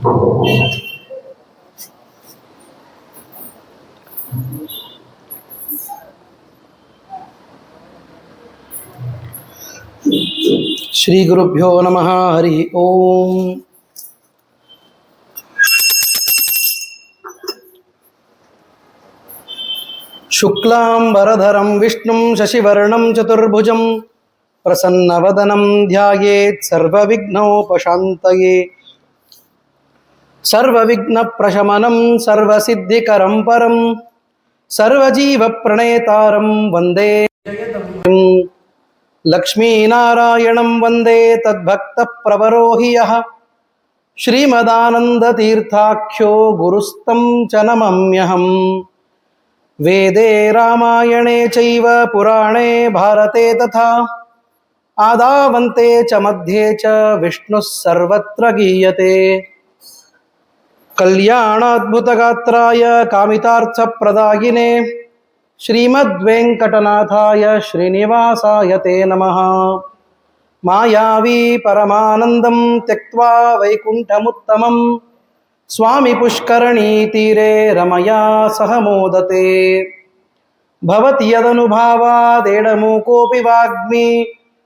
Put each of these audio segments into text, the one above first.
ಶ್ರೀ ಗುರುಭ್ಯೋ ನಮಃ. ಹರಿ ಓಂ. ಶುಕ್ಲಾಂಬರಧರಂ ವಿಷ್ಣುಂ ಶಶಿವರ್ಣಂ ಚತುರ್ಭುಜಂ ಪ್ರಸನ್ನವದನಂ ಧ್ಯಾಯೇತ್ ಸರ್ವವಿಘ್ನೋಪಶಾಂತಯೇ. ಸರ್ವವಿಘ್ನಪ್ರಶಮನಂ ಸರ್ವಸಿದ್ಧಿಕರಂ ಪರಂ ಸರ್ವಜೀವಪ್ರಣೇತಾರಂ ವಂದೇ ಲಕ್ಷ್ಮೀನಾರಾಯಣಂ ವಂದೇ ತದ್ಭಕ್ತಪ್ರವರೋ ಹಿ ಯಃ ಶ್ರೀಮದಾನಂದತೀರ್ಥಾಖ್ಯೋ ಗುರುಸ್ತಂ ಚ ನಮಮ್ಯಹಂ. ವೇದೇ ರಾಮಾಯಣೇ ಚೈವ ಪುರಾಣೇ ಭಾರತೆ ತಥಾ ಆದಾವಂತೆ ಚ ಮಧ್ಯೆ ಚ ವಿಷ್ಣುಃ ಸರ್ವತ್ರ ಗೀಯತೆ. ಕಲ್ಯಾಣಾದ್ಭುತಗಾತ್ರಾಯ ಕಾಮಿತಾರ್ಥಪ್ರದಾಯಿನೇ ಶ್ರೀಮದ್ವೆಂಕಟನಾಥಾಯ ಶ್ರೀನಿವಾಸಾಯ ತೇ ನಮಃ. ಮಾಯಾವಿ ಪರಮಾನಂದಂ ತ್ಯಕ್ತ್ವಾ ವೈಕುಂಠಮುತ್ತಮಂ ಸ್ವಾಮಿ ಪುಷ್ಕರಣೀ ತೀರೆ ರಮಯಾ ಸಹ ಮೋದತೆ. ಭವತಿ ಯದನುಭಾವಾದೇಡಮೂಕೋಪಿ ವಾಗ್ಮಿ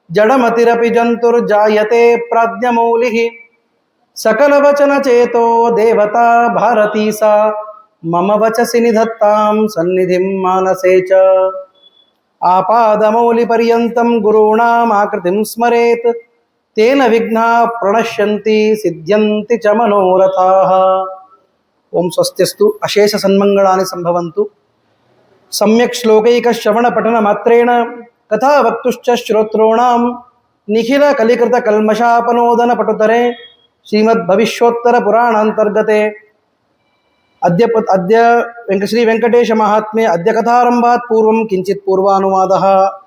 ಜಡಮತಿರಪಿ ಜಂತುರ್ಜಾಯತೆ ಪ್ರಾಜ್ಞಮೌಲಿಃ. ಸಕಲವಚನಚೇತೋ ದೇವತಾ ಭಾರತೀ ಸಾ ಮಮ ವಚಸಿ ನಿಧತ್ತಾಂ ಸನ್ನಿಧಿಂ ಮಾನಸೇ ಚ. ಆಪಾದಮೌಲಿಪರ್ಯಂತಂ ಗುರುಣಾಂ ಆಕೃತಿಂ ಸ್ಮರೇತ್ ತೇನ ವಿಘ್ನಾಃ ಪ್ರಣಶ್ಯಂತಿ ಸಿದ್ಧ್ಯಂತಿ ಚ ಮನೋರಥಾಃ. ಓಂ ಸ್ವಸ್ತ್ಯಸ್ತು. ಅಶೇಷ ಸನ್ಮಂಗಳಾನಿ ಸಂಭವಂತು. ಸಮ್ಯಕ್ ಶ್ಲೋಕೈಕ ಶ್ರವಣ ಪಠನ ಮಾತ್ರೇಣ ಕಥಾ ವಕ್ತುಶ್ಚ ಶ್ರೋತॄಣಾಂ ನಿಖಿಲ ಕಲಿಕೃತ ಕಲ್ಮಷಾಪನೋದನ ಪಟುತರೆ ಶ್ರೀಮದ್ ಭವಿಷ್ಯೋತ್ತರ ಪುರಾಣಾಂತರ್ಗತೆ. ಅದ್ಯ ಶ್ರೀ ವೆಂಕಟೇಶ ಮಹಾತ್ಮೆ ಅದ್ಯ ಕಥಾರಂಭಾತ್ ಪೂರ್ವಂ ಕಿಂಚಿತ್ ಪೂರ್ವಾನುವಾದಃ.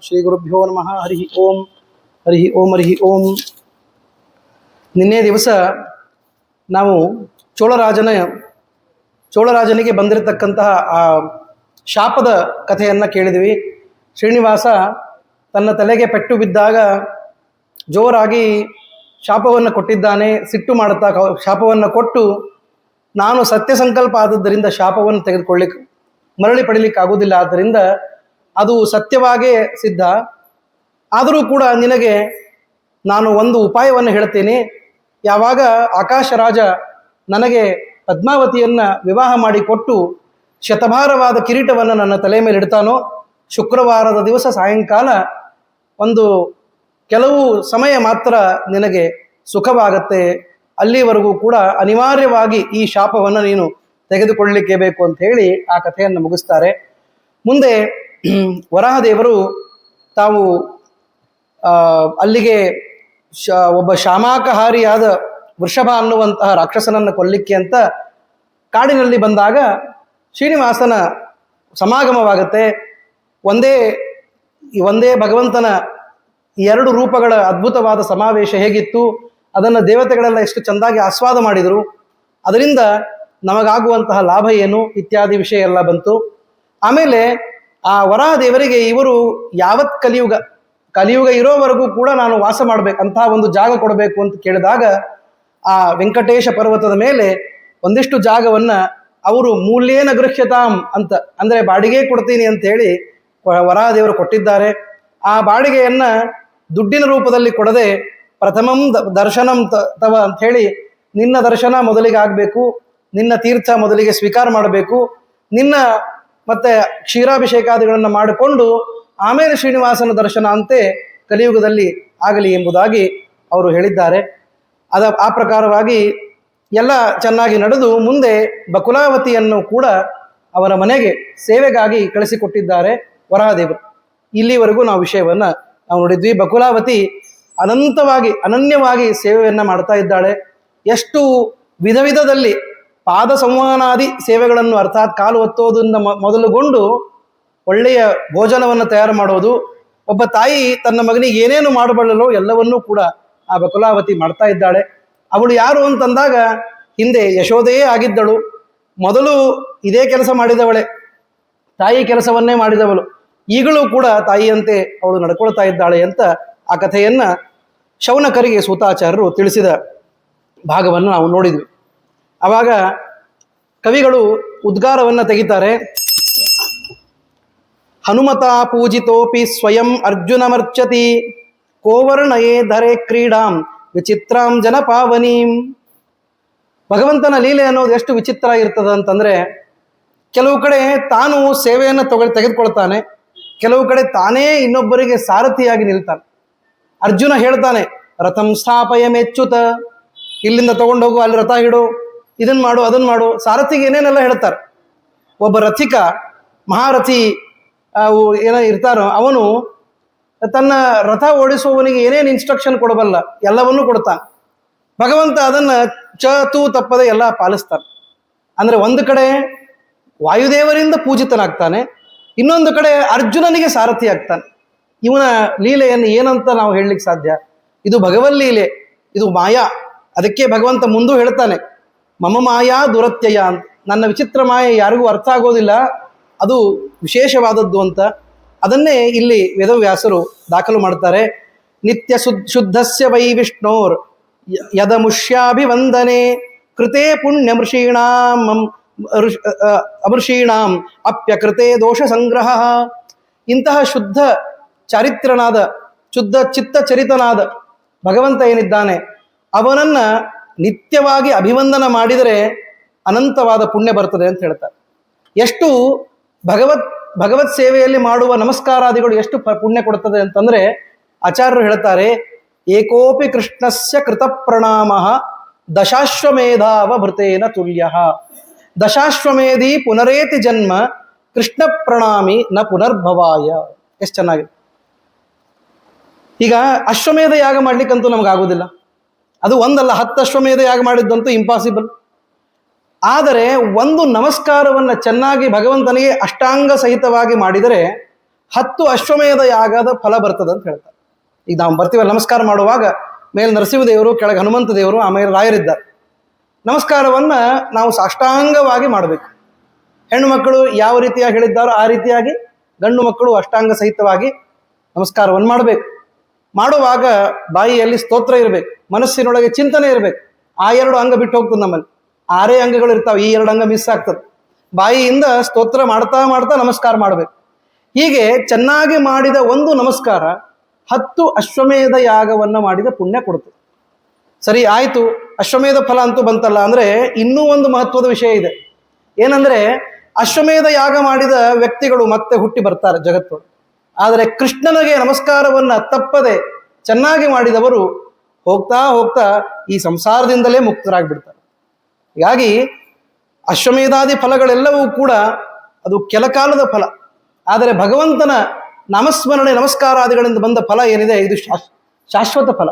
ಶ್ರೀ ಗುರುಭ್ಯೋ ನಮಃ. ಹರಿ ಓಂ. ಹರಿ ಓಂ. ಹರಿ ಓಂ. ನಿನ್ನೆ ದಿವಸ ನಾವು ಚೋಳರಾಜನಿಗೆ ಬಂದಿರತಕ್ಕಂತಹ ಆ ಶಾಪದ ಕಥೆಯನ್ನು ಕೇಳಿದ್ವಿ. ಶ್ರೀನಿವಾಸ ತನ್ನ ತಲೆಗೆ ಪೆಟ್ಟು ಬಿದ್ದಾಗ ಜೋರಾಗಿ ಶಾಪವನ್ನು ಕೊಟ್ಟಿದ್ದಾನೆ. ಸಿಟ್ಟು ಮಾಡುತ್ತಾ ಶಾಪವನ್ನು ಕೊಟ್ಟು, ನಾನು ಸತ್ಯ ಸಂಕಲ್ಪ ಆದದ್ದರಿಂದ ಶಾಪವನ್ನು ತೆಗೆದುಕೊಳ್ಳಿಕ್ಕೆ ಮರಳಿ ಪಡೀಲಿಕ್ಕೆ ಆಗುವುದಿಲ್ಲ, ಆದ್ದರಿಂದ ಅದು ಸತ್ಯವಾಗೇ ಸಿದ್ಧ. ಆದರೂ ಕೂಡ ನಿನಗೆ ನಾನು ಒಂದು ಉಪಾಯವನ್ನು ಹೇಳ್ತೇನೆ. ಯಾವಾಗ ಆಕಾಶ ರಾಜ ನನಗೆ ಪದ್ಮಾವತಿಯನ್ನು ವಿವಾಹ ಮಾಡಿಕೊಟ್ಟು ಶತಭಾರವಾದ ಕಿರೀಟವನ್ನು ನನ್ನ ತಲೆ ಮೇಲೆ ಇಡ್ತಾನೋ, ಶುಕ್ರವಾರದ ದಿವಸ ಸಾಯಂಕಾಲ ಒಂದು ಕೆಲವು ಸಮಯ ಮಾತ್ರ ನಿನಗೆ ಸುಖವಾಗತ್ತೆ. ಅಲ್ಲಿವರೆಗೂ ಕೂಡ ಅನಿವಾರ್ಯವಾಗಿ ಈ ಶಾಪವನ್ನು ನೀನು ತೆಗೆದುಕೊಳ್ಳಲಿಕ್ಕೆ ಬೇಕು ಅಂತ ಹೇಳಿ ಆ ಕಥೆಯನ್ನು ಮುಗಿಸ್ತಾರೆ. ಮುಂದೆ ವರಾಹದೇವರು ತಾವು ಅಲ್ಲಿಗೆ ಒಬ್ಬ ಶಾಮಾಕಹಾರಿಯಾದ ವೃಷಭ ಅನ್ನುವಂತಹ ರಾಕ್ಷಸನನ್ನು ಕೊಲ್ಲಿಕ್ಕೆ ಅಂತ ಕಾಡಿನಲ್ಲಿ ಬಂದಾಗ ಶ್ರೀನಿವಾಸನ ಸಮಾಗಮವಾಗುತ್ತೆ. ಒಂದೇ ಭಗವಂತನ ಎರಡು ರೂಪಗಳ ಅದ್ಭುತವಾದ ಸಮಾವೇಶ ಹೇಗಿತ್ತು, ಅದನ್ನು ದೇವತೆಗಳೆಲ್ಲ ಎಷ್ಟು ಚೆಂದಾಗಿ ಆಸ್ವಾದ ಮಾಡಿದರು, ಅದರಿಂದ ನಮಗಾಗುವಂತಹ ಲಾಭ ಏನು ಇತ್ಯಾದಿ ವಿಷಯ ಎಲ್ಲ ಬಂತು. ಆಮೇಲೆ ಆ ವರಾಹದೇವರಿಗೆ ಇವರು ಯಾವತ್ ಕಲಿಯುಗ ಇರೋವರೆಗೂ ಕೂಡ ನಾನು ವಾಸ ಮಾಡಬೇಕಂತಹ ಒಂದು ಜಾಗ ಕೊಡಬೇಕು ಅಂತ ಕೇಳಿದಾಗ ಆ ವೆಂಕಟೇಶ ಪರ್ವತದ ಮೇಲೆ ಒಂದಿಷ್ಟು ಜಾಗವನ್ನು ಅವರು ಮೂಲ್ಯೇನ ಗೃಹ್ಯತಾಂ ಅಂತ, ಅಂದರೆ ಬಾಡಿಗೆ ಕೊಡ್ತೀನಿ ಅಂತ ಹೇಳಿ ವರಾಹದೇವರು ಕೊಟ್ಟಿದ್ದಾರೆ. ಆ ಬಾಡಿಗೆಯನ್ನು ದುಡ್ಡಿನ ರೂಪದಲ್ಲಿ ಕೊಡದೆ ಪ್ರಥಮಂ ದರ್ಶನಂ ತವ ಅಂಥೇಳಿ, ನಿನ್ನ ದರ್ಶನ ಮೊದಲಿಗೆ ಆಗಬೇಕು, ನಿನ್ನ ತೀರ್ಥ ಮೊದಲಿಗೆ ಸ್ವೀಕಾರ ಮಾಡಬೇಕು, ನಿನ್ನ ಮತ್ತೆ ಕ್ಷೀರಾಭಿಷೇಕಾದಿಗಳನ್ನು ಮಾಡಿಕೊಂಡು ಆಮೇಲೆ ಶ್ರೀನಿವಾಸನ ದರ್ಶನ ಅಂತೆ ಕಲಿಯುಗದಲ್ಲಿ ಆಗಲಿ ಎಂಬುದಾಗಿ ಅವರು ಹೇಳಿದ್ದಾರೆ. ಆ ಪ್ರಕಾರವಾಗಿ ಎಲ್ಲ ಚೆನ್ನಾಗಿ ನಡೆದು ಮುಂದೆ ಬಕುಲಾವತಿಯನ್ನು ಕೂಡ ಅವರ ಮನೆಗೆ ಸೇವೆಗಾಗಿ ಕಳಿಸಿಕೊಟ್ಟಿದ್ದಾರೆ ವರಾಹದೇವರು. ಇಲ್ಲಿವರೆಗೂ ನಾವು ವಿಷಯವನ್ನು ನಾವು ನೋಡಿದ್ವಿ. ಬಕುಲಾವತಿ ಅನನ್ಯವಾಗಿ ಸೇವೆಯನ್ನು ಮಾಡ್ತಾ ಇದ್ದಾಳೆ. ಎಷ್ಟು ವಿಧ ವಿಧದಲ್ಲಿ ಪಾದ ಸಂವಹನಾದಿ ಸೇವೆಗಳನ್ನು, ಅರ್ಥಾತ್ ಕಾಲು ಒತ್ತೋದ್ರಿಂದ ಮೊದಲುಗೊಂಡು ಒಳ್ಳೆಯ ಭೋಜನವನ್ನು ತಯಾರು ಮಾಡೋದು, ಒಬ್ಬ ತಾಯಿ ತನ್ನ ಮಗನಿಗೆ ಏನೇನು ಮಾಡಬಲ್ಲೋ ಎಲ್ಲವನ್ನೂ ಕೂಡ ಆ ಬಕುಲಾವತಿ ಮಾಡ್ತಾ ಇದ್ದಾಳೆ. ಅವಳು ಯಾರು ಅಂತಂದಾಗ ಹಿಂದೆ ಯಶೋದೆಯೇ ಆಗಿದ್ದಳು. ಮೊದಲು ಇದೇ ಕೆಲಸ ಮಾಡಿದವಳೆ, ತಾಯಿ ಕೆಲಸವನ್ನೇ ಮಾಡಿದವಳು. ಈಗಲೂ ಕೂಡ ತಾಯಿಯಂತೆ ಅವಳು ನಡ್ಕೊಳ್ತಾ ಇದ್ದಾಳೆ ಅಂತ ಆ ಕಥೆಯನ್ನು ಶೌನಕರಿಗೆ ಸೂತಾಚಾರ್ಯರು ತಿಳಿಸಿದ ಭಾಗವನ್ನು ನಾವು ನೋಡಿದ್ವಿ. ಆವಾಗ ಕವಿಗಳು ಉದ್ಗಾರವನ್ನು ತೆಗಿತಾರೆ. ಹನುಮತ ಪೂಜಿತೋಪಿ ಸ್ವಯಂ ಅರ್ಜುನಮರ್ಚತಿ ಕೋವರ್ಣಯೇ ಧರೆ ಕ್ರೀಡಾಂ ವಿಚಿತ್ರಾಂ ಜನಪಾವನೀಂ. ಭಗವಂತನ ಲೀಲೆ ಅನ್ನೋದು ಎಷ್ಟು ವಿಚಿತ್ರ ಇರ್ತದೆ ಅಂತಂದರೆ, ಕೆಲವು ಕಡೆ ತಾನು ಸೇವೆಯನ್ನು ತೆಗೆದುಕೊಳ್ತಾನೆ, ಕೆಲವು ಕಡೆ ತಾನೇ ಇನ್ನೊಬ್ಬರಿಗೆ ಸಾರಥಿಯಾಗಿ ನಿಲ್ತಾನೆ. ಅರ್ಜುನ ಹೇಳ್ತಾನೆ, ರಥಂ ಸ್ಥಾಪಯ ಮೆಚ್ಚುತ, ಇಲ್ಲಿಂದ ತಗೊಂಡೋಗು, ಅಲ್ಲಿ ರಥ ಹಿಡು, ಇದನ್ನು ಮಾಡು, ಅದನ್ನು ಮಾಡು. ಸಾರಥಿಗೆ ಏನೇನೆಲ್ಲ ಹೇಳ್ತಾರೆ. ಒಬ್ಬ ರಥಿಕ ಮಹಾರಥಿ ಏನೋ ಇರ್ತಾರೋ ಅವನು ತನ್ನ ರಥ ಓಡಿಸುವವನಿಗೆ ಏನೇನು ಇನ್ಸ್ಟ್ರಕ್ಷನ್ ಕೊಡಬಲ್ಲ ಎಲ್ಲವನ್ನೂ ಕೊಡ್ತಾನೆ. ಭಗವಂತ ಅದನ್ನು ಚೂ ತಪ್ಪದೆ ಎಲ್ಲ ಪಾಲಿಸ್ತಾನೆ. ಅಂದರೆ ಒಂದು ಕಡೆ ವಾಯುದೇವರಿಂದ ಪೂಜಿತನಾಗ್ತಾನೆ, ಇನ್ನೊಂದು ಕಡೆ ಅರ್ಜುನನಿಗೆ ಸಾರಥಿ ಆಗ್ತಾನೆ. ಇವನ ಲೀಲೆಯನ್ನು ಏನಂತ ನಾವು ಹೇಳಲಿಕ್ಕೆ ಸಾಧ್ಯ? ಇದು ಭಗವಲ್ಲೀಲೆ, ಇದು ಮಾಯಾ. ಅದಕ್ಕೆ ಭಗವಂತ ಮುಂದೂ ಹೇಳ್ತಾನೆ, ಮಮ ಮಾಯಾ ದುರತ್ಯಯ ಅಂತ. ನನ್ನ ವಿಚಿತ್ರ ಮಾಯೆ ಯಾರಿಗೂ ಅರ್ಥ ಆಗೋದಿಲ್ಲ, ಅದು ವಿಶೇಷವಾದದ್ದು ಅಂತ. ಅದನ್ನೇ ಇಲ್ಲಿ ವೇದವ್ಯಾಸರು ದಾಖಲು ಮಾಡ್ತಾರೆ. ನಿತ್ಯ ಶುದ್ಧಸ್ಯ ವೈ ವಿಷ್ಣೋರ್ ಯದಮುಷ್ಯಾಭಿವಂದನೆ ಕೃತೆ ಪುಣ್ಯಮೃಷೀಣಾಂ ಅಮೃಷೀಣಾಂ ಅಪ್ಯಕೃತೆ ದೋಷ ಸಂಗ್ರಹ. ಇಂತಹ ಶುದ್ಧ ಚಾರಿತ್ರನಾದ, ಶುದ್ಧ ಚಿತ್ತ ಚರಿತನಾದ ಭಗವಂತ ಏನಿದ್ದಾನೆ, ಅವನನ್ನು ನಿತ್ಯವಾಗಿ ಅಭಿವಂದನ ಮಾಡಿದರೆ ಅನಂತವಾದ ಪುಣ್ಯ ಬರ್ತದೆ ಅಂತ ಹೇಳ್ತಾರೆ. ಎಷ್ಟು ಭಗವತ್ ಸೇವೆಯಲ್ಲಿ ಮಾಡುವ ನಮಸ್ಕಾರಾದಿಗಳು ಎಷ್ಟು ಪುಣ್ಯ ಕೊಡ್ತದೆ ಅಂತಂದರೆ, ಆಚಾರ್ಯರು ಹೇಳ್ತಾರೆ, ಏಕೋಪಿ ಕೃಷ್ಣಸ್ಯ ಕೃತ ಪ್ರಣಾಮ ದಶಾಶ್ವಮೇಧಾವಭೃತೇನ ತುಲ್ಯ. ದಶಾಶ್ವಮೇಧಿ ಪುನರೇತಿ ಜನ್ಮ ಕೃಷ್ಣ ಪ್ರಣಾಮಿ ನ ಪುನರ್ಭವಾಯ. ಎಷ್ಟು ಚೆನ್ನಾಗಿದೆ. ಈಗ ಅಶ್ವಮೇಧ ಯಾಗ ಮಾಡ್ಲಿಕ್ಕಂತೂ ನಮಗಾಗೋದಿಲ್ಲ, ಅದು ಒಂದಲ್ಲ 10 ಅಶ್ವಮೇಧ ಯಾಗ ಮಾಡಿದ್ದಂತೂ ಇಂಪಾಸಿಬಲ್. ಆದರೆ ಒಂದು ನಮಸ್ಕಾರವನ್ನು ಚೆನ್ನಾಗಿ ಭಗವಂತನಿಗೆ ಅಷ್ಟಾಂಗ ಸಹಿತವಾಗಿ ಮಾಡಿದರೆ 10 ಅಶ್ವಮೇಧ ಯಾಗದ ಫಲ ಬರ್ತದೆ ಅಂತ ಹೇಳ್ತಾರೆ. ಈಗ ನಾವು ಬರ್ತೀವಲ್ಲ ನಮಸ್ಕಾರ ಮಾಡುವಾಗ, ಮೇಲೆ ನರಸಿಂಹದೇವರು, ಕೆಳಗೆ ಹನುಮಂತ ದೇವರು, ಆಮೇಲೆ ರಾಯರಿದ್ದಾರೆ. ನಮಸ್ಕಾರವನ್ನು ನಾವು ಸಾಷ್ಟಾಂಗವಾಗಿ ಮಾಡಬೇಕು. ಹೆಣ್ಣು ಮಕ್ಕಳು ಯಾವ ರೀತಿಯಾಗಿ ಹೇಳಿದ್ದಾರೋ ಆ ರೀತಿಯಾಗಿ ಗಂಡು ಮಕ್ಕಳು ಅಷ್ಟಾಂಗ ಸಹಿತವಾಗಿ ನಮಸ್ಕಾರವನ್ನು ಮಾಡಬೇಕು. ಮಾಡುವಾಗ ಬಾಯಿಯಲ್ಲಿ ಸ್ತೋತ್ರ ಇರಬೇಕು, ಮನಸ್ಸಿನೊಳಗೆ ಚಿಂತನೆ ಇರಬೇಕು. ಆ 2 ಅಂಗ ಬಿಟ್ಟು ಹೋಗ್ತದೆ. ನಮ್ಮಲ್ಲಿ 6 ಅಂಗಗಳು ಇರ್ತಾವೆ, ಈ 2 ಅಂಗ ಮಿಸ್ ಆಗ್ತದೆ. ಬಾಯಿಯಿಂದ ಸ್ತೋತ್ರ ಮಾಡ್ತಾ ಮಾಡ್ತಾ ನಮಸ್ಕಾರ ಮಾಡಬೇಕು. ಹೀಗೆ ಚೆನ್ನಾಗಿ ಮಾಡಿದ ಒಂದು ನಮಸ್ಕಾರ 10 ಅಶ್ವಮೇಧ ಯಾಗವನ್ನು ಮಾಡಿದ ಪುಣ್ಯ ಕೊಡ್ತದೆ. ಸರಿ ಆಯಿತು, ಅಶ್ವಮೇಧ ಫಲ ಅಂತೂ ಬಂತಲ್ಲ. ಅಂದರೆ ಇನ್ನೂ ಒಂದು ಮಹತ್ವದ ವಿಷಯ ಇದೆ. ಏನಂದರೆ, ಅಶ್ವಮೇಧ ಯಾಗ ಮಾಡಿದ ವ್ಯಕ್ತಿಗಳು ಮತ್ತೆ ಹುಟ್ಟಿ ಬರ್ತಾರೆ ಜಗತ್ತು. ಆದರೆ ಕೃಷ್ಣನಿಗೆ ನಮಸ್ಕಾರವನ್ನು ತಪ್ಪದೆ ಚೆನ್ನಾಗಿ ಮಾಡಿದವರು ಹೋಗ್ತಾ ಹೋಗ್ತಾ ಈ ಸಂಸಾರದಿಂದಲೇ ಮುಕ್ತರಾಗಿಬಿಡ್ತಾರೆ. ಹೀಗಾಗಿ ಅಶ್ವಮೇಧಾದಿ ಫಲಗಳೆಲ್ಲವೂ ಕೂಡ ಅದು ಕೆಲ ಕಾಲದ ಫಲ. ಆದರೆ ಭಗವಂತನ ನಾಮಸ್ಮರಣೆ ನಮಸ್ಕಾರಾದಿಗಳಿಂದ ಬಂದ ಫಲ ಏನಿದೆ, ಇದು ಶಾಶ್ವತ ಫಲ.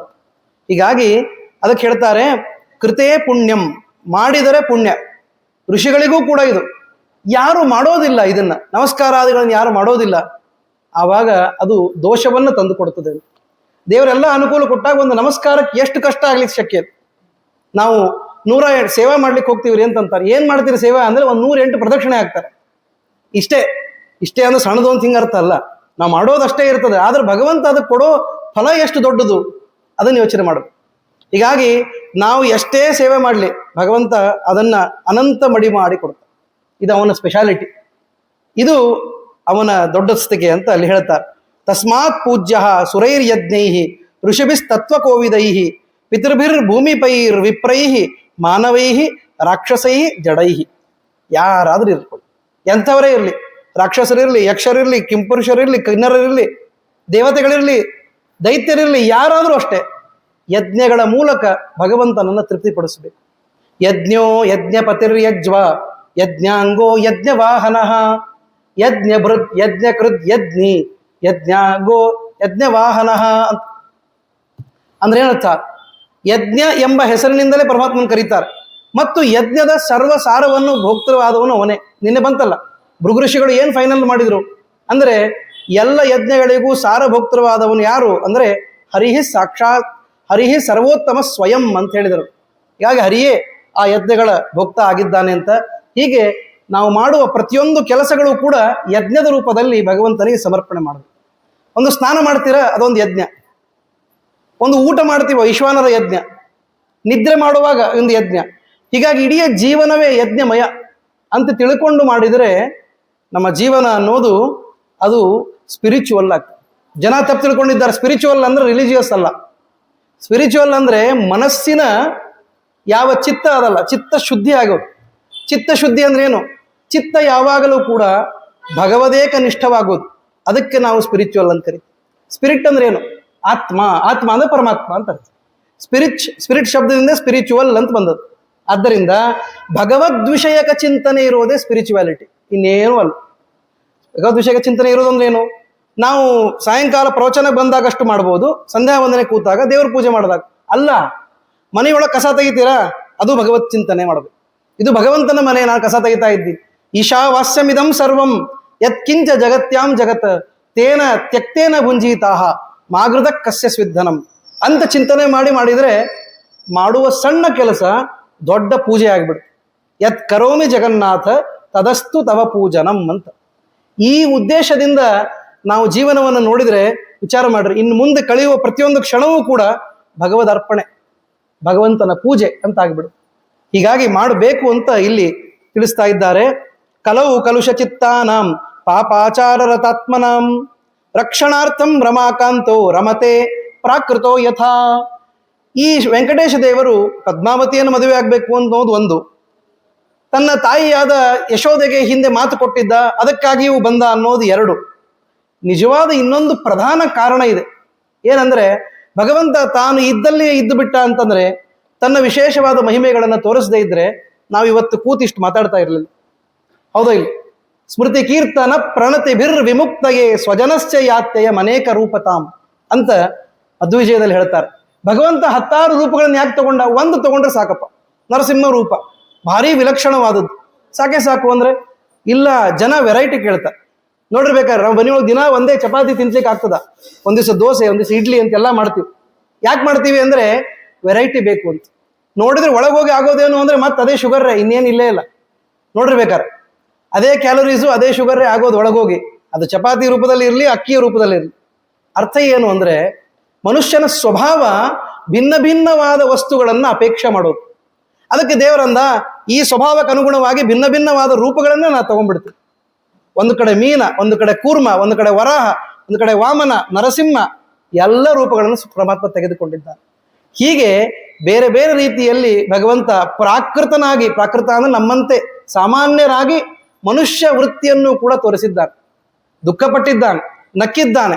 ಹೀಗಾಗಿ ಅದಕ್ಕೆ ಹೇಳ್ತಾರೆ, ಕೃತೇ ಪುಣ್ಯಂ, ಮಾಡಿದರೆ ಪುಣ್ಯ. ಋಷಿಗಳಿಗೂ ಕೂಡ ಇದು. ಯಾರು ಮಾಡೋದಿಲ್ಲ, ಇದನ್ನು ನಮಸ್ಕಾರಾದಿಗಳನ್ನು ಯಾರು ಮಾಡೋದಿಲ್ಲ, ಆವಾಗ ಅದು ದೋಷವನ್ನು ತಂದು ಕೊಡ್ತದೆ. ದೇವರೆಲ್ಲ ಅನುಕೂಲ ಕೊಟ್ಟಾಗ ಒಂದು ನಮಸ್ಕಾರಕ್ಕೆ ಎಷ್ಟು ಕಷ್ಟ ಆಗ್ಲಿಕ್ಕೆ ಶಕ್ಯ. ನಾವು 108 ಸೇವೆ ಮಾಡ್ಲಿಕ್ಕೆ ಹೋಗ್ತೀವ್ರಿ ಅಂತಂತಾರೆ. ಏನು ಮಾಡ್ತೀರಿ ಸೇವೆ ಅಂದರೆ ಒಂದು 108 ಪ್ರದಕ್ಷಿಣೆ ಆಗ್ತಾರೆ. ಇಷ್ಟೇ ಅಂದ್ರೆ ಸಣ್ಣದು ಅಂತ ಹಿಂಗೆ ಅರ್ಥ ಅಲ್ಲ, ನಾವು ಮಾಡೋದಷ್ಟೇ ಇರ್ತದೆ. ಆದರೆ ಭಗವಂತ ಅದಕ್ಕೆ ಕೊಡೋ ಫಲ ಎಷ್ಟು ದೊಡ್ಡದು ಅದನ್ನು ಯೋಚನೆ ಮಾಡೋದು. ಹೀಗಾಗಿ ನಾವು ಎಷ್ಟೇ ಸೇವೆ ಮಾಡಲಿ ಭಗವಂತ ಅದನ್ನು ಅನಂತ ಮಡಿ ಮಾಡಿ ಕೊಡ್ತಾನೆ. ಇದು ಅವನ ಸ್ಪೆಷಾಲಿಟಿ, ಇದು ಅವನ ದೊಡ್ಡಸ್ತಿಕೆ ಅಂತ ಅಲ್ಲಿ ಹೇಳ್ತಾರೆ. ತಸ್ಮಾತ್ ಪೂಜ್ಯ ಸುರೈರ್ಯಜ್ಞೈ ಋಷಿಭಿಸ್ತತ್ವಕೋವಿದೈ ಪಿತೃಭಿರ್ಭೂಮಿಪೈರ್ ವಿಪ್ರೈ ಮಾನವೈ ರಾಕ್ಷಸೈ ಜಡೈ. ಯಾರಾದರೂ ಇರ್ಕೊಳ್ಳಿ, ಎಂಥವರೇ ಇರಲಿ, ರಾಕ್ಷಸರಿರಲಿ, ಯಕ್ಷರಿರಲಿ, ಕಿಂಪುರುಷರಿರಲಿ, ಕಿನ್ನರರಿರಲಿ, ದೇವತೆಗಳಿರಲಿ, ದೈತ್ಯರಿರಲಿ, ಯಾರಾದರೂ ಅಷ್ಟೇ ಯಜ್ಞಗಳ ಮೂಲಕ ಭಗವಂತನನ್ನು ತೃಪ್ತಿಪಡಿಸಬೇಕು. ಯಜ್ಞೋ ಯಜ್ಞಪತಿರ್ಯಜ್ವ ಯಜ್ಞಾಂಗೋ ಯಜ್ಞವಾಹನ ಯಜ್ಞಭೃತ್ ಯಜ್ಞಕೃತ್ ಯಜ್ಞಿ ಯಜ್ಞಾಂಗೋ ಯಜ್ಞವಾಹನ ಅಂತ. ಅಂದ್ರೆ ಏನರ್ಥ? ಯಜ್ಞ ಎಂಬ ಹೆಸರಿನಿಂದಲೇ ಪರಮಾತ್ಮನ ಕರೀತಾರೆ. ಮತ್ತು ಯಜ್ಞದ ಸರ್ವಸಾರವನ್ನು ಭೋಕ್ತೃವಾದವನು ಅವನೇ. ನಿನ್ನೆ ಬಂತಲ್ಲ, ಭೃಗು ಋಷಿಗಳು ಏನು ಫೈನಲ್ ಮಾಡಿದರು ಅಂದರೆ, ಎಲ್ಲ ಯಜ್ಞಗಳಿಗೂ ಸಾರಭೋಕ್ತೃವಾದವನು ಯಾರು ಅಂದರೆ ಹರಿಹಿ ಸರ್ವೋತ್ತಮ ಸ್ವಯಂ ಅಂತ ಹೇಳಿದರು. ಹೀಗಾಗಿ ಹರಿಯೇ ಆ ಯಜ್ಞಗಳ ಭೋಕ್ತ ಆಗಿದ್ದಾನೆ ಅಂತ. ಹೀಗೆ ನಾವು ಮಾಡುವ ಪ್ರತಿಯೊಂದು ಕೆಲಸಗಳು ಕೂಡ ಯಜ್ಞದ ರೂಪದಲ್ಲಿ ಭಗವಂತನಿಗೆ ಸಮರ್ಪಣೆ ಮಾಡಬೇಕು. ಒಂದು ಸ್ನಾನ ಮಾಡ್ತೀರಾ, ಅದೊಂದು ಯಜ್ಞ. ಒಂದು ಊಟ ಮಾಡ್ತೀವ, ವೈಶ್ವಾನರ ಯಜ್ಞ. ನಿದ್ರೆ ಮಾಡುವಾಗ ಒಂದು ಯಜ್ಞ. ಹೀಗಾಗಿ ಇಡೀ ಜೀವನವೇ ಯಜ್ಞಮಯ ಅಂತ ತಿಳ್ಕೊಂಡು ಮಾಡಿದರೆ ನಮ್ಮ ಜೀವನ ಅನ್ನೋದು ಅದು ಸ್ಪಿರಿಚುವಲ್ ಆಗ್ತದೆ. ಜನ ತಪ್ಪು ತಿಳ್ಕೊಂಡಿದ್ದಾರೆ. ಸ್ಪಿರಿಚುವಲ್ ಅಂದ್ರೆ ರಿಲಿಜಿಯಸ್ ಅಲ್ಲ. ಸ್ಪಿರಿಚುವಲ್ ಅಂದ್ರೆ ಮನಸ್ಸಿನ ಯಾವ ಚಿತ್ತ ಅದಲ್ಲ, ಚಿತ್ತ ಶುದ್ಧಿ ಆಗೋದು. ಚಿತ್ತ ಶುದ್ಧಿ ಅಂದ್ರೆ ಏನು? ಚಿತ್ತ ಯಾವಾಗಲೂ ಕೂಡ ಭಗವದೇಕ ನಿಷ್ಠವಾಗೋದು. ಅದಕ್ಕೆ ನಾವು ಸ್ಪಿರಿಚುವಲ್ ಅಂತ ಕರಿತೀವಿ. ಸ್ಪಿರಿಟ್ ಅಂದ್ರೆ ಏನು? ಆತ್ಮ. ಆತ್ಮ ಅಂದ್ರೆ ಪರಮಾತ್ಮ ಅಂತ ಅರ್ಥ. ಸ್ಪಿರಿಟ್ ಶಬ್ದದಿಂದ ಸ್ಪಿರಿಚುವಲ್ ಅಂತ ಬಂದದ್ದು. ಆದ್ದರಿಂದ ಭಗವದ್ ವಿಷಯಕ ಚಿಂತನೆ ಇರೋದೇ ಸ್ಪಿರಿಚುವಾಲಿಟಿ, ಇನ್ನೇನು ಅಲ್ಲ. ಭಗವದ್ ವಿಷಯಕ ಚಿಂತನೆ ಇರೋದಂದ್ರೆ ಏನು? ನಾವು ಸಾಯಂಕಾಲ ಪ್ರವಚನ ಬಂದಾಗಷ್ಟು ಮಾಡ್ಬೋದು, ಸಂಧ್ಯಾ ವಂದನೆ ಕೂತಾಗ, ದೇವ್ರ ಪೂಜೆ ಮಾಡಿದಾಗ ಅಲ್ಲ. ಮನೆಯೊಳಗೆ ಕಸ ತೆಗಿತೀರಾ? ಅದು ಭಗವತ್ ಚಿಂತನೆ ಮಾಡಬೇಕು. ಇದು ಭಗವಂತನ ಮನೆ, ನಾನು ಕಸ ತೆಗಿತಾ ಇದ್ದೀನಿ. ಈಶಾವಾಸ್ಯಮಿದಂ ಸರ್ವಂ ಯತ್ಕಿಂಚ ಜಗತ್ಯಾಂ ಜಗತ್ ತೇನ ತ್ಯಕ್ತೇನ ಭುಂಜೀತಾಹ ಮಾಗೃತ ಕಸ್ಯ ಸ್ವಿಧನಂ ಅಂತ ಚಿಂತನೆ ಮಾಡಿದರೆ ಮಾಡುವ ಸಣ್ಣ ಕೆಲಸ ದೊಡ್ಡ ಪೂಜೆ ಆಗಿಬಿಡುತ್ತೆ. ಯತ್ ಕರೋಮಿ ಜಗನ್ನಾಥ ತದಸ್ತು ತವ ಪೂಜನಂ ಅಂತ. ಈ ಉದ್ದೇಶದಿಂದ ನಾವು ಜೀವನವನ್ನು ನೋಡಿದರೆ ವಿಚಾರ ಮಾಡ್ರಿ, ಇನ್ನು ಮುಂದೆ ಕಳೆಯುವ ಪ್ರತಿಯೊಂದು ಕ್ಷಣವೂ ಕೂಡ ಭಗವದ್ ಅರ್ಪಣೆ, ಭಗವಂತನ ಪೂಜೆ ಅಂತ ಆಗ್ಬಿಡುತ್ತೆ. ಹೀಗಾಗಿ ಮಾಡಬೇಕು ಅಂತ ಇಲ್ಲಿ ತಿಳಿಸ್ತಾ ಇದ್ದಾರೆ. ಕಲವು ಕಲುಷ ಚಿತ್ತಾನಾಂ ಪಾಪಾಚಾರರತಾತ್ಮನಾಂ ರಕ್ಷಣಾರ್ಥಂ ರಮಾಕಾಂತೋ ರಮತೆ ಪ್ರಾಕೃತೋ ಯಥಾ. ಈ ವೆಂಕಟೇಶ ದೇವರು ಪದ್ಮಾವತಿಯನ್ನು ಮದುವೆ ಆಗ್ಬೇಕು ಅನ್ನೋದು ಒಂದು, ತನ್ನ ತಾಯಿಯಾದ ಯಶೋದೆಗೆ ಹಿಂದೆ ಮಾತು ಕೊಟ್ಟಿದ್ದ, ಅದಕ್ಕಾಗಿಯೂ ಬಂದ ಅನ್ನೋದು ಎರಡು. ನಿಜವಾದ ಇನ್ನೊಂದು ಪ್ರಧಾನ ಕಾರಣ ಇದೆ. ಏನಂದ್ರೆ ಭಗವಂತ ತಾನು ಇದ್ದಲ್ಲಿ ಇದ್ದು ಬಿಟ್ಟ ಅಂತಂದ್ರೆ ತನ್ನ ವಿಶೇಷವಾದ ಮಹಿಮೆಗಳನ್ನು ತೋರಿಸದೇ ಇದ್ರೆ ನಾವು ಇವತ್ತು ಕೂತಿಷ್ಟು ಮಾತಾಡ್ತಾ ಇರಲಿಲ್ಲ. ಹೌದಾ ಇಲ್ಲ? ಸ್ಮೃತಿ ಕೀರ್ತನ ಪ್ರಣತಿ ಬಿರ್ ವಿಮುಕ್ತಯೇ ಸ್ವಜನಶ್ಚ ಯಾತ್ಯಯ ಅನೇಕ ರೂಪತಾಂ ಅಂತ ಅದ್ವಿಜಯದಲ್ಲಿ ಹೇಳ್ತಾರೆ. ಭಗವಂತ 10 ರೂಪಗಳನ್ನು ಯಾಕೆ ತಗೊಂಡ? ಒಂದು ತಗೊಂಡ್ರೆ ಸಾಕಪ್ಪ. ನರಸಿಂಹ ರೂಪ ಭಾರಿ ವಿಲಕ್ಷಣವಾದದ್ದು, ಸಾಕೆ ಸಾಕು ಅಂದ್ರೆ ಇಲ್ಲ. ಜನ ವೆರೈಟಿ ಕೇಳ್ತಾರೆ. ನೋಡಿರ್ಬೇಕಾದ್ರೆ ನಾವು ಮನೆಯೊಳಗೆ ದಿನ ಒಂದೇ ಚಪಾತಿ ತಿನ್ಲಿಕ್ಕೆ ಆಗ್ತದ, ಒಂದ್ ದಿವಸ ದೋಸೆ, ಒಂದ್ ದಿವಸ ಇಡ್ಲಿ ಅಂತೆಲ್ಲ ಮಾಡ್ತೀವಿ. ಯಾಕೆ ಮಾಡ್ತೀವಿ ಅಂದ್ರೆ ವೆರೈಟಿ ಬೇಕು ಅಂತ. ನೋಡಿದ್ರೆ ಒಳಗೋಗಿ ಆಗೋದೇನು ಅಂದ್ರೆ ಮತ್ತೆ ಅದೇ ಶುಗರ್ರೇ, ಇನ್ನೇನು ಇಲ್ಲೇ ಇಲ್ಲ. ನೋಡಿರ್ಬೇಕಾರೆ ಅದೇ ಕ್ಯಾಲೋರೀಸು ಅದೇ ಶುಗರ್ರೇ ಆಗೋದು ಒಳಗೋಗಿ, ಅದು ಚಪಾತಿ ರೂಪದಲ್ಲಿ ಇರಲಿ, ಅಕ್ಕಿಯ ರೂಪದಲ್ಲಿ ಇರಲಿ. ಅರ್ಥ ಏನು ಅಂದ್ರೆ ಮನುಷ್ಯನ ಸ್ವಭಾವ ಭಿನ್ನ ಭಿನ್ನವಾದ ವಸ್ತುಗಳನ್ನು ಅಪೇಕ್ಷೆ ಮಾಡೋದು. ಅದಕ್ಕೆ ದೇವರಂದ ಈ ಸ್ವಭಾವಕ್ಕೆ ಅನುಗುಣವಾಗಿ ಭಿನ್ನ ಭಿನ್ನವಾದ ರೂಪಗಳನ್ನೇ ನಾವು ತಗೊಂಡ್ಬಿಡ್ತೀವಿ. ಒಂದು ಕಡೆ ಮೀನ, ಒಂದು ಕಡೆ ಕೂರ್ಮ, ಒಂದು ಕಡೆ ವರಾಹ, ಒಂದು ಕಡೆ ವಾಮನ, ನರಸಿಂಹ, ಎಲ್ಲ ರೂಪಗಳನ್ನು ಪರಮಾತ್ಮ ತೆಗೆದುಕೊಂಡಿದ್ದಾನೆ. ಹೀಗೆ ಬೇರೆ ಬೇರೆ ರೀತಿಯಲ್ಲಿ ಭಗವಂತ ಪ್ರಾಕೃತನಾಗಿ, ಪ್ರಾಕೃತ ಅಂದ್ರೆ ನಮ್ಮಂತೆ ಸಾಮಾನ್ಯರಾಗಿ ಮನುಷ್ಯ ವೃತ್ತಿಯನ್ನು ಕೂಡ ತೋರಿಸಿದ್ದಾನೆ. ದುಃಖಪಟ್ಟಿದ್ದಾನೆ, ನಕ್ಕಿದ್ದಾನೆ,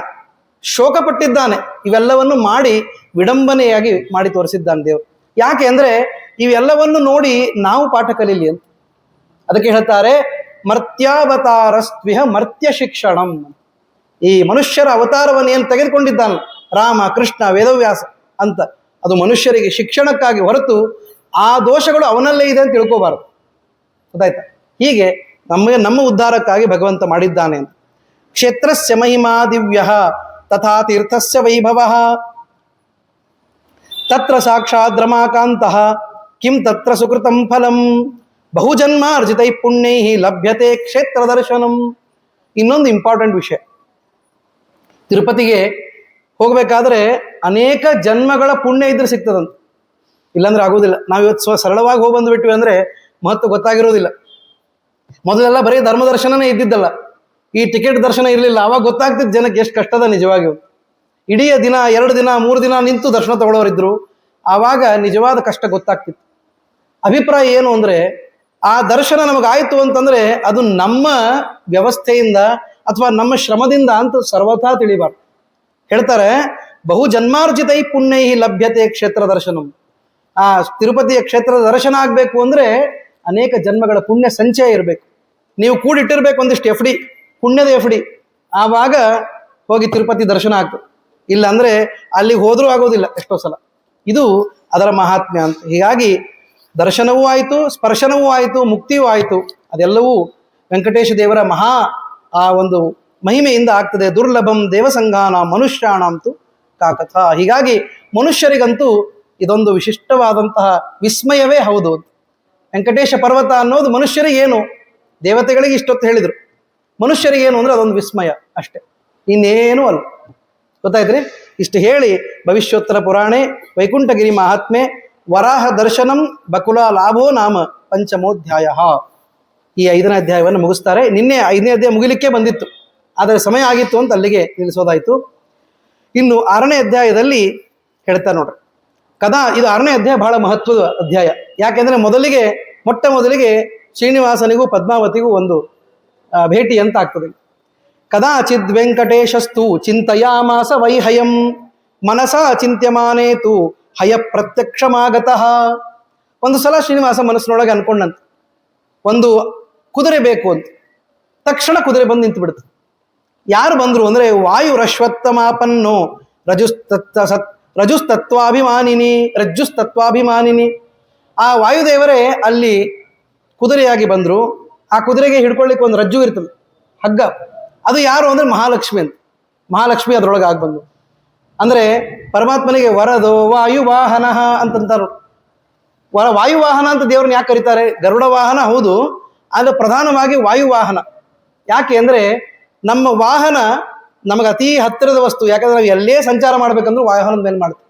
ಶೋಕಪಟ್ಟಿದ್ದಾನೆ. ಇವೆಲ್ಲವನ್ನು ಮಾಡಿ ವಿಡಂಬನೆಯಾಗಿ ಮಾಡಿ ತೋರಿಸಿದ್ದಾನೆ ದೇವರು. ಯಾಕೆ ಅಂದ್ರೆ ಇವೆಲ್ಲವನ್ನು ನೋಡಿ ನಾವು ಪಾಠ ಕಲೀಲಿ ಅಂತ. ಅದಕ್ಕೆ ಹೇಳ್ತಾರೆ ಮರ್ತ್ಯಾವತಾರಸ್ತ್ವಿಹ ಮರ್ತ್ಯ ಶಿಕ್ಷಣಂ. ಈ ಮನುಷ್ಯರ ಅವತಾರವನ್ನು ಏನು ತೆಗೆದುಕೊಂಡಿದ್ದಾನೆ ರಾಮ, ಕೃಷ್ಣ, ವೇದವ್ಯಾಸ ಅಂತ, ಅದು ಮನುಷ್ಯರಿಗೆ ಶಿಕ್ಷಣಕ್ಕಾಗಿ ಹೊರತು ಆ ದೋಷಗಳು ಅವನಲ್ಲೇ ಇದೆ ಅಂತ ತಿಳ್ಕೋಬಾರದು. ಗೊತ್ತಾಯ್ತಾ? ಹೀಗೆ ನಮ್ಮ ಉದ್ಧಾರಕ್ಕಾಗಿ ಭಗವಂತ ಮಾಡಿದ್ದಾನೆ ಅಂತ. ಕ್ಷೇತ್ರಸ್ಯ ಮಹಿಮಾ ದಿವ್ಯ ತಥಾ ತೀರ್ಥಸ್ಯ ವೈಭವ ತತ್ರ ಸಾಕ್ಷಾತ್ ರಮಾಕಾಂತಃ ಕಿಂ ತತ್ರ ಸುಕೃತಂ ಫಲಂ ಬಹುಜನ್ಮ ಅರ್ಜಿತೈ ಪುಣ್ಯೈ ಲಭ್ಯತೆ ಕ್ಷೇತ್ರ ದರ್ಶನಂ. ಇನ್ನೊಂದು ಇಂಪಾರ್ಟೆಂಟ್ ವಿಷಯ, ತಿರುಪತಿಗೆ ಹೋಗ್ಬೇಕಾದ್ರೆ ಅನೇಕ ಜನ್ಮಗಳ ಪುಣ್ಯ ಇದ್ರೆ ಸಿಗ್ತದಂತ, ಇಲ್ಲಾಂದ್ರೆ ಆಗೋದಿಲ್ಲ. ನಾವು ಇವತ್ತು ಸರಳವಾಗಿ ಹೋಗಿ ಬಂದ್ಬಿಟ್ವಿ ಅಂದ್ರೆ ಮಹತ್ವ ಗೊತ್ತಾಗಿರೋದಿಲ್ಲ. ಮೊದಲೆಲ್ಲ ಬರೀ ಧರ್ಮ ದರ್ಶನನೇ ಇದ್ದಿದ್ದಲ್ಲ, ಈ ಟಿಕೆಟ್ ದರ್ಶನ ಇರಲಿಲ್ಲ. ಅವಾಗ ಗೊತ್ತಾಗ್ತಿತ್ತು ಜನಕ್ಕೆ ಎಷ್ಟು ಕಷ್ಟದ ನಿಜವಾಗಿಯೂ. ಇಡೀ ದಿನ, 2 ದಿನ, 3 ದಿನ ನಿಂತು ದರ್ಶನ ತಗೊಳ್ಳೋರಿದ್ರು. ಆವಾಗ ನಿಜವಾದ ಕಷ್ಟ ಗೊತ್ತಾಗ್ತಿತ್ತು. ಅಭಿಪ್ರಾಯ ಏನು ಅಂದ್ರೆ ಆ ದರ್ಶನ ನಮಗಾಯ್ತು ಅಂತಂದ್ರೆ ಅದು ನಮ್ಮ ವ್ಯವಸ್ಥೆಯಿಂದ ಅಥವಾ ನಮ್ಮ ಶ್ರಮದಿಂದ ಅಂತ ಸರ್ವಥಾ ತಿಳಿಬಾರ್ದು. ಹೇಳ್ತಾರೆ ಬಹು ಜನ್ಮಾರ್ಜಿತೈ ಪುಣ್ಯೈ ಲಭ್ಯತೆ ಕ್ಷೇತ್ರ ದರ್ಶನಂ. ಆ ತಿರುಪತಿಯ ಕ್ಷೇತ್ರದ ದರ್ಶನ ಆಗ್ಬೇಕು ಅಂದ್ರೆ ಅನೇಕ ಜನ್ಮಗಳ ಪುಣ್ಯ ಸಂಚಯ ಇರಬೇಕು. ನೀವು ಕೂಡಿಟ್ಟಿರ್ಬೇಕು ಒಂದಿಷ್ಟು ಎಫ್ ಡಿ, ಪುಣ್ಯದ ಎಫ್ ಡಿ. ಆವಾಗ ಹೋಗಿ ತಿರುಪತಿ ದರ್ಶನ ಆಗ್ತದೆ. ಇಲ್ಲ ಅಂದ್ರೆ ಅಲ್ಲಿಗೆ ಹೋದ್ರೂ ಆಗೋದಿಲ್ಲ ಎಷ್ಟೋ ಸಲ. ಇದು ಅದರ ಮಹಾತ್ಮ್ಯ ಅಂತ. ಹೀಗಾಗಿ ದರ್ಶನವೂ ಆಯಿತು, ಸ್ಪರ್ಶನವೂ ಆಯಿತು, ಮುಕ್ತಿಯೂ ಆಯಿತು. ಅದೆಲ್ಲವೂ ವೆಂಕಟೇಶ ದೇವರ ಮಹಾ ಆ ಒಂದು ಮಹಿಮೆಯಿಂದ ಆಗ್ತದೆ. ದುರ್ಲಭಂ ದೇವಸಂಗಾನ ಮನುಷ್ಯಾಣಂತೂ ಕಾಕಥ. ಹೀಗಾಗಿ ಮನುಷ್ಯರಿಗಂತೂ ಇದೊಂದು ವಿಶಿಷ್ಟವಾದಂತಹ ವಿಸ್ಮಯವೇ ಹೌದು. ವೆಂಕಟೇಶ ಪರ್ವತ ಅನ್ನೋದು ಮನುಷ್ಯರಿಗೆ ಏನು, ದೇವತೆಗಳಿಗೆ ಇಷ್ಟೊತ್ತು ಹೇಳಿದರು, ಮನುಷ್ಯರಿಗೆ ಏನು ಅಂದ್ರೆ ಅದೊಂದು ವಿಸ್ಮಯ ಅಷ್ಟೇ, ಇನ್ನೇನೂ ಅಲ್ಲ. ಗೊತ್ತಾಯ್ತ್ರಿ? ಇಷ್ಟು ಹೇಳಿ ಭವಿಷ್ಯೋತ್ತರ ಪುರಾಣೆ ವೈಕುಂಠಗಿರಿ ಮಹಾತ್ಮೆ ವರಾಹ ದರ್ಶನಂ ಬಕುಲ ಲಾಭೋ ನಾಮ ಪಂಚಮೋಧ್ಯಾಯ. ಈ 5ನೇ ಅಧ್ಯಾಯವನ್ನು ಮುಗಿಸ್ತಾರೆ. ನಿನ್ನೆ 5ನೇ ಅಧ್ಯಾಯ ಮುಗಿಲಿಕ್ಕೆ ಬಂದಿತ್ತು, ಆದರೆ ಸಮಯ ಆಗಿತ್ತು ಅಂತ ಅಲ್ಲಿಗೆ ನಿಲ್ಲಿಸೋದಾಯಿತು. ಇನ್ನು 6ನೇ ಅಧ್ಯಾಯದಲ್ಲಿ ಹೇಳ್ತಾರೆ ನೋಡ್ರಿ. ಇದು 6ನೇ ಅಧ್ಯಾಯ ಬಹಳ ಮಹತ್ವದ ಅಧ್ಯಾಯ. ಯಾಕೆಂದ್ರೆ ಮೊಟ್ಟ ಮೊದಲಿಗೆ ಶ್ರೀನಿವಾಸನಿಗೂ ಪದ್ಮಾವತಿಗೂ ಒಂದು ಭೇಟಿ ಅಂತ ಆಗ್ತದೆ. ಕದಾಚಿದ್ ವೆಂಕಟೇಶಸ್ತು ಚಿಂತಯಾಮಾಸ ವೈಹಯಂ ಮನಸ ಚಿಂತ್ಯಮಾನೇತು ಹಯ ಪ್ರತ್ಯಕ್ಷಮಾಗತಃ. ಒಂದು ಸಲ ಶ್ರೀನಿವಾಸ ಮನಸ್ಸಿನೊಳಗೆ ಅನ್ಕೊಂಡಂತ ಒಂದು ಕುದುರೆ ಬೇಕು ಅಂತ. ತಕ್ಷಣ ಕುದುರೆ ಬಂದು ನಿಂತು ಬಿಡುತ್ತೆ. ಯಾರು ಬಂದ್ರು ಅಂದ್ರೆ ವಾಯುರಶ್ವತ್ಥಮಾಪನ್ನೋ ರಜ್ಜುಸ್ತತ್ವಾಭಿಮಾನಿನಿ. ಆ ವಾಯುದೇವರೇ ಅಲ್ಲಿ ಕುದುರೆಯಾಗಿ ಬಂದ್ರು. ಆ ಕುದುರೆಗೆ ಹಿಡ್ಕೊಳ್ಳಿಕ್ಕೆ ಒಂದು ರಜ್ಜು ಇರ್ತದೆ, ಹಗ್ಗ. ಅದು ಯಾರು ಅಂದ್ರೆ ಮಹಾಲಕ್ಷ್ಮಿ ಅಂತ. ಮಹಾಲಕ್ಷ್ಮಿ ಅದ್ರೊಳಗೆ ಆಗಿ ಬಂದು ಅಂದ್ರೆ ಪರಮಾತ್ಮನಿಗೆ ವರದೋ ವಾಯುವಾಹನ ಅಂತಂತಾರು. ವಾಯುವಾಹನ ಅಂತ ದೇವ್ರನ್ನ ಯಾಕೆ ಕರೀತಾರೆ? ಗರುಡ ವಾಹನ ಹೌದು, ಆದರೆ ಪ್ರಧಾನವಾಗಿ ವಾಯುವಾಹನ. ಯಾಕೆ ಅಂದ್ರೆ ನಮ್ಮ ವಾಹನ ನಮಗೆ ಅತಿ ಹತ್ತಿರದ ವಸ್ತು. ಯಾಕಂದ್ರೆ ನಾವು ಎಲ್ಲೇ ಸಂಚಾರ ಮಾಡ್ಬೇಕಂದ್ರೂ ವಾಹನದ ಮೇಲೆ ಮಾಡ್ತೀವಿ.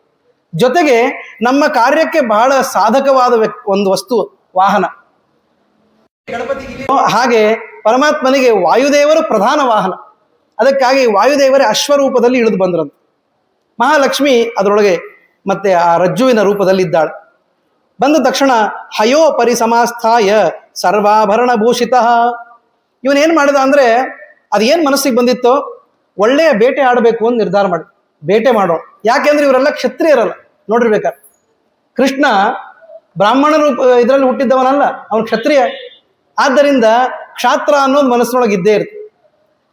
ಜೊತೆಗೆ ನಮ್ಮ ಕಾರ್ಯಕ್ಕೆ ಬಹಳ ಸಾಧಕವಾದ ಒಂದು ವಸ್ತು ವಾಹನ. ಹಾಗೆ ಪರಮಾತ್ಮನಿಗೆ ವಾಯುದೇವರು ಪ್ರಧಾನ ವಾಹನ. ಅದಕ್ಕಾಗಿ ವಾಯುದೇವರೇ ಅಶ್ವರೂಪದಲ್ಲಿ ಇಳಿದು ಬಂದ್ರಂತ. ಮಹಾಲಕ್ಷ್ಮಿ ಅದರೊಳಗೆ ಮತ್ತೆ ಆ ರಜ್ಜುವಿನ ರೂಪದಲ್ಲಿ ಇದ್ದಾಳೆ. ಬಂದ ತಕ್ಷಣ ಹಯೋ ಪರಿಸಮಾಸ್ಥಾಯ ಸರ್ವಾಭರಣ ಭೂಷಿತ. ಇವನೇನ್ ಮಾಡಿದ ಅಂದ್ರೆ ಅದೇನ್ ಮನಸ್ಸಿಗೆ ಬಂದಿತ್ತೋ, ಒಳ್ಳೆಯ ಬೇಟೆ ಆಡಬೇಕು ಅಂತ ನಿರ್ಧಾರ ಮಾಡಿ ಬೇಟೆ ಮಾಡೋಣ. ಯಾಕೆಂದ್ರೆ ಇವರೆಲ್ಲ ಕ್ಷತ್ರಿಯರಲ್ಲ ನೋಡಿರ್ಬೇಕಾದ್ರೆ. ಕೃಷ್ಣ ಬ್ರಾಹ್ಮಣ ರೂಪ ಇದರಲ್ಲಿ ಹುಟ್ಟಿದ್ದವನಲ್ಲ, ಅವನು ಕ್ಷತ್ರಿಯ. ಆದ್ದರಿಂದ ಕ್ಷಾತ್ರ ಅನ್ನೋದು ಮನಸ್ಸಿನೊಳಗೆ ಇದ್ದೇ ಇರುತ್ತೆ.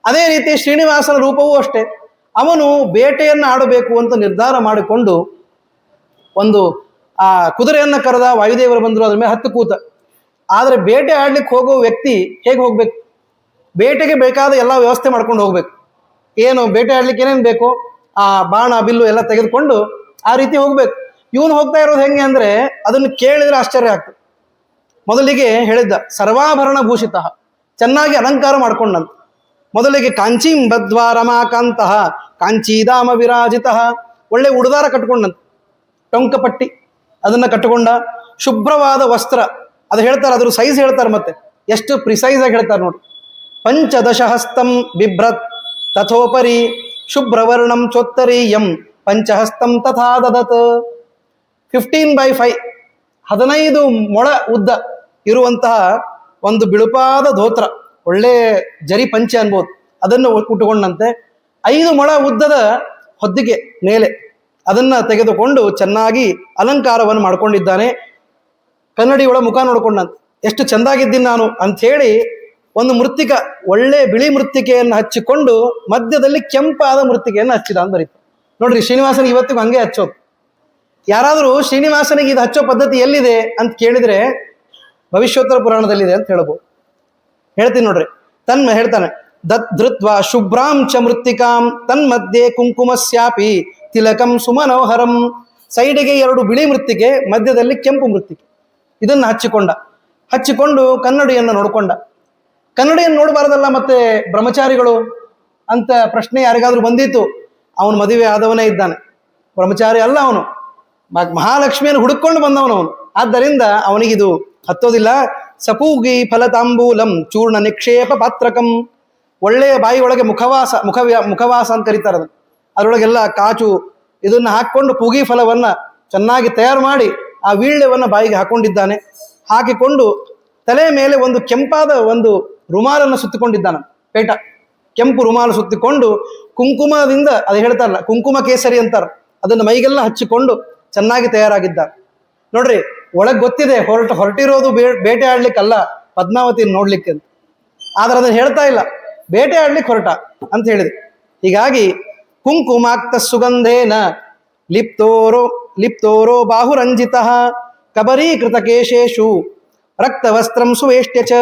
ಅದೇ ರೀತಿ ಶ್ರೀನಿವಾಸನ ರೂಪವೂ ಅಷ್ಟೇ. ಅವನು ಬೇಟೆಯನ್ನು ಆಡಬೇಕು ಅಂತ ನಿರ್ಧಾರ ಮಾಡಿಕೊಂಡು ಒಂದು ಆ ಕುದುರೆಯನ್ನು ಕರೆದ. ವಾಯುದೇವರು ಬಂದರು, ಅದ್ರ ಮೇಲೆ ಹತ್ತು ಕೂತ. ಆದರೆ ಬೇಟೆ ಆಡ್ಲಿಕ್ಕೆ ಹೋಗೋ ವ್ಯಕ್ತಿ ಹೇಗೆ ಹೋಗ್ಬೇಕು? ಬೇಟೆಗೆ ಬೇಕಾದ ಎಲ್ಲ ವ್ಯವಸ್ಥೆ ಮಾಡ್ಕೊಂಡು ಹೋಗ್ಬೇಕು. ಏನು ಬೇಟೆ ಆಡ್ಲಿಕ್ಕೆ ಏನೇನು ಬೇಕು, ಆ ಬಾಣ ಬಿಲ್ಲು ಎಲ್ಲ ತೆಗೆದುಕೊಂಡು ಆ ರೀತಿ ಹೋಗ್ಬೇಕು. ಇವನು ಹೋಗ್ತಾ ಇರೋದು ಹೆಂಗೆ ಅಂದ್ರೆ ಅದನ್ನು ಕೇಳಿದ್ರೆ ಆಶ್ಚರ್ಯ ಆಗ್ತದೆ. ಮೊದಲಿಗೆ ಹೇಳಿದ್ದ ಸರ್ವಾಭರಣ ಭೂಷಿತ, ಚೆನ್ನಾಗಿ ಅಲಂಕಾರ ಮಾಡ್ಕೊಂಡಂತ. ಮೊದಲಿಗೆ ಕಾಂಚೀಂ ಬದ್ವಾ ರಮಾಕಾಂತಹ ಕಾಂಚೀಧಾಮ ವಿರಾಜಿತ. ಒಳ್ಳೆ ಉಡುದಾರ ಕಟ್ಕೊಂಡಂತ, ಟೊಂಕಪಟ್ಟಿ ಅದನ್ನ ಕಟ್ಟಿಕೊಂಡ. ಶುಭ್ರವಾದ ವಸ್ತ್ರ, ಅದು ಹೇಳ್ತಾರೆ, ಅದ್ರ ಸೈಜ್ ಹೇಳ್ತಾರೆ, ಮತ್ತೆ ಎಷ್ಟು ಪ್ರಿಸೈಸ್ ಆಗಿ ಹೇಳ್ತಾರೆ ನೋಡಿ. ಪಂಚದಶ ಹಸ್ತಂ ಬಿಭ್ರತ್ ತಥೋಪರಿ ಶುಭ್ರವರ್ಣಂ ಚೋತ್ತರೀಯಂ ಪಂಚಹಸ್ತಂ ತಥಾ ದದತ್. 15x5 15 ಮೊಳ ಉದ್ದ ಇರುವಂತಹ ಒಂದು ಬಿಳುಪಾದ ಧೋತ್ರ, ಒಳ್ಳೆ ಜರಿ ಪಂಚೆ ಅನ್ಬೋದು, ಅದನ್ನು ಉಟ್ಟುಕೊಂಡಂತೆ. 5 ಮೊಳ ಉದ್ದದ ಹೊದ್ದಿಗೆ ಮೇಲೆ ಅದನ್ನ ತೆಗೆದುಕೊಂಡು ಚೆನ್ನಾಗಿ ಅಲಂಕಾರವನ್ನು ಮಾಡ್ಕೊಂಡಿದ್ದಾನೆ. ಕನ್ನಡಿಯೊಳ ಮುಖ ನೋಡ್ಕೊಂಡಂತೆ ಎಷ್ಟು ಚೆಂದಾಗಿದ್ದೀನಿ ನಾನು ಅಂಥೇಳಿ ಒಂದು ಮೃತ್ತಿಕ, ಒಳ್ಳೆ ಬಿಳಿ ಮೃತ್ತಿಕೆಯನ್ನು ಹಚ್ಚಿಕೊಂಡು ಮಧ್ಯದಲ್ಲಿ ಕೆಂಪಾದ ಮೃತ್ತಿಕೆಯನ್ನು ಹಚ್ಚಿದ ಅಂತ ಬರೀತಾರೆ ನೋಡ್ರಿ. ಶ್ರೀನಿವಾಸನಿಗೆ ಇವತ್ತಿಗೂ ಹಂಗೆ ಹಚ್ಚೋದು. ಯಾರಾದರೂ ಶ್ರೀನಿವಾಸನಿಗೆ ಇದು ಹಚ್ಚೋ ಪದ್ಧತಿ ಎಲ್ಲಿದೆ ಅಂತ ಕೇಳಿದ್ರೆ ಭವಿಷ್ಯೋತ್ತರ ಪುರಾಣದಲ್ಲಿದೆ ಅಂತ ಹೇಳ್ಬೋದು. ಹೇಳ್ತೀನಿ ನೋಡ್ರಿ. ಹೇಳ್ತಾನೆ, ಧೃತ್ವ ಶುಭ್ರಾಂ ಚ ಮೃತ್ತಿಕಾಂ ತನ್ಮಧ್ಯೆ ಕುಂಕುಮಸ್ಯಾಪಿ ತಿಲಕಂ ಸುಮನೋಹರಂ. ಸೈಡಿಗೆ 2 ಬಿಳಿ ಮೃತ್ತಿಕೆ, ಮಧ್ಯದಲ್ಲಿ ಕೆಂಪು ಮೃತ್ತಿಕೆ. ಇದನ್ನ ಹಚ್ಚಿಕೊಂಡು ಕನ್ನಡಿಯನ್ನು ನೋಡ್ಕೊಂಡ. ಕನ್ನಡಿಯನ್ನು ನೋಡಬಾರ್ದಲ್ಲ ಮತ್ತೆ ಬ್ರಹ್ಮಚಾರಿಗಳು ಅಂತ ಪ್ರಶ್ನೆ ಯಾರಿಗಾದ್ರೂ ಬಂದಿತ್ತು. ಅವನು ಮದುವೆ ಆದವನೇ ಇದ್ದಾನೆ, ಬ್ರಹ್ಮಚಾರಿ ಅಲ್ಲ ಅವನು, ಮಹಾಲಕ್ಷ್ಮಿಯನ್ನು ಹುಡುಕೊಂಡು ಬಂದವನು ಅವನು. ಆದ್ದರಿಂದ ಅವನಿಗಿದು ಹತ್ತೋದಿಲ್ಲ. ಸಪೂಗಿ ಫಲತಾಂಬೂಲಂ ಚೂರ್ಣ ನಿಕ್ಷೇಪ ಪಾತ್ರಕಂ. ಒಳ್ಳೆಯ ಬಾಯಿ ಒಳಗೆ ಮುಖವಾಸ ಅಂತ ಕರೀತಾರೆ ಅದನ್ನು. ಅದರೊಳಗೆಲ್ಲ ಕಾಚು ಇದನ್ನು ಹಾಕ್ಕೊಂಡು ಪೂಗಿ ಫಲವನ್ನ ಚೆನ್ನಾಗಿ ತಯಾರು ಮಾಡಿ ಆ ವೀಳ್ಯವನ್ನು ಬಾಯಿಗೆ ಹಾಕೊಂಡಿದ್ದಾನೆ. ಹಾಕಿಕೊಂಡು ತಲೆ ಮೇಲೆ ಒಂದು ಕೆಂಪಾದ ಒಂದು ರುಮಾಲನ್ನು ಸುತ್ತಿಕೊಂಡಿದ್ದಾನೆ, ಪೇಟ ಕೆಂಪು ರುಮಾಲು ಸುತ್ತಿಕೊಂಡು ಕುಂಕುಮದಿಂದ, ಅದು ಹೇಳ್ತಾರಲ್ಲ ಕುಂಕುಮ ಕೇಸರಿ ಅಂತಾರೆ, ಅದನ್ನು ಮೈಗೆಲ್ಲ ಹಚ್ಚಿಕೊಂಡು ಚೆನ್ನಾಗಿ ತಯಾರಾಗಿದ್ದಾರೆ ನೋಡ್ರಿ. ಒಳಗೆ ಗೊತ್ತಿದೆ ಹೊರಟಿರೋದು ಬೇಟೆ ಆಡ್ಲಿಕ್ಕಲ್ಲ, ಪದ್ಮಾವತಿ ನೋಡ್ಲಿಕ್ಕೆ ಅಂತ. ಆದ್ರೆ ಅದನ್ನು ಹೇಳ್ತಾ ಇಲ್ಲ, ಬೇಟೆ ಆಡ್ಲಿಕ್ಕೆ ಹೊರಟ ಅಂತ ಹೇಳಿದೆ. ಹೀಗಾಗಿ ಕುಂಕುಮಾಕ್ತ ಸುಗಂಧೇನ ಲಿಪ್ತೋರೋ ಬಾಹುರಂಜಿತ ಕಬರೀಕೃತ ಕೇಶೇಶು ರಕ್ತವಸ್ತ್ರಂ ಸುವೇಷ್ಟ್ಯ ಚ.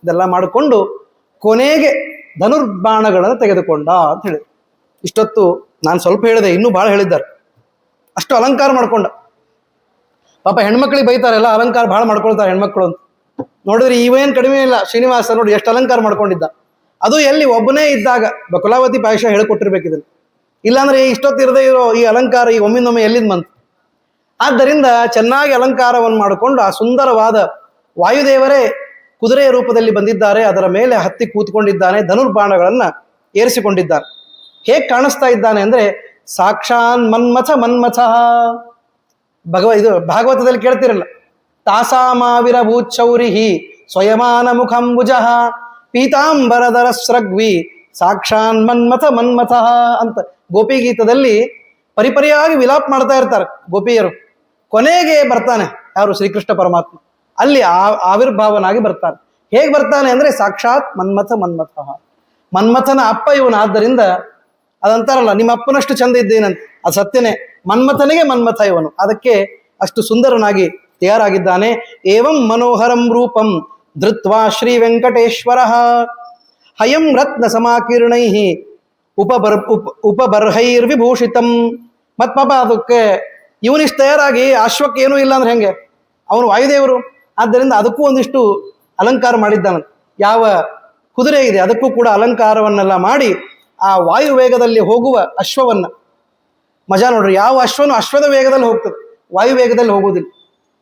ಇದೆಲ್ಲ ಮಾಡಿಕೊಂಡು ಕೊನೆಗೆ ಧನುರ್ಬಾಣಗಳನ್ನು ತೆಗೆದುಕೊಂಡ ಅಂತ ಹೇಳಿದೆ. ಇಷ್ಟೊತ್ತು ನಾನು ಸ್ವಲ್ಪ ಹೇಳಿದೆ, ಇನ್ನೂ ಭಾಳ ಹೇಳಿದ್ದಾರೆ. ಅಷ್ಟು ಅಲಂಕಾರ ಮಾಡ್ಕೊಂಡ. ಪಾಪ ಹೆಣ್ಮಕ್ಳಿಗೆ ಬೈತಾರೆಲ್ಲ, ಅಲಂಕಾರ ಭಾಳ ಮಾಡ್ಕೊಳ್ತಾರೆ ಹೆಣ್ಮಕ್ಳು ಅಂತ. ನೋಡಿದ್ರೆ ಇವೇನು ಕಡಿಮೆ ಇಲ್ಲ. ಶ್ರೀನಿವಾಸ ನೋಡಿ ಎಷ್ಟು ಅಲಂಕಾರ ಮಾಡ್ಕೊಂಡಿದ್ದ. ಅದು ಎಲ್ಲಿ ಒಬ್ಬನೇ ಇದ್ದಾಗ ಬಕುಲಾವತಿ ಪಾಯಸ ಹೇಳ್ಕೊಟ್ಟಿರ್ಬೇಕಿದ್ರು. ಇಲ್ಲಾಂದ್ರೆ ಇಷ್ಟೊತ್ತಿರದೇ ಇರೋ ಈ ಅಲಂಕಾರ ಈ ಒಮ್ಮಿಂದೊಮ್ಮೆ ಎಲ್ಲಿಂದ ಬಂತು? ಆದ್ದರಿಂದ ಚೆನ್ನಾಗಿ ಅಲಂಕಾರವನ್ನು ಮಾಡಿಕೊಂಡು ಆ ಸುಂದರವಾದ ವಾಯುದೇವರೇ ಕುದುರೆಯ ರೂಪದಲ್ಲಿ ಬಂದಿದ್ದಾರೆ, ಅದರ ಮೇಲೆ ಹತ್ತಿ ಕೂತ್ಕೊಂಡಿದ್ದಾನೆ, ಧನುರ್ಬಾಣಗಳನ್ನು ಏರಿಸಿಕೊಂಡಿದ್ದಾನೆ. ಹೇಗೆ ಕಾಣಿಸ್ತಾ ಇದ್ದಾನೆ ಅಂದರೆ ಸಾಕ್ಷಾನ್ ಮನ್ಮಥ ಮನ್ಮಥ. ಇದು ಭಾಗವತದಲ್ಲಿ ಕೇಳ್ತಿರಲ್ಲ, ತಾಸಾಮಾವಿರಭೂಚೌರಿಹಿ ಸ್ವಯಮಾನ ಮುಖಂಬುಜ ಪೀತಾಂಬರದರ ಸ್ರಗ್ವಿ ಸಾಕ್ಷಾನ್ ಮನ್ಮಥ ಮನ್ಮಥ ಅಂತ ಗೋಪಿಗೀತದಲ್ಲಿ ಪರಿಪರಿಯಾಗಿ ವಿಲಾಪ್ ಮಾಡ್ತಾ ಇರ್ತಾರೆ ಗೋಪಿಯರು. ಕೊನೆಗೆ ಬರ್ತಾನೆ ಯಾರು? ಶ್ರೀಕೃಷ್ಣ ಪರಮಾತ್ಮ. ಅಲ್ಲಿ ಆವಿರ್ಭಾವನಾಗಿ ಬರ್ತಾನೆ. ಹೇಗೆ ಬರ್ತಾನೆ ಅಂದರೆ ಸಾಕ್ಷಾತ್ ಮನ್ಮಥ ಮನ್ಮಥ. ಮನ್ಮಥನ ಅಪ್ಪ ಇವನು. ಆದ್ದರಿಂದ ಅದಂತಾರಲ್ಲ, ನಿಮ್ಮ ಅಪ್ಪನಷ್ಟು ಚಂದ ಇದ್ದೇನಂತ, ಅದು ಸತ್ಯನೇ. ಮನ್ಮಥನಿಗೆ ಮನ್ಮಥ ಇವನು, ಅದಕ್ಕೆ ಅಷ್ಟು ಸುಂದರನಾಗಿ ತಯಾರಾಗಿದ್ದಾನೆ. ಏವಂ ಮನೋಹರಂ ರೂಪಂ ಧೃತ್ವಾ ಶ್ರೀ ವೆಂಕಟೇಶ್ವರ ಹಯಂ ರತ್ನ ಸಮಾಕೀರ್ಣೈ ಉಪಬರ್ಹೈರ್ವಿಭೂಷಿತಂ. ಮತ್ ಪಾಪ ಅದಕ್ಕೆ ಇವನಿಷ್ಟು ತಯಾರಾಗಿ ಅಶ್ವಕ್ಕೆ ಏನೂ ಇಲ್ಲ ಅಂದ್ರೆ ಹೆಂಗೆ? ಅವನು ವಾಯುದೇವರು, ಆದ್ದರಿಂದ ಅದಕ್ಕೂ ಒಂದಿಷ್ಟು ಅಲಂಕಾರ ಮಾಡಿದ್ದಾನೆ. ಯಾವ ಕುದುರೆ ಇದೆ ಅದಕ್ಕೂ ಕೂಡ ಅಲಂಕಾರವನ್ನೆಲ್ಲ ಮಾಡಿ ಆ ವಾಯು ವೇಗದಲ್ಲಿ ಹೋಗುವ ಅಶ್ವವನ್ನು, ಮಜಾ ನೋಡ್ರಿ, ಯಾವ ಅಶ್ವನು ಅಶ್ವದ ವೇಗದಲ್ಲಿ ಹೋಗ್ತದೆ, ವಾಯು ವೇಗದಲ್ಲಿ ಹೋಗುವುದಿಲ್ಲ.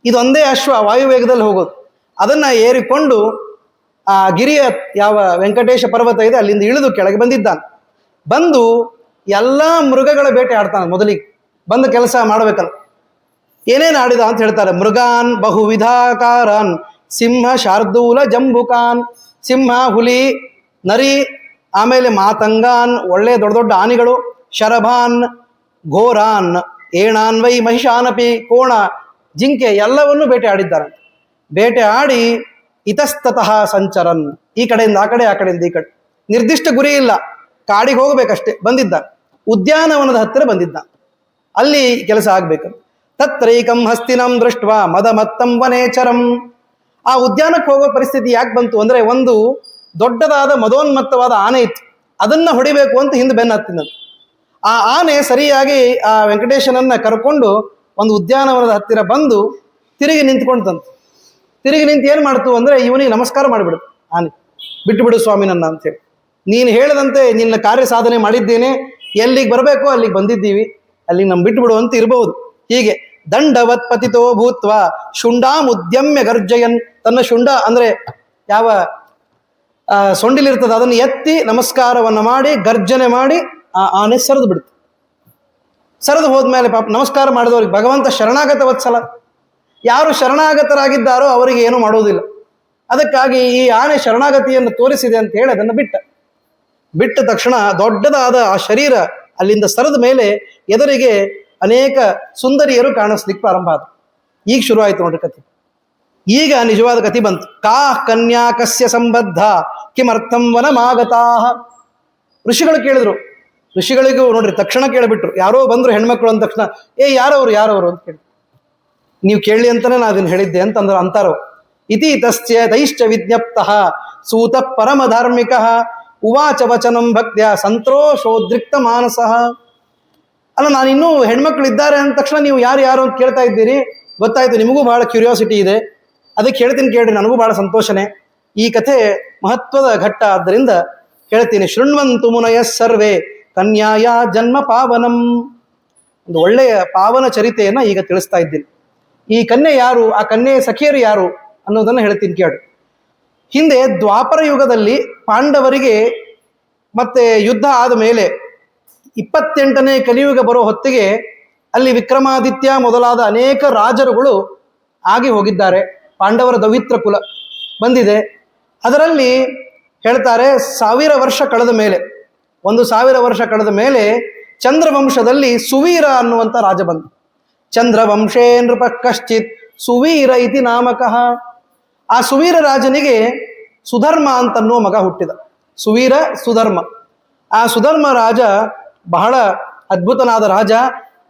ಇದೊಂದೇ ಅಶ್ವ ವಾಯು ವೇಗದಲ್ಲಿ ಹೋಗೋದು. ಅದನ್ನು ಏರಿಕೊಂಡು ಆ ಗಿರಿಯ ಯಾವ ವೆಂಕಟೇಶ ಪರ್ವತ ಇದೆ ಅಲ್ಲಿಂದ ಇಳಿದು ಕೆಳಗೆ ಬಂದಿದ್ದಾನೆ. ಬಂದು ಎಲ್ಲ ಮೃಗಗಳ ಬೇಟೆ ಆಡ್ತಾನೆ. ಮೊದಲಿಗೆ ಬಂದು ಕೆಲಸ ಮಾಡಬೇಕಲ್ಲ, ಏನೇನು ಆಡಿದ ಅಂತ ಹೇಳ್ತಾರೆ. ಮೃಗಾನ್ ಬಹುವಿಧಾಕಾರಾನ್ ಸಿಂಹ ಶಾರ್ದೂಲ ಜಂಬುಕಾನ್. ಸಿಂಹ, ಹುಲಿ, ನರಿ, ಆಮೇಲೆ ಮಾತಂಗಾನ್ ಒಳ್ಳೆ ದೊಡ್ಡ ದೊಡ್ಡ ಆನೆಗಳು, ಶರಭಾನ್, ಘೋರಾನ್, ಏಣಾನ್ ವೈ ಮಹಿಷಾನಪಿ, ಕೋಣ, ಜಿಂಕೆ ಎಲ್ಲವನ್ನೂ ಬೇಟೆ ಆಡಿದ್ದಾರೆ. ಬೇಟೆ ಆಡಿ ಇತಸ್ತತಃ ಸಂಚರನ್, ಈ ಕಡೆಯಿಂದ ಆ ಕಡೆ, ಆ ಕಡೆಯಿಂದ ಈ ಕಡೆ, ನಿರ್ದಿಷ್ಟ ಗುರಿ ಇಲ್ಲ, ಕಾಡಿಗೆ ಹೋಗಬೇಕಷ್ಟೇ. ಬಂದಿದ್ದ ಉದ್ಯಾನವನದ ಹತ್ತಿರ ಬಂದಿದ್ದ, ಅಲ್ಲಿ ಕೆಲಸ ಆಗ್ಬೇಕು. ತತ್ರೈಕಂ ಹಸ್ತಿನಂ ದೃಷ್ಟ ಮದ ಮತ್ತಂ ವನೇಚರಂ. ಆ ಉದ್ಯಾನಕ್ಕೆ ಹೋಗೋ ಪರಿಸ್ಥಿತಿ ಯಾಕೆ ಬಂತು ಅಂದರೆ, ಒಂದು ದೊಡ್ಡದಾದ ಮದೋನ್ಮತ್ತವಾದ ಆನೆ ಇತ್ತು, ಅದನ್ನ ಹೊಡಿಬೇಕು ಅಂತ ಹಿಂದೆ ಬೆನ್ನು ಹತ್ತಿನದು. ಆ ಆನೆ ಸರಿಯಾಗಿ ಆ ವೆಂಕಟೇಶನನ್ನ ಕರ್ಕೊಂಡು ಒಂದು ಉದ್ಯಾನವನದ ಹತ್ತಿರ ಬಂದು ತಿರುಗಿ ನಿಂತ್ಕೊಂಡ್ತಂತು. ತಿರುಗಿ ನಿಂತು ಏನು ಮಾಡ್ತು ಅಂದರೆ, ಇವನಿಗೆ ನಮಸ್ಕಾರ ಮಾಡಿಬಿಡುತ್ತೆ ಆನೆ. ಬಿಟ್ಟು ಬಿಡು ಸ್ವಾಮಿ ನನ್ನ ಅಂತೇಳಿ, ನೀನು ಹೇಳದಂತೆ ನಿನ್ನ ಕಾರ್ಯ ಸಾಧನೆ ಮಾಡಿದ್ದೇನೆ, ಎಲ್ಲಿಗೆ ಬರಬೇಕೋ ಅಲ್ಲಿಗೆ ಬಂದಿದ್ದೀವಿ, ಅಲ್ಲಿಗೆ ನಮ್ಮ ಬಿಟ್ಟು ಬಿಡು ಅಂತ ಇರಬಹುದು. ಹೀಗೆ ದಂಡವತ್ ಪತಿತೋ ಭೂತ್ವ ಶುಂಡಾಂ ಉದ್ಯಮ್ಯ ಗರ್ಜಯನ್. ತನ್ನ ಶುಂಡ ಅಂದರೆ ಯಾವ ಸೊಂಡಿಲಿರ್ತದೆ ಅದನ್ನು ಎತ್ತಿ ನಮಸ್ಕಾರವನ್ನು ಮಾಡಿ ಗರ್ಜನೆ ಮಾಡಿ ಆ ಆನೆ ಸರಿದು ಬಿಡ್ತು. ಸರಿದು ಹೋದ್ಮೇಲೆ ಪಾಪ ನಮಸ್ಕಾರ ಮಾಡಿದವ್ರಿಗೆ ಭಗವಂತ ಶರಣಾಗತ ವತ್ಸಲ, ಯಾರು ಶರಣಾಗತರಾಗಿದ್ದಾರೋ ಅವರಿಗೆ ಏನೂ ಮಾಡುವುದಿಲ್ಲ. ಅದಕ್ಕಾಗಿ ಈ ಆನೆ ಶರಣಾಗತಿಯನ್ನು ತೋರಿಸಿದೆ ಅಂತ ಹೇಳಿ ಅದನ್ನು ಬಿಟ್ಟ ತಕ್ಷಣ ದೊಡ್ಡದಾದ ಆ ಶರೀರ ಅಲ್ಲಿಂದ ಸರಿದ ಮೇಲೆ ಎದುರಿಗೆ ಅನೇಕ ಸುಂದರಿಯರು ಕಾಣಿಸ್ಲಿಕ್ಕೆ ಪ್ರಾರಂಭ ಆದರು. ಈಗ ಶುರುವಾಯಿತು ನೋಡ್ರಿ ಕಥೆ. ಈಗ ನಿಜವಾದ ಕಥೆ ಬಂತು. ಕಾ ಕನ್ಯಾ ಕಸ್ಯ ಸಂಬದ್ಧ ಕಿಮರ್ಥಂ ವನಮಾಗತಾ. ಋಷಿಗಳು ಕೇಳಿದ್ರು. ಋಷಿಗಳಿಗೂ ನೋಡ್ರಿ ತಕ್ಷಣ ಕೇಳಿಬಿಟ್ರು. ಯಾರೋ ಬಂದ್ರು ಹೆಣ್ಮಕ್ಳು ಅಂದ ತಕ್ಷಣ, ಯಾರವರು ಅಂತ ಕೇಳಿ, ನೀವು ಕೇಳಿ ಅಂತಾನೆ ನಾ ಅದನ್ನು ಹೇಳಿದ್ದೆ ಅಂತಂದ್ರೆ ಅಂತಾರೋ. ಇತಿ ತಸ್ಯ ತೈಶ್ಚ ವಿಜ್ಞಪ್ತಃ ಸೂತ ಪರಮ ಧಾರ್ಮಿಕ ಉವಾಚ ವಚನಂ ಭಕ್ತ್ಯ ಸಂತೋಷೋದ್ರಿಕ್ತ ಮಾನಸಃ. ಅಲ್ಲ, ನಾನಿನ್ನೂ ಹೆಣ್ಮಕ್ಳು ಇದ್ದಾರೆ ಅಂದ ತಕ್ಷಣ ನೀವು ಯಾರು ಅಂತ ಕೇಳ್ತಾ ಇದ್ದೀರಿ, ಗೊತ್ತಾಯ್ತು ನಿಮಗೂ ಬಹಳ ಕ್ಯೂರಿಯಾಸಿಟಿ ಇದೆ, ಅದಕ್ಕೆ ಹೇಳ್ತೀನಿ ಕೇಳ್ರಿ, ನನಗೂ ಬಹಳ ಸಂತೋಷನೇ. ಈ ಕಥೆ ಮಹತ್ವದ ಘಟ್ಟ ಆದ್ದರಿಂದ ಹೇಳ್ತೀನಿ. ಶೃಣ್ವಂತು ಮುನಯ ಸರ್ವೇ ಕನ್ಯಾಯ ಜನ್ಮ ಪಾವನಂ. ಒಂದು ಒಳ್ಳೆಯ ಪಾವನ ಚರಿತೆಯನ್ನು ಈಗ ತಿಳಿಸ್ತಾ ಇದ್ದೀನಿ. ಈ ಕನ್ಯೆ ಯಾರು, ಆ ಕನ್ಯೆಯ ಸಖಿಯರು ಯಾರು ಅನ್ನೋದನ್ನು ಹೇಳ್ತೀನಿ ಕೇಳಿ. ಹಿಂದೆ ದ್ವಾಪರ ಯುಗದಲ್ಲಿ ಪಾಂಡವರಿಗೆ ಮತ್ತೆ ಯುದ್ಧ ಆದ ಮೇಲೆ 28ನೇ ಕಲಿಯುಗ ಬರೋ ಹೊತ್ತಿಗೆ ಅಲ್ಲಿ ವಿಕ್ರಮಾದಿತ್ಯ ಮೊದಲಾದ ಅನೇಕ ರಾಜರುಗಳು ಆಗಿ ಹೋಗಿದ್ದಾರೆ. ಪಾಂಡವರ ದವಿತ್ರ ಕುಲ ಬಂದಿದೆ. ಅದರಲ್ಲಿ ಹೇಳ್ತಾರೆ 1000 ವರ್ಷ ಕಳೆದ ಮೇಲೆ, 1000 ವರ್ಷ ಕಳೆದ ಮೇಲೆ ಚಂದ್ರವಂಶದಲ್ಲಿ ಸುವೀರ ಅನ್ನುವಂಥ ರಾಜ ಬಂದ. ಚಂದ್ರವಂಶೇ ನೃಪ ಕಶ್ಚಿತ್ ಸುವೀರ ಇತಿ ನಾಮಕಃ. ಆ ಸುವೀರ ರಾಜನಿಗೆ ಸುಧರ್ಮ ಅಂತನ್ನೋ ಮಗ ಹುಟ್ಟಿದ. ಸುವೀರ ಸುಧರ್ಮ. ಆ ಸುಧರ್ಮ ರಾಜ ಬಹಳ ಅದ್ಭುತನಾದ ರಾಜ,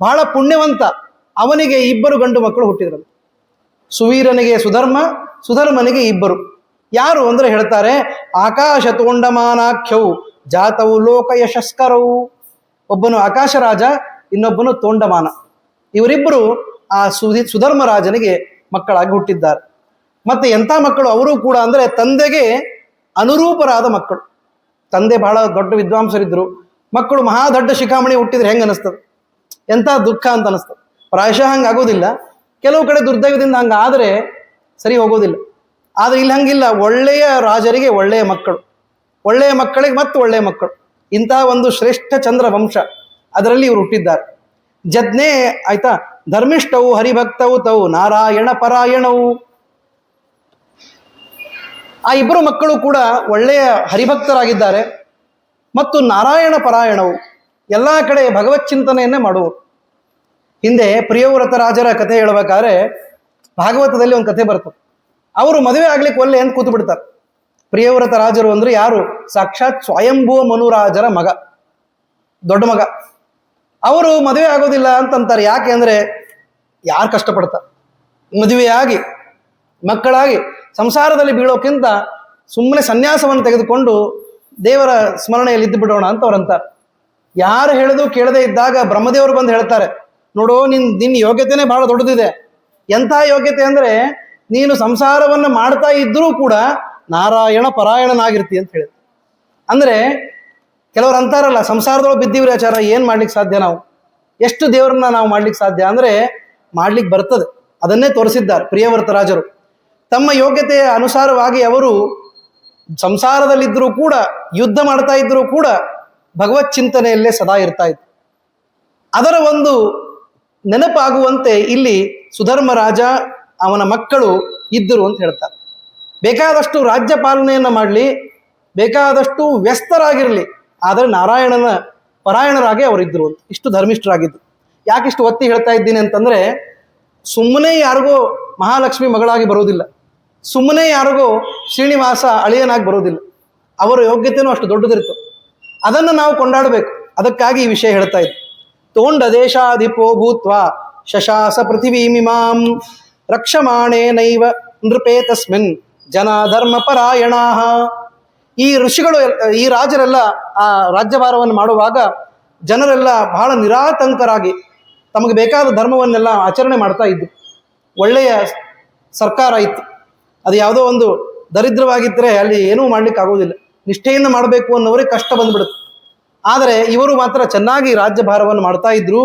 ಬಹಳ ಪುಣ್ಯವಂತ. ಅವನಿಗೆ 2 ಗಂಡು ಮಕ್ಕಳು ಹುಟ್ಟಿದ್ರು. ಸುವೀರನಿಗೆ ಸುಧರ್ಮ, ಸುಧರ್ಮನಿಗೆ 2. ಯಾರು ಅಂದರೆ ಹೇಳ್ತಾರೆ, ಆಕಾಶ ತೋಂಡಮಾನಾಖ್ಯವು ಜಾತವು ಲೋಕ ಯಶಸ್ಕರವು. ಒಬ್ಬನು ಆಕಾಶ ರಾಜ, ಇನ್ನೊಬ್ಬನು ತೋಂಡಮಾನ. ಇವರಿಬ್ಬರು ಆ ಸುಧರ್ಮ ರಾಜನಿಗೆ ಮಕ್ಕಳಾಗಿ ಹುಟ್ಟಿದ್ದಾರೆ. ಮತ್ತೆ ಎಂಥ ಮಕ್ಕಳು ಅವರು ಕೂಡ ಅಂದರೆ ತಂದೆಗೆ ಅನುರೂಪರಾದ ಮಕ್ಕಳು. ತಂದೆ ಬಹಳ ದೊಡ್ಡ ವಿದ್ವಾಂಸರಿದ್ದರು, ಮಕ್ಕಳು ಮಹಾ ದೊಡ್ಡ ಶಿಖಾಮಣಿ ಹುಟ್ಟಿದ್ರೆ ಹೆಂಗೆ ಅನಿಸ್ತದೆ, ಎಂಥ ದುಃಖ ಅಂತ ಅನಿಸ್ತದೆ. ಪ್ರಾಯಶಃ ಹಂಗೆ ಆಗೋದಿಲ್ಲ. ಕೆಲವು ಕಡೆ ದುರ್ದೈವದಿಂದ ಹಂಗೆ ಆದರೆ ಸರಿ ಹೋಗೋದಿಲ್ಲ. ಆದರೆ ಇಲ್ಲಿ ಹಂಗಿಲ್ಲ. ಒಳ್ಳೆಯ ರಾಜರಿಗೆ ಒಳ್ಳೆಯ ಮಕ್ಕಳು, ಒಳ್ಳೆಯ ಮಕ್ಕಳಿಗೆ ಮತ್ತು ಒಳ್ಳೆಯ ಮಕ್ಕಳು, ಇಂತಹ ಒಂದು ಶ್ರೇಷ್ಠ ಚಂದ್ರ ವಂಶ ಅದರಲ್ಲಿ ಇವರು ಹುಟ್ಟಿದ್ದಾರೆ. ಜಜ್ಞೆ ಆಯ್ತಾ, ಧರ್ಮಿಷ್ಠವು ಹರಿಭಕ್ತವು ತವು ನಾರಾಯಣ ಪರಾಯಣವು. ಆ ಇಬ್ಬರು ಮಕ್ಕಳು ಕೂಡ ಒಳ್ಳೆಯ ಹರಿಭಕ್ತರಾಗಿದ್ದಾರೆ ಮತ್ತು ನಾರಾಯಣ ಪರಾಯಣವು, ಎಲ್ಲ ಕಡೆ ಭಗವತ್ ಚಿಂತನೆಯನ್ನೇ ಮಾಡುವರು. ಹಿಂದೆ ಪ್ರಿಯವ್ರತ ರಾಜರ ಕಥೆ ಹೇಳಬೇಕಾದ್ರೆ ಭಾಗವತದಲ್ಲಿ ಒಂದು ಕಥೆ ಬರ್ತದೆ. ಅವರು ಮದುವೆ ಆಗ್ಲಿಕ್ಕೆ ಒಲ್ಲೆ ಅಂತ ಕೂತು ಬಿಡ್ತಾರೆ. ಪ್ರಿಯವ್ರತ ರಾಜರು ಅಂದ್ರೆ ಯಾರು? ಸಾಕ್ಷಾತ್ ಸ್ವಯಂಭುವ ಮನುರಾಜರ ಮಗ, ದೊಡ್ಡ ಮಗ. ಅವರು ಮದುವೆ ಆಗೋದಿಲ್ಲ ಅಂತಂತಾರೆ. ಯಾಕೆ ಅಂದ್ರೆ ಯಾರು ಕಷ್ಟಪಡ್ತಾರೆ? ಮದುವೆಯಾಗಿ ಮಕ್ಕಳಾಗಿ ಸಂಸಾರದಲ್ಲಿ ಬೀಳೋಕ್ಕಿಂತ ಸುಮ್ಮನೆ ಸನ್ಯಾಸವನ್ನು ತೆಗೆದುಕೊಂಡು ದೇವರ ಸ್ಮರಣೆಯಲ್ಲಿ ಇದ್ದು ಬಿಡೋಣ ಅಂತ ಅವ್ರಂತಾರೆ. ಯಾರು ಹೇಳೋದು ಕೇಳದೆ ಇದ್ದಾಗ ಬ್ರಹ್ಮದೇವರು ಬಂದು ಹೇಳ್ತಾರೆ, ನೋಡು ನಿನ್ನ ಯೋಗ್ಯತೆನೇ ಬಹಳ ದೊಡ್ಡದಿದೆ. ಎಂಥ ಯೋಗ್ಯತೆ ಅಂದ್ರೆ ನೀನು ಸಂಸಾರವನ್ನು ಮಾಡ್ತಾ ಇದ್ರೂ ಕೂಡ ನಾರಾಯಣ ಪರಾಯಣನಾಗಿರ್ತಿ ಅಂತ ಹೇಳಿ. ಅಂದ್ರೆ ಕೆಲವರು ಅಂತಾರಲ್ಲ, ಸಂಸಾರದೊಳಗೆ ಬಿದ್ದೀವ್ರಿ ಆಚಾರ, ಏನ್ ಮಾಡ್ಲಿಕ್ಕೆ ಸಾಧ್ಯ? ನಾವು ಎಷ್ಟು ದೇವರನ್ನ ನಾವು ಮಾಡ್ಲಿಕ್ಕೆ ಸಾಧ್ಯ ಅಂದ್ರೆ ಮಾಡ್ಲಿಕ್ಕೆ ಬರ್ತದೆ. ಅದನ್ನೇ ತೋರಿಸಿದ್ದಾರೆ ಪ್ರಿಯವ್ರತ ರಾಜರು. ತಮ್ಮ ಯೋಗ್ಯತೆಯ ಅನುಸಾರವಾಗಿ ಅವರು ಸಂಸಾರದಲ್ಲಿದ್ದರೂ ಕೂಡ, ಯುದ್ಧ ಮಾಡ್ತಾ ಇದ್ರೂ ಕೂಡ ಭಗವತ್ ಚಿಂತನೆಯಲ್ಲೇ ಸದಾ ಇರ್ತಾ ಇದ್ರು. ಅದರ ಒಂದು ನೆನಪಾಗುವಂತೆ ಇಲ್ಲಿ ಸುಧರ್ಮ ರಾಜ ಅವನ ಮಕ್ಕಳು ಇದ್ದರು ಅಂತ ಹೇಳ್ತಾರೆ. ಬೇಕಾದಷ್ಟು ರಾಜ್ಯ ಪಾಲನೆಯನ್ನು ಮಾಡಲಿ, ಬೇಕಾದಷ್ಟು ವ್ಯಸ್ತರಾಗಿರಲಿ, ಆದರೆ ನಾರಾಯಣನ ಪರಾಯಣರಾಗಿ ಅವರಿದ್ದರು ಅಂತ. ಇಷ್ಟು ಧರ್ಮಿಷ್ಠರಾಗಿದ್ದರು. ಯಾಕಿಷ್ಟು ಒತ್ತಿ ಹೇಳ್ತಾ ಇದ್ದೀನಿ ಅಂತಂದ್ರೆ, ಸುಮ್ಮನೆ ಯಾರಿಗೋ ಮಹಾಲಕ್ಷ್ಮಿ ಮಗಳಾಗಿ ಬರೋದಿಲ್ಲ, ಸುಮ್ಮನೆ ಯಾರಿಗೋ ಶ್ರೀನಿವಾಸ ಅಳಿಯನಾಗಿ ಬರೋದಿಲ್ಲ. ಅವರ ಯೋಗ್ಯತೆಯೂ ಅಷ್ಟು ದೊಡ್ಡದಿರ್ತದೆ. ಅದನ್ನು ನಾವು ಕೊಂಡಾಡಬೇಕು. ಅದಕ್ಕಾಗಿ ಈ ವಿಷಯ ಹೇಳ್ತಾ ಇದ್ದೆ. ತೋಂಡ ದೇಶಾಧಿಪೋ ಭೂತ್ವ ಶಶಾಸ ಪೃಥಿವೀಮಿಮಾಂ ರಕ್ಷಮಾಣೇ ನೈವ ನೃಪೇ ತಸ್ಮಿನ್ ಜನ ಧರ್ಮ ಪರಾಯಣಾ. ಈ ಋಷಿಗಳು, ಈ ರಾಜರೆಲ್ಲ ಆ ರಾಜ್ಯಭಾರವನ್ನು ಮಾಡುವಾಗ ಜನರೆಲ್ಲ ಬಹಳ ನಿರಾತಂಕರಾಗಿ ತಮಗೆ ಬೇಕಾದ ಧರ್ಮವನ್ನೆಲ್ಲ ಆಚರಣೆ ಮಾಡ್ತಾ ಇದ್ರು. ಒಳ್ಳೆಯ ಸರ್ಕಾರ ಇತ್ತು. ಅದು ಯಾವುದೋ ಒಂದು ದರಿದ್ರವಾಗಿದ್ದರೆ ಅಲ್ಲಿ ಏನೂ ಮಾಡ್ಲಿಕ್ಕೆ ಆಗೋದಿಲ್ಲ. ನಿಷ್ಠೆಯಿಂದ ಮಾಡಬೇಕು ಅನ್ನೋರಿಗೆ ಕಷ್ಟ ಬಂದ್ಬಿಡುತ್ತೆ. ಆದರೆ ಇವರು ಮಾತ್ರ ಚೆನ್ನಾಗಿ ರಾಜ್ಯಭಾರವನ್ನು ಮಾಡ್ತಾ ಇದ್ರು.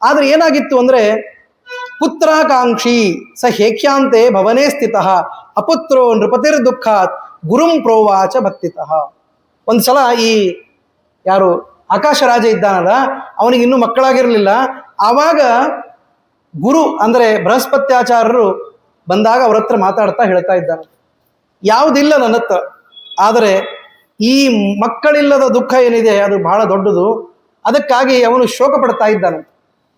ಆದರೆ ಏನಾಗಿತ್ತು ಅಂದರೆ, ಪುತ್ರಾಕಾಂಕ್ಷಿ ಸ ಹೇಖ್ಯಾಂತೆ ಭವನೇ ಸ್ಥಿತಃ ಅಪುತ್ರೋ ನೃಪತಿರ್ ದುಃಖಾತ್ ಗುರುಂ ಪ್ರೋವಾಚ ಭಕ್ತಿತಃ. ಒಂದು ಸಲ ಈ ಯಾರು ಆಕಾಶ ರಾಜ ಇದ್ದಾನಲ್ಲ, ಅವನಿಗೆ ಇನ್ನೂ ಮಕ್ಕಳಾಗಿರಲಿಲ್ಲ. ಆವಾಗ ಗುರು ಅಂದರೆ ಬೃಹಸ್ಪತ್ಯಾಚಾರ್ಯರು ಬಂದಾಗ ಅವ್ರ ಹತ್ರ ಮಾತಾಡ್ತಾ ಹೇಳ್ತಾ ಇದ್ದಾನೆ, ಯಾವುದಿಲ್ಲ ನನ್ನ ಹತ್ರ, ಆದರೆ ಈ ಮಕ್ಕಳಿಲ್ಲದ ದುಃಖ ಏನಿದೆ ಅದು ಬಹಳ ದೊಡ್ಡದು, ಅದಕ್ಕಾಗಿ ಅವನು ಶೋಕ ಪಡ್ತಾ ಇದ್ದಾನಂತ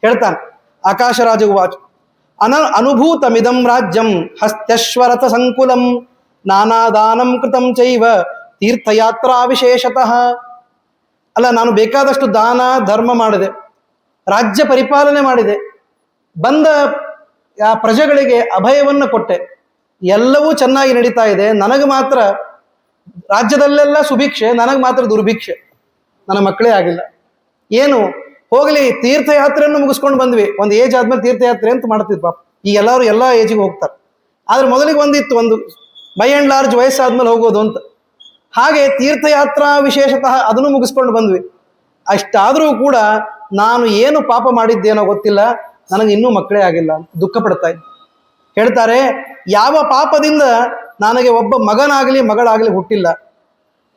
ಹೇಳ್ತಾನೆ. ಆಕಾಶರಾಜ ಉವಾಚ ಅನುಭೂತಮಿದಂ ರಾಜ್ಯಂ ಹಸ್ತ್ಯಶ್ವರಥ ಸಂಕುಲಂ ನಾನಾದಾನಂ ಕೃತಂ ಚೈವ ತೀರ್ಥಯಾತ್ರಾ ವಿಶೇಷತಃ. ಅಲ್ಲ, ನಾನು ಬೇಕಾದಷ್ಟು ದಾನ ಧರ್ಮ ಮಾಡಿದೆ, ರಾಜ್ಯ ಪರಿಪಾಲನೆ ಮಾಡಿದೆ, ಬಂದ ಆ ಪ್ರಜೆಗಳಿಗೆ ಅಭಯವನ್ನು ಕೊಟ್ಟೆ, ಎಲ್ಲವೂ ಚೆನ್ನಾಗಿ ನಡೀತಾ ಇದೆ. ನನಗೆ ಮಾತ್ರ ರಾಜ್ಯದಲ್ಲೆಲ್ಲ ಸುಭಿಕ್ಷೆ, ನನಗೆ ಮಾತ್ರ ದುರ್ಭಿಕ್ಷೆ, ನನ್ನ ಮಕ್ಕಳೇ ಆಗಿಲ್ಲ. ಏನು ಹೋಗಲಿ, ತೀರ್ಥಯಾತ್ರೆಯನ್ನು ಮುಗಿಸ್ಕೊಂಡು ಬಂದ್ವಿ. ಒಂದು ಏಜ್ ಆದ್ಮೇಲೆ ತೀರ್ಥಯಾತ್ರೆ ಅಂತ ಮಾಡ್ತಿದ್ವಿ ಪಾಪ. ಈಗ ಎಲ್ಲರೂ ಎಲ್ಲ ಏಜಿಗೆ ಹೋಗ್ತಾರೆ. ಆದ್ರೆ ಮೊದಲಿಗೆ ಒಂದಿತ್ತು, ಒಂದು ಬೈ ಆ್ಯಂಡ್ ಲಾರ್ಜ್ ವಯಸ್ಸಾದ್ಮೇಲೆ ಹೋಗೋದು ಅಂತ. ಹಾಗೆ ತೀರ್ಥಯಾತ್ರಾ ವಿಶೇಷತಃ ಅದನ್ನು ಮುಗಿಸ್ಕೊಂಡು ಬಂದ್ವಿ. ಅಷ್ಟಾದರೂ ಕೂಡ ನಾನು ಏನು ಪಾಪ ಮಾಡಿದ್ದೇನೋ ಗೊತ್ತಿಲ್ಲ, ನನಗೆ ಇನ್ನೂ ಮಕ್ಕಳೇ ಆಗಿಲ್ಲ ಅಂತ ದುಃಖ ಪಡ್ತಾ ಇದ್ದೆ. ಹೇಳ್ತಾರೆ, ಯಾವ ಪಾಪದಿಂದ ನನಗೆ ಒಬ್ಬ ಮಗನಾಗಲಿ ಮಗಳಾಗಲಿ ಹುಟ್ಟಿಲ್ಲ,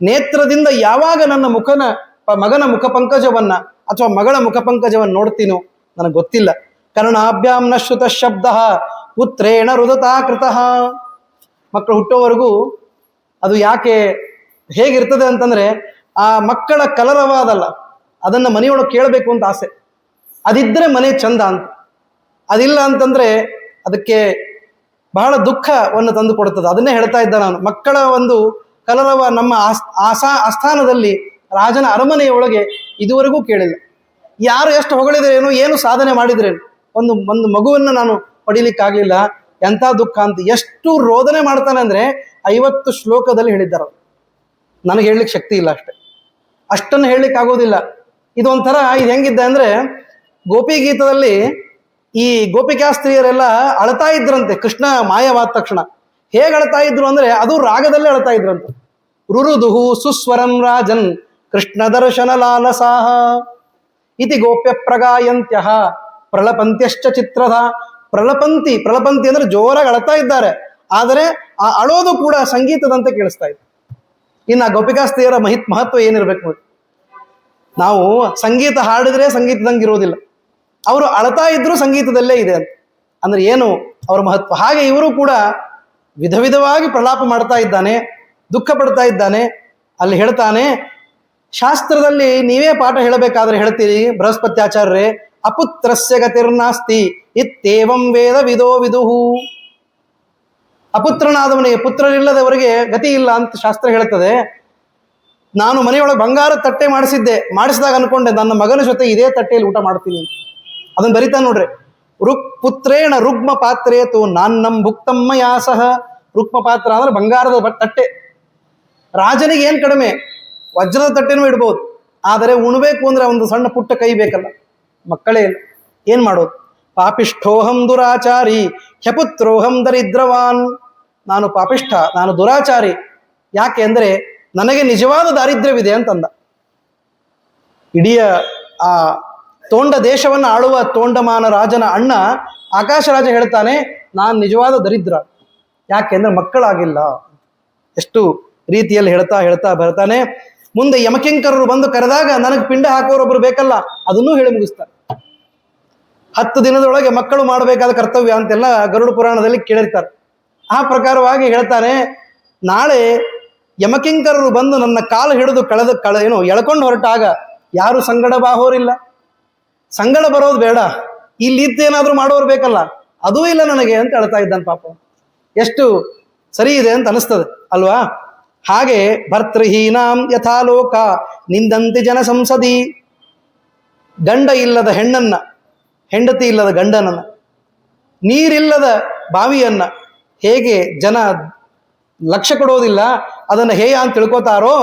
ನೇತ್ರದಿಂದ ಯಾವಾಗ ನನ್ನ ಮಗನ ಮುಖ ಪಂಕಜವನ್ನ ಅಥವಾ ಮಗಳ ಮುಖ ಪಂಕಜವನ್ನು ನೋಡ್ತೀನೋ ನನಗೆ ಗೊತ್ತಿಲ್ಲ. ಕರ್ಣಾಭ್ಯಾಂ ನ ಶ್ರುತ ಶಬ್ದ ಪುತ್ರೇಣ ರುದತಾ ಕೃತಃ. ಮಕ್ಕಳು ಹುಟ್ಟೋವರೆಗೂ ಅದು ಯಾಕೆ ಹೇಗಿರ್ತದೆ ಅಂತಂದ್ರೆ, ಆ ಮಕ್ಕಳ ಕಲರವಾದಲ್ಲ, ಅದನ್ನು ಮನೆಯೊಳಗೆ ಕೇಳಬೇಕು ಅಂತ ಆಸೆ. ಅದಿದ್ದರೆ ಮನೆ ಚಂದ ಅಂತ. ಅದಿಲ್ಲ ಅಂತಂದ್ರೆ ಅದಕ್ಕೆ ಬಹಳ ದುಃಖವನ್ನು ತಂದು ಕೊಡುತ್ತದೆ. ಅದನ್ನೇ ಹೇಳ್ತಾ ಇದ್ದ ನಾನು. ಮಕ್ಕಳ ಒಂದು ಕಲರವ ನಮ್ಮ ಆಸ್ಥಾನದಲ್ಲಿ ರಾಜನ ಅರಮನೆಯೊಳಗೆ ಇದುವರೆಗೂ ಕೇಳಿಲ್ಲ. ಯಾರು ಎಷ್ಟು ಹೊಗಳಿದ್ರೇನು, ಏನು ಸಾಧನೆ ಮಾಡಿದ್ರೇನು, ಒಂದು ಮಗುವನ್ನು ನಾನು ಪಡೀಲಿಕ್ಕಾಗಲಿಲ್ಲ, ಎಂಥ ದುಃಖ ಅಂತ ಎಷ್ಟು ರೋದನೆ ಮಾಡ್ತಾನೆ ಅಂದ್ರೆ 50 ಶ್ಲೋಕದಲ್ಲಿ ಹೇಳಿದ್ದಾರೆ. ನನಗೆ ಹೇಳಲಿಕ್ಕೆ ಶಕ್ತಿ ಇಲ್ಲ, ಅಷ್ಟನ್ನು ಹೇಳಲಿಕ್ಕೆ ಆಗೋದಿಲ್ಲ. ಇದೊಂಥರ ಇದು ಹೆಂಗಿದ್ದೆ ಅಂದ್ರೆ, ಗೋಪಿಗೀತದಲ್ಲಿ ಈ ಗೋಪಿಕಾಸ್ತ್ರೀಯರೆಲ್ಲ ಅಳ್ತಾ ಇದ್ರಂತೆ ಕೃಷ್ಣ ಮಾಯವಾದ ತಕ್ಷಣ. ಹೇಗೆ ಅಳ್ತಾ ಇದ್ರು ಅಂದ್ರೆ, ಅದು ರಾಗದಲ್ಲೇ ಅಳ್ತಾ ಇದ್ರಂತೆ. ರುರುದುಹು ಸುಸ್ವರಂ ರಾಜನ್ ಕೃಷ್ಣ ದರ್ಶನ ಲಾಲಸಾಹ ಇತಿ ಗೋಪ್ಯ ಪ್ರಗಾಯಂತ್ಯ ಪ್ರಲಪಂತ್ಯಶ್ಚ ಚಿತ್ರದ. ಪ್ರಲಪಂತಿ ಅಂದ್ರೆ ಜೋರಾಗಿ ಅಳ್ತಾ ಇದ್ದಾರೆ, ಆದರೆ ಆ ಅಳೋದು ಕೂಡ ಸಂಗೀತದಂತೆ ಕೇಳಿಸ್ತಾ ಇದೆ. ಇನ್ನು ಆ ಗೋಪಿಕಾಸ್ತ್ರೀಯರ ಮಹತ್ವ ಏನಿರ್ಬೇಕು ನೋಡಿ. ನಾವು ಸಂಗೀತ ಹಾಡಿದ್ರೆ ಸಂಗೀತದಂಗೆ ಇರೋದಿಲ್ಲ, ಅವರು ಅಳ್ತಾ ಇದ್ರೂ ಸಂಗೀತದಲ್ಲೇ ಇದೆ ಅಂತ. ಅಂದ್ರೆ ಏನು ಅವರ ಮಹತ್ವ. ಹಾಗೆ ಇವರು ಕೂಡ ವಿಧ ವಿಧವಾಗಿ ಪ್ರಲಾಪ ಮಾಡ್ತಾ ಇದ್ದಾನೆ, ದುಃಖ ಪಡ್ತಾ ಇದ್ದಾನೆ. ಅಲ್ಲಿ ಹೇಳ್ತಾನೆ, ಶಾಸ್ತ್ರದಲ್ಲಿ ನೀವೇ ಪಾಠ ಹೇಳಬೇಕಾದ್ರೆ ಹೇಳ್ತೀರಿ ಬೃಹಸ್ಪತ್ಯಾಚಾರ್ಯರೇ, ಅಪುತ್ರಸ್ಯ ಗತಿರ್ನಾಸ್ತಿ ಇತ್ತೇವಂ ವೇದ ವಿದೋ ವಿದುಹು. ಅಪುತ್ರನಾದವನಿಗೆ, ಪುತ್ರರಿಲ್ಲದವರಿಗೆ ಗತಿ ಇಲ್ಲ ಅಂತ ಶಾಸ್ತ್ರ ಹೇಳ್ತದೆ. ನಾನು ಮನೆಯೊಳಗೆ ಬಂಗಾರ ತಟ್ಟೆ ಮಾಡಿಸಿದಾಗ ಅನ್ಕೊಂಡೆ ನನ್ನ ಮಗನ ಜೊತೆ ಇದೇ ತಟ್ಟೆಯಲ್ಲಿ ಊಟ ಮಾಡ್ತೀನಿ ಅಂತ. ಅದನ್ನ ಬರಿತಾನೆ ನೋಡ್ರಿ. ಪುತ್ರೇಣ ರುಗ್ಮ ಪಾತ್ರೇತು ನಾನ್ನಂ ಭುಕ್ತಮ್ಮ ಯಾಸಹ. ರುಕ್ಮ ಪಾತ್ರ ಅಂದ್ರೆ ಬಂಗಾರದ ತಟ್ಟೆ. ರಾಜನಿಗೆ ಏನ್ ಕಡಿಮೆ, ವಜ್ರದ ತಟ್ಟೆನೂ ಇಡ್ಬೋದು, ಆದರೆ ಉಣ್ಬೇಕು ಅಂದ್ರೆ ಒಂದು ಸಣ್ಣ ಪುಟ್ಟ ಕೈ ಬೇಕಲ್ಲ. ಮಕ್ಕಳೇ ಇಲ್ಲ, ಏನ್ ಮಾಡೋದು. ಪಾಪಿಷ್ಠೋಹಂ ದುರಾಚಾರಿ ಹ್ಯಪುತ್ರೋಹಂ ದರಿದ್ರವಾನ್. ನಾನು ಪಾಪಿಷ್ಠ, ನಾನು ದುರಾಚಾರಿ. ಯಾಕೆ ಅಂದ್ರೆ ನನಗೆ ನಿಜವಾದ ದಾರಿದ್ರ್ಯವಿದೆ ಅಂತಂದ. ಇಡೀ ಆ ತೋಂಡ ದೇಶವನ್ನು ಆಳುವ ತೋಂಡಮಾನ ರಾಜನ ಅಣ್ಣ ಆಕಾಶ ರಾಜ ಹೇಳ್ತಾನೆ, ನಾನು ನಿಜವಾದ ದರಿದ್ರ. ಯಾಕೆಂದ್ರೆ ಮಕ್ಕಳಾಗಿಲ್ಲ. ಎಷ್ಟು ರೀತಿಯಲ್ಲಿ ಹೇಳ್ತಾ ಬರ್ತಾನೆ. ಮುಂದೆ ಯಮಕಿಂಕರರು ಬಂದು ಕರೆದಾಗ ನನಗೆ ಪಿಂಡ ಹಾಕೋರೊಬ್ರು ಬೇಕಲ್ಲ, ಅದನ್ನೂ ಹೇಳಿ ಮುಗಿಸ್ತಾರೆ. 10 ದಿನದೊಳಗೆ ಮಕ್ಕಳು ಮಾಡಬೇಕಾದ ಕರ್ತವ್ಯ ಅಂತೆಲ್ಲ ಗರುಡ ಪುರಾಣದಲ್ಲಿ ಕೇಳಿರ್ತಾರೆ. ಆ ಪ್ರಕಾರವಾಗಿ ಹೇಳ್ತಾನೆ, ನಾಳೆ ಯಮಕಿಂಕರರು ಬಂದು ನನ್ನ ಕಾಲು ಹಿಡಿದು ಎಳ್ಕೊಂಡು ಹೊರಟಾಗ ಯಾರು ಸಂಗಡ ಬಾಹೋರಿಲ್ಲ. ಸಂಗಡ ಬರೋದು ಬೇಡ, ಇಲ್ಲಿದ್ದೇನಾದ್ರೂ ಮಾಡೋರು ಬೇಕಲ್ಲ, ಅದೂ ಇಲ್ಲ ನನಗೆ ಅಂತ ಹೇಳ್ತಾ ಇದ್ದಾನೆ ಪಾಪ. ಎಷ್ಟು ಸರಿ ಇದೆ ಅಂತ ಅನಿಸ್ತದೆ ಅಲ್ವಾ. ಹಾಗೆ ಭರ್ತೃಹೀನಾಂ ಯಥಾಲೋಕ ನಿಂದಂತಿ ಜನ ಸಂಸದಿ. ಗಂಡ ಇಲ್ಲದ ಹೆಣ್ಣನ್ನ, ಹೆಂಡತಿ ಇಲ್ಲದ ಗಂಡನನ್ನ, ನೀರಿಲ್ಲದ ಬಾವಿಯನ್ನ ಹೇಗೆ ಜನ ಲಕ್ಷ್ಯ ಕೊಡೋದಿಲ್ಲ, ಅದನ್ನು ಹೇಯ ಅಂತ ತಿಳ್ಕೊತಾರೋ,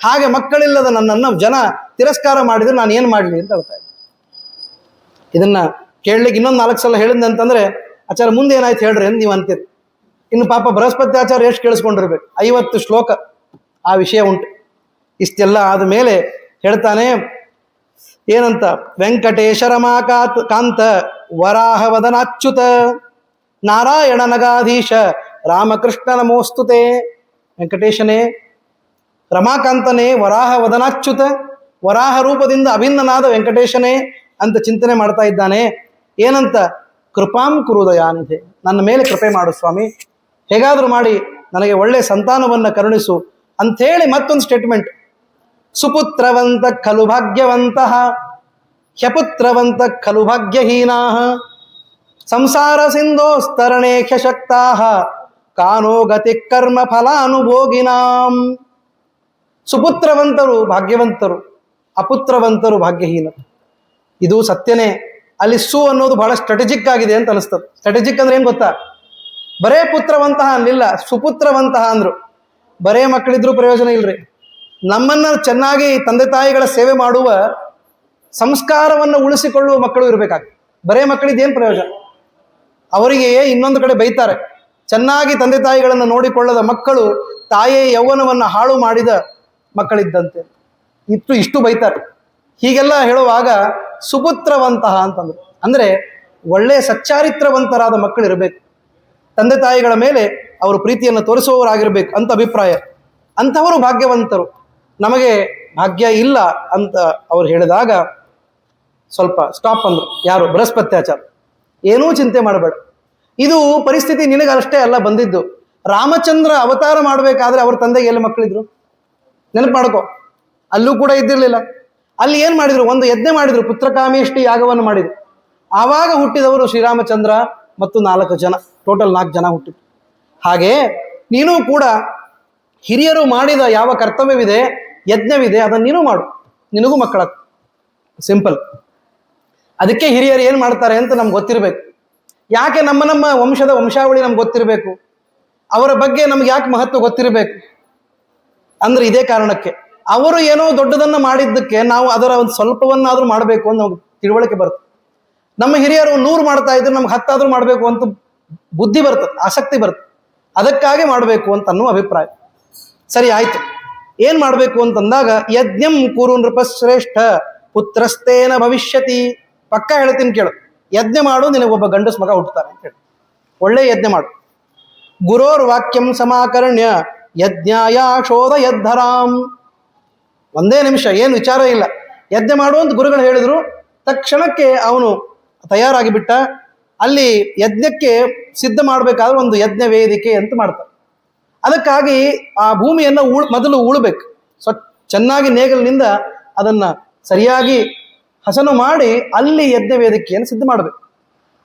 ಹಾಗೆ ಮಕ್ಕಳಿಲ್ಲದ ನನ್ನನ್ನು ಜನ ತಿರಸ್ಕಾರ ಮಾಡಿದ್ರೆ ನಾನು ಏನು ಮಾಡಲಿ ಅಂತ ಹೇಳ್ತಾ ಇದ್ದೆ. ಇದನ್ನ ಕೇಳಲಿಕ್ಕೆ ಇನ್ನೊಂದು 4 ಸಲ ಹೇಳಿದ್ನಂತಂದ್ರೆ, ಆಚಾರ್ಯ ಮುಂದೆ ಏನಾಯ್ತು ಹೇಳ್ರಿ ಅಂತ ನೀವು ಅಂತೀರಿ. ಇನ್ನು ಪಾಪ ಬೃಹಸ್ಪತಿ ಆಚಾರ್ಯ ಎಷ್ಟು ಕೇಳಿಸ್ಕೊಂಡಿರ್ಬೇಕು, 50 ಶ್ಲೋಕ ಆ ವಿಷಯ ಉಂಟು. ಇಷ್ಟೆಲ್ಲ ಆದ ಮೇಲೆ ಹೇಳ್ತಾನೆ ಏನಂತ, ವೆಂಕಟೇಶ ರಮಾಕಾಂತ ವರಾಹ ವದನಾಚ್ಯುತ ನಾರಾಯಣ ನಗಾಧೀಶ ರಾಮಕೃಷ್ಣ ನಮೋಸ್ತುತೆ. ವೆಂಕಟೇಶನೇ, ರಮಾಕಾಂತನೇ, ವರಾಹ ವದನಾಚ್ಯುತ, ವರಾಹ ರೂಪದಿಂದ ಅಭಿನ್ನನಾದ ವೆಂಕಟೇಶನೇ ಅಂತ ಚಿಂತನೆ ಮಾಡ್ತಾ ಇದ್ದಾನೆ. ಏನಂತ, ಕೃಪಾಂ ಕುರುದಯಾನಿದೆ, ನನ್ನ ಮೇಲೆ ಕೃಪೆ ಮಾಡು ಸ್ವಾಮಿ, ಹೇಗಾದ್ರೂ ಮಾಡಿ ನನಗೆ ಒಳ್ಳೆ ಸಂತಾನವನ್ನ ಕರುಣಿಸು ಅಂಥೇಳಿ ಮತ್ತೊಂದು ಸ್ಟೇಟ್ಮೆಂಟ್. ಸುಪುತ್ರವಂತ ಖಲು ಭಾಗ್ಯವಂತಹ ಹ್ಯಪುತ್ರವಂತ ಖಲು ಭಾಗ್ಯಹೀನಾ ಸಂಸಾರ ಸಿಂಧೋಸ್ತರಣೇಖ್ಯ ಶಕ್ತಾ ಕಾನೋ ಗತಿ ಕರ್ಮ ಫಲಾನುಭೋಗಿನಾಂ. ಸುಪುತ್ರವಂತರು ಭಾಗ್ಯವಂತರು, ಅಪುತ್ರವಂತರು ಭಾಗ್ಯಹೀನರು. ಇದು ಸತ್ಯನೇ. ಅಲ್ಲಿ ಸು ಅನ್ನೋದು ಬಹಳ ಸ್ಟ್ರಾಟಜಿಕ್ ಆಗಿದೆ ಅಂತ ಅನಿಸ್ತದೆ. ಸ್ಟ್ರಾಟಜಿಕ್ ಅಂದ್ರೆ ಏನ್ ಗೊತ್ತಾ, ಬರೇ ಪುತ್ರವಂತಹ ಅನ್ನಲಿಲ್ಲ, ಸುಪುತ್ರವಂತಹ ಅಂದ್ರು. ಬರೇ ಮಕ್ಕಳಿದ್ರೂ ಪ್ರಯೋಜನ ಇಲ್ರಿ. ನಮ್ಮನ್ನ ಚೆನ್ನಾಗಿ ತಂದೆ ತಾಯಿಗಳ ಸೇವೆ ಮಾಡುವ ಸಂಸ್ಕಾರವನ್ನು ಉಳಿಸಿಕೊಳ್ಳುವ ಮಕ್ಕಳು ಇರಬೇಕಾಗ್ತದೆ. ಬರೇ ಮಕ್ಕಳಿದ್ದೇನು ಪ್ರಯೋಜನ, ಅವರಿಗೆ ಇನ್ನೊಂದು ಕಡೆ ಬೈತಾರೆ. ಚೆನ್ನಾಗಿ ತಂದೆ ತಾಯಿಗಳನ್ನು ನೋಡಿಕೊಳ್ಳದ ಮಕ್ಕಳು ತಾಯಿಯ ಯೌವನವನ್ನು ಹಾಳು ಮಾಡಿದ ಮಕ್ಕಳಿದ್ದಂತೆ, ಇಷ್ಟು ಬೈತಾರೆ. ಹೀಗೆಲ್ಲ ಹೇಳುವಾಗ ಸುಪುತ್ರವಂತಹ ಅಂತಂದ್ರು, ಅಂದ್ರೆ ಒಳ್ಳೆಯ ಸಚ್ಚಾರಿತ್ರವಂತರಾದ ಮಕ್ಕಳು ಇರಬೇಕು, ತಂದೆ ತಾಯಿಗಳ ಮೇಲೆ ಅವರು ಪ್ರೀತಿಯನ್ನು ತೋರಿಸುವವರಾಗಿರ್ಬೇಕು ಅಂತ ಅಭಿಪ್ರಾಯ. ಅಂಥವರು ಭಾಗ್ಯವಂತರು. ನಮಗೆ ಭಾಗ್ಯ ಇಲ್ಲ ಅಂತ ಅವ್ರು ಹೇಳಿದಾಗ ಸ್ವಲ್ಪ ಸ್ಟಾಪ್ ಅಂದ್ರು. ಯಾರು? ಬೃಹಸ್ಪತ್ಯಾಚಾರ. ಏನೂ ಚಿಂತೆ ಮಾಡಬೇಡ, ಇದು ಪರಿಸ್ಥಿತಿ ನಿನಗೆ ಅಷ್ಟೇ ಅಲ್ಲ ಬಂದಿದ್ದು. ರಾಮಚಂದ್ರ ಅವತಾರ ಮಾಡಬೇಕಾದ್ರೆ ಅವ್ರ ತಂದೆಗೆ ಎಲ್ಲಿ ಮಕ್ಕಳಿದ್ರು ನೆನಪು ಮಾಡ್ಕೋ. ಅಲ್ಲೂ ಕೂಡ ಇದ್ದಿರಲಿಲ್ಲ. ಅಲ್ಲಿ ಏನ್ ಮಾಡಿದ್ರು, ಒಂದು ಯಜ್ಞ ಮಾಡಿದ್ರು, ಪುತ್ರಕಾಮೇಷ್ಟಿ ಯಾಗವನ್ನು ಮಾಡಿದ್ರು. ಆವಾಗ ಹುಟ್ಟಿದವರು ಶ್ರೀರಾಮಚಂದ್ರ ಮತ್ತು 4 ಜನ, ಟೋಟಲ್ 4 ಜನ ಹುಟ್ಟಿದ್ರು. ಹಾಗೆ ನೀನು ಕೂಡ ಹಿರಿಯರು ಮಾಡಿದ ಯಾವ ಕರ್ತವ್ಯವಿದೆ, ಯಜ್ಞವಿದೆ, ಅದನ್ನು ನೀನು ಮಾಡು, ನಿನಗೂ ಮಕ್ಕಳಾಗ್ತದೆ. ಸಿಂಪಲ್. ಅದಕ್ಕೆ ಹಿರಿಯರು ಏನ್ ಮಾಡ್ತಾರೆ ಅಂತ ನಮ್ಗೆ ಗೊತ್ತಿರಬೇಕು. ಯಾಕೆ ನಮ್ಮ ವಂಶದ ವಂಶಾವಳಿ ನಮ್ಗೆ ಗೊತ್ತಿರಬೇಕು, ಅವರ ಬಗ್ಗೆ ನಮ್ಗೆ ಯಾಕೆ ಮಹತ್ವ ಗೊತ್ತಿರಬೇಕು ಅಂದ್ರೆ ಇದೇ ಕಾರಣಕ್ಕೆ. ಅವರು ಏನೋ ದೊಡ್ಡದನ್ನ ಮಾಡಿದ್ದಕ್ಕೆ ನಾವು ಅದರ ಒಂದು ಸ್ವಲ್ಪವನ್ನಾದ್ರೂ ಮಾಡಬೇಕು ಅಂತ ನಮ್ಗೆ ತಿಳುವಳಿಕೆ ಬರುತ್ತೆ. ನಮ್ಮ ಹಿರಿಯರು 100 ಮಾಡ್ತಾ ಇದ್ರೆ ನಮ್ಗೆ 10 ಆದ್ರೂ ಮಾಡಬೇಕು ಅಂತ ಬುದ್ಧಿ ಬರ್ತದೆ, ಆಸಕ್ತಿ ಬರುತ್ತೆ. ಅದಕ್ಕಾಗಿ ಮಾಡಬೇಕು ಅಂತ ಅನ್ನೋ ಅಭಿಪ್ರಾಯ. ಸರಿ ಆಯ್ತು. ಏನ್ ಮಾಡಬೇಕು ಅಂತಂದಾಗ, ಯಜ್ಞಂ ಕುರು ನೃಪಶ್ರೇಷ್ಠ ಪುತ್ರಸ್ತೇನ ಭವಿಷ್ಯತಿ. ಪಕ್ಕ ಹೇಳ್ತೀನಿ ಕೇಳು, ಯಜ್ಞ ಮಾಡು, ನಿನಗೊಬ್ಬ ಗಂಡಸ್ ಮಗ ಹುಟ್ಟುತ್ತಾನೆ ಅಂತ ಹೇಳಿ. ಒಳ್ಳೆ ಯಜ್ಞ ಮಾಡು. ಗುರೋರ್ ವಾಕ್ಯಂ ಸಮಾಕರ್ಣ್ಯ ಯಜ್ಞಾಯ ಶೋಧ ಯದ್ಧರಾಮ್. ಒಂದೇ ನಿಮಿಷ, ಏನು ವಿಚಾರ ಇಲ್ಲ, ಯಜ್ಞ ಮಾಡು ಅಂತ ಗುರುಗಳು ಹೇಳಿದ್ರು. ತಕ್ಷಣಕ್ಕೆ ಅವನು ತಯಾರಾಗಿ ಬಿಟ್ಟ. ಅಲ್ಲಿ ಯಜ್ಞಕ್ಕೆ ಸಿದ್ಧ ಮಾಡಬೇಕಾದ್ರೆ ಒಂದು ಯಜ್ಞ ವೇದಿಕೆ ಅಂತ ಮಾಡ್ತಾರೆ. ಅದಕ್ಕಾಗಿ ಆ ಭೂಮಿಯನ್ನು ಮೊದಲು ಉಳ್ಬೇಕು, ಚೆನ್ನಾಗಿ ನೇಗಲಿನಿಂದ ಅದನ್ನ ಸರಿಯಾಗಿ ಹಸನು ಮಾಡಿ ಅಲ್ಲಿ ಯಜ್ಞ ವೇದಿಕೆಯನ್ನು ಸಿದ್ಧ ಮಾಡಬೇಕು.